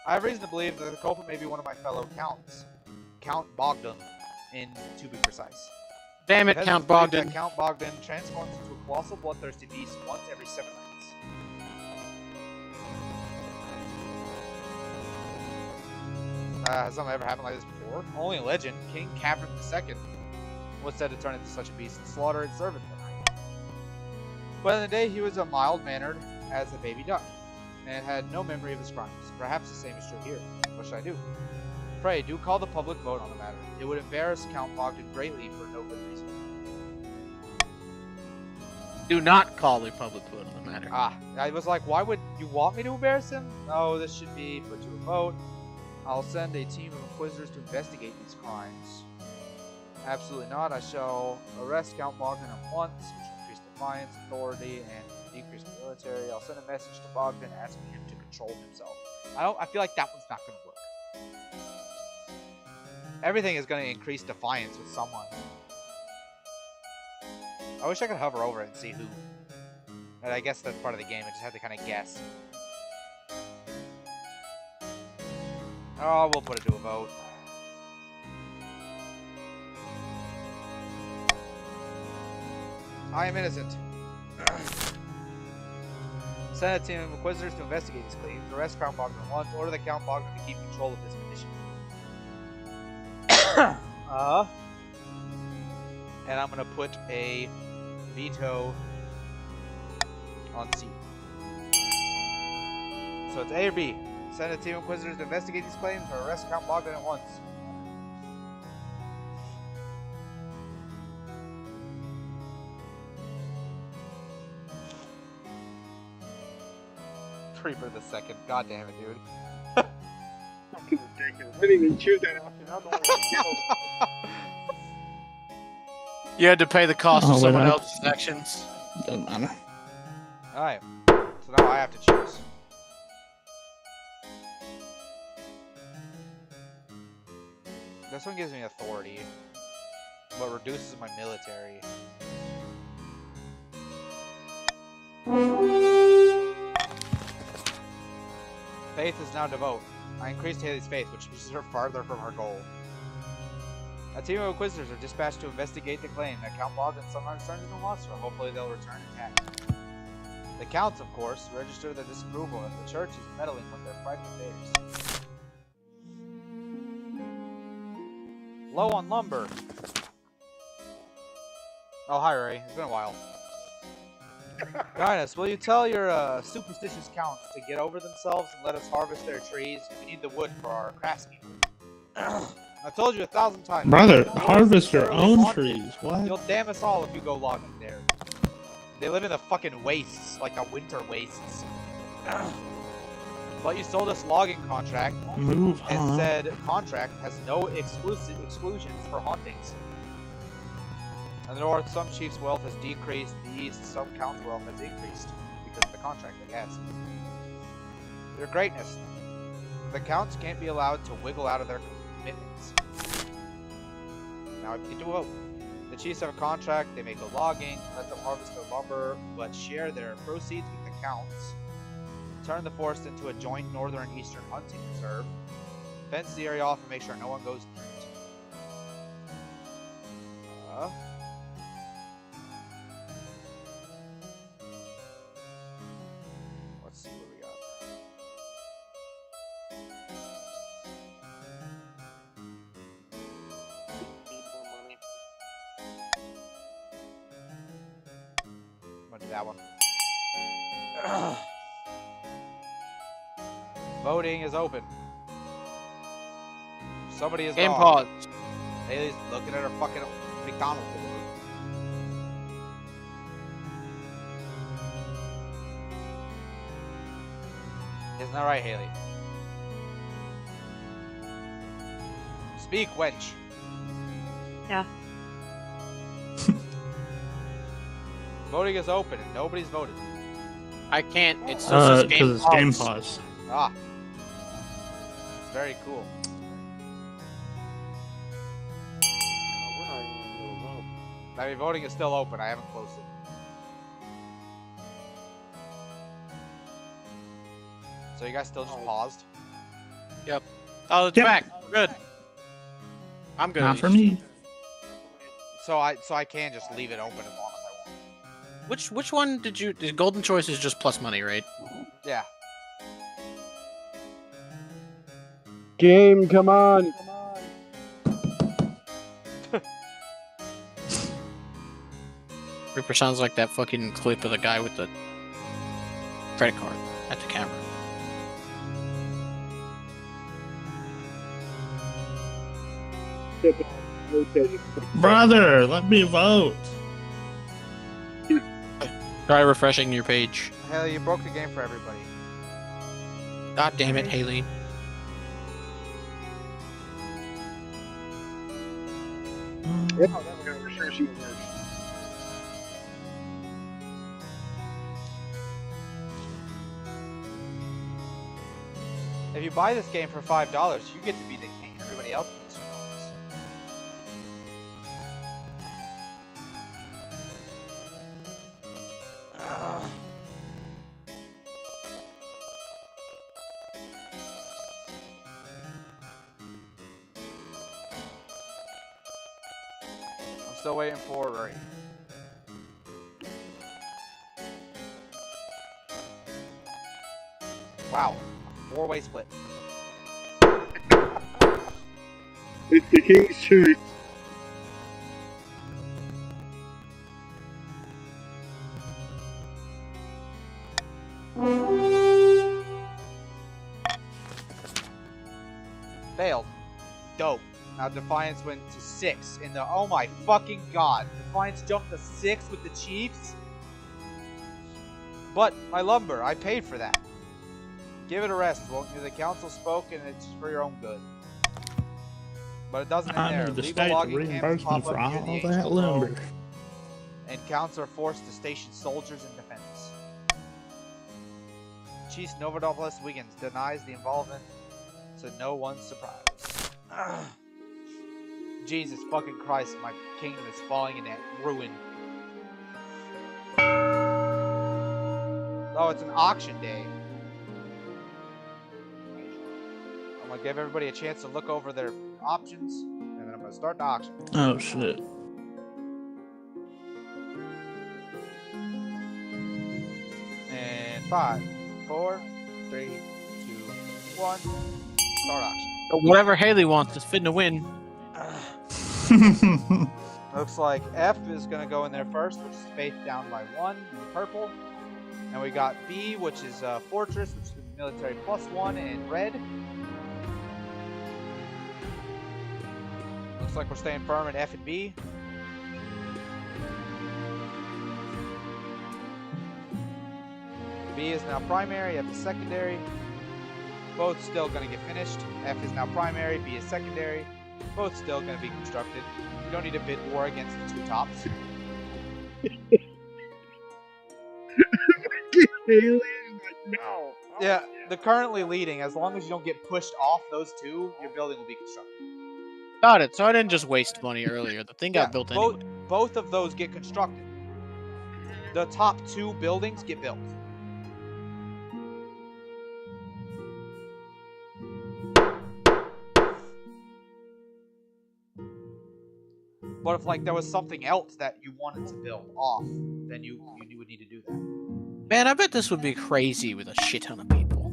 I have reason to believe that the culprit may be one of my fellow counts. Count Bogdan, to be precise. Damn it, Peasants Count believe Bogdan. that Count Bogdan transforms into a colossal bloodthirsty beast once every 7 nights. Has something ever happened like this before? Only in legend, King Catherine II was said to turn into such a beast and slaughter its servant at night. But in the day he was mild-mannered as a baby duck, and had no memory of his crimes. Perhaps the same is true here. What should I do? Pray, do call the public vote on the matter. It would embarrass Count Bogdan greatly for no good reason. Do not call a public vote on the matter. I was like, why would you want me to embarrass him? Oh, this should be put to a vote. I'll send a team of inquisitors to investigate these crimes. Absolutely not. I shall arrest Count Bogdan at once, which will increase defiance, authority, and decrease the military. I'll send a message to Bogdan asking him to control himself. I feel like that one's not going to work. Everything is going to increase defiance with someone. I wish I could hover over it and see who. But I guess that's part of the game. I just have to kind of guess. Oh, we'll put it to a vote. I am innocent. Send a team of inquisitors to investigate these claims. Arrest Count Bogdan at once. Order the Count Bogdan to keep control of this condition. And I'm gonna put a veto on C. So it's A or B. Send a team of inquisitors to investigate these claims or arrest Count Bogdan at once. Reaper the second. God damn it, dude. Fucking ridiculous. I didn't even choose that option. I don't want to You had to pay the cost Oh, of wait, someone I- else's actions. Doesn't matter. Alright. So now I have to choose. This one gives me authority, but reduces my military. Faith is now devote. I increased Haley's faith, which pushes her farther from her goal. A team of inquisitors are dispatched to investigate the claim that Count Bogdan sometimes turns into a monster. Hopefully they'll return intact. The counts, of course, register their disapproval as the church is meddling with their private affairs. Low on lumber. Oh, hi, Ray. It's been a while. Guidus, will you tell your superstitious counts to get over themselves and let us harvest their trees? We need the wood for our craftspeople. I told you 1,000 times. Brother, harvest your own trees. What? You'll damn us all if you go logging there. They live in the fucking wastes, like the winter wastes. But you sold us logging contract Move and on. said contract has no exclusions for hauntings. In the north, some chief's wealth has decreased. In the east, some count's wealth has increased because of the contract, I guess. Your greatness. The counts can't be allowed to wiggle out of their commitments. Now I get to vote. The chiefs have a contract, they may go logging, let them harvest their lumber, but share their proceeds with the counts. Turn the forest into a joint northern and eastern hunting reserve. Fence the area off and make sure no one goes near it. Let's see what we got. I'm gonna do that one. Voting is open. Somebody is Game gone. pause. Haley's looking at her fucking McDonald's order. Isn't that right, Haley? Speak, wench. Yeah. Voting is open and nobody's voted. I can't. It's just Because it's game pause. Ah. It's very cool. I mean, voting is still open. I haven't closed it. So you guys still just paused? Oh, it's Yep. back. Good. I'm good. Not for me. So I can just leave it open as long as I want. Which one did you? The golden choice is just plus money, right? Yeah. Game, come on. Reaper sounds like that fucking clip of the guy with the credit card at the camera. Brother, let me vote. Try refreshing your page. Haley, you broke the game for everybody. God damn it, Haley. If you buy this game for $5, you get to be the king. Everybody else gets to bonus. I'm still waiting for Ray. Wow. 4-way split. It's the king's choice. Failed. Dope. Now Defiance went to 6 in the. Oh my fucking god. Defiance jumped to 6 with the Chiefs? But my lumber, I paid for that. Give it a rest, won't you? The council spoke and it's for your own good. But it doesn't end I there. need the Legal state to logging camps reimburse me pop for up near all the that Angel lumber. Grove, and counts are forced to station soldiers in defense. Chief Novadopoulos Wiggins denies the involvement to no one's surprise. Jesus fucking Christ, my kingdom is falling into ruin. Oh, it's an auction day. I'm gonna give everybody a chance to look over their options, and then I'm gonna start the auction. Oh shit. And 5, 4, 3, 2, 1. Start auction. But whatever Haley wants is fitting to win. Looks like F is going to go in there first, which is Faith down by 1 in purple. And we got B, which is Fortress, which is military +1 in red. Looks like we're staying firm in F and B. B is now primary, F is secondary. Both still going to get finished. F is now primary, B is secondary. Both still going to be constructed. You don't need a bid war against the two tops. No. Yeah, the currently leading, as long as you don't get pushed off those two, your building will be constructed. Got it. So I didn't just waste money earlier. The thing got built anyway. Both of those get constructed. The top 2 buildings get built. But if like there was something else that you wanted to build off, then you would need to do that. Man, I bet this would be crazy with a shit ton of people.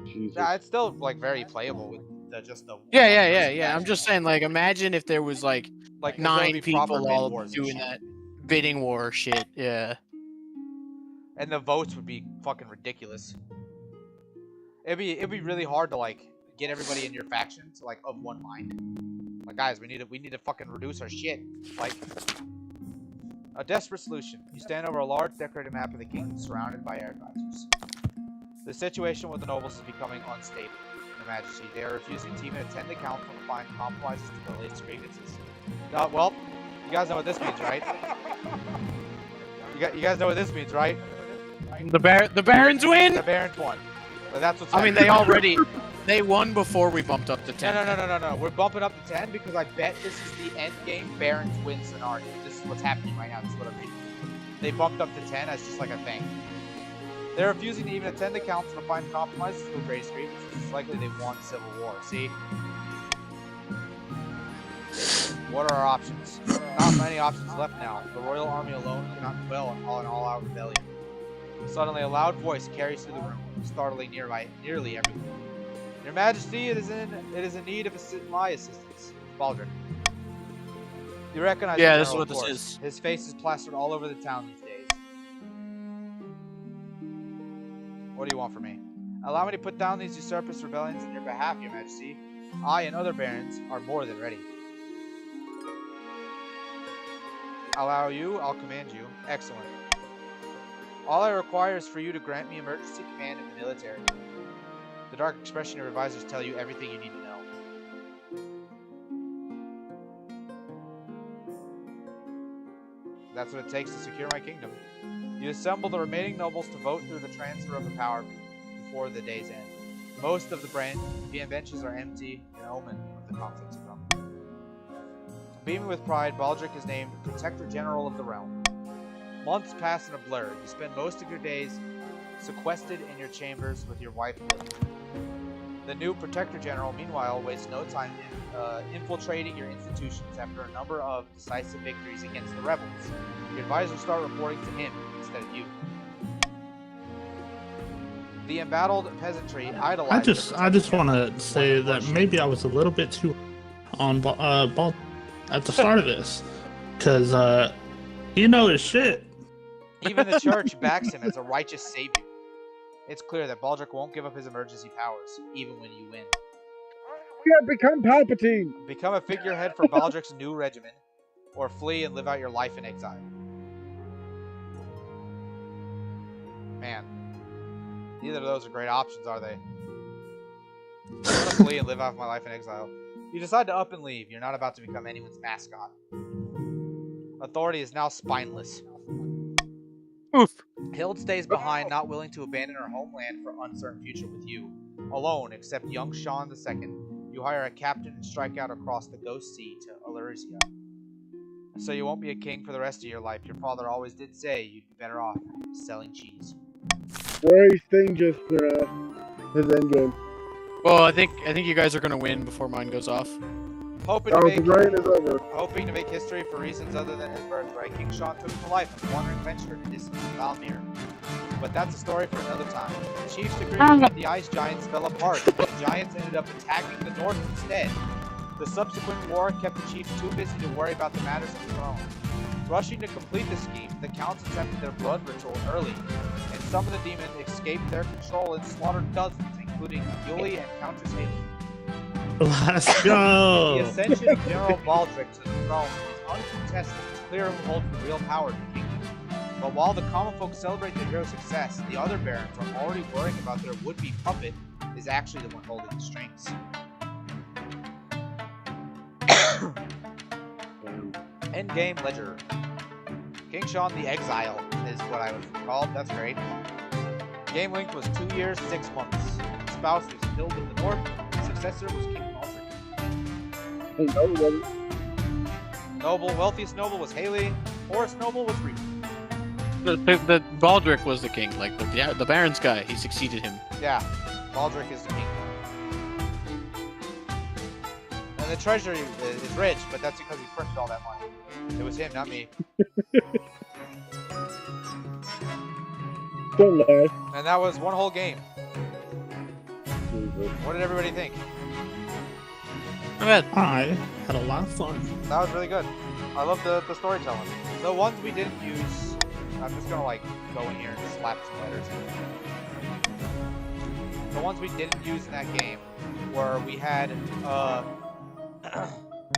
Yeah, it's still like very playable with just the. Yeah. I'm just saying, like, imagine if there was like 9 people all doing that bidding war shit. Yeah. And the votes would be fucking ridiculous. It'd be really hard to like get everybody in your faction to like of one mind. Like, guys, we need to fucking reduce our shit. Like, a desperate solution. You stand over a large decorated map of the kingdom surrounded by air advisors. The situation with the nobles is becoming unstable. Your Majesty, they are refusing to even attend the council to find compromises to the latest grievances. Well, you guys know what this means, right? You guys know what this means, right? The Barons win. The Barons won. So that's what's. I mean, they won before we bumped up to 10. No. We're bumping up to 10 because I bet this is the end game Barons win scenario. This is what's happening right now. This is what I'm reading. They bumped up to 10 as just like a thing. They're refusing to even attend the council to find compromises to the greatest grievance, which is likely they won civil war. See? What are our options? Not many options left now. The royal army alone cannot quell an all-out rebellion. Suddenly, a loud voice carries through the room, startling nearly everyone. Your Majesty, it is in need of my assistance. Baldric. You recognize Yeah, the this is general, what this is. His face is plastered all over the town these days. What do you want from me? Allow me to put down these usurpers' rebellions in your behalf, Your Majesty. I and other barons are more than ready. Allow you, I'll command you. Excellent. All I require is for you to grant me emergency command of the military. The dark expression of your advisors tell you everything you need to know. That's what it takes to secure my kingdom. You assemble the remaining nobles to vote through the transfer of the power before the day's end. Most of the VM benches are empty, an omen of the conflict to come. Beaming with pride, Baldric is named Protector General of the Realm. Months pass in a blur. You spend most of your days sequestered in your chambers with your wife, Lily. The new Protector General, meanwhile, wastes no time in infiltrating your institutions after a number of decisive victories against the rebels. Your advisors start reporting to him instead of you. The embattled peasantry idolize. I just want to say that maybe I was a little bit too on Bald at the start of this, because he knows his shit. Even the church backs him as a righteous savior. It's clear that Baldric won't give up his emergency powers, even when you win. We have become Palpatine! Become a figurehead for Baldric's new regimen, or flee and live out your life in exile. Man, neither of those are great options, are they? I'm gonna flee and live out my life in exile. You decide to up and leave. You're not about to become anyone's mascot. Authority is now spineless. Oof. Hild stays behind, not willing to abandon her homeland for uncertain future with you. Alone, except young Sean II, you hire a captain and strike out across the Ghost Sea to Illyria. So you won't be a king for the rest of your life. Your father always did say you'd be better off selling cheese. Rory's thing just his endgame. Well, I think you guys are gonna win before mine goes off. Hoping to make history for reasons other than his birthright, King Sean took to life and wandering venture to distant Valmir. But that's a story for another time. The chiefs agreed that the ice giants fell apart, and the giants ended up attacking the north instead. The subsequent war kept the chiefs too busy to worry about the matters of the throne. Rushing to complete the scheme, the counts attempted their blood ritual early, and some of the demons escaped their control and slaughtered dozens, including Yuli and Countess Haley. Let's The go. ascension of General Baldric to the throne is uncontested. It's clear who holds the real power in the kingdom. But while the common folk celebrate their hero's success, the other barons are already worrying about their would-be puppet is actually the one holding the strings. Endgame Ledger. King Sean the Exile is what I was called. That's great. Game length was 2 years, 6 months. His spouse was killed in the north. His successor was King Baldric. Noble, wealthiest noble was Haley. Poorest noble was Reaper. The Baldric was the king, like the Baron's guy. He succeeded him. Yeah, Baldric is the king. And the treasury is rich, but that's because he printed all that money. It was him, not me. Don't lie. And that was one whole game. What did everybody think? Not bad. I had a lot of fun. That was really good. I love the storytelling. The ones we didn't use, I'm just gonna like go in here and slap some letters. The ones we didn't use in that game were we had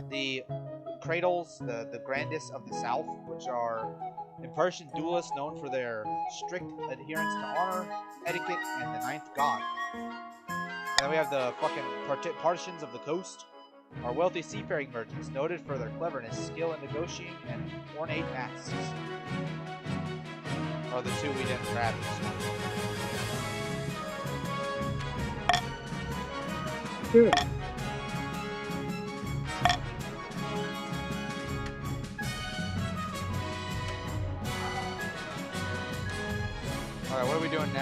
the Cradles, the grandest of the South, which are Impertian duelists known for their strict adherence to honor, etiquette, and the ninth god. And then we have the fucking Partisans of the Coast, are wealthy seafaring merchants noted for their cleverness, skill in negotiating, and ornate masks. Are the two we didn't grab. Sure.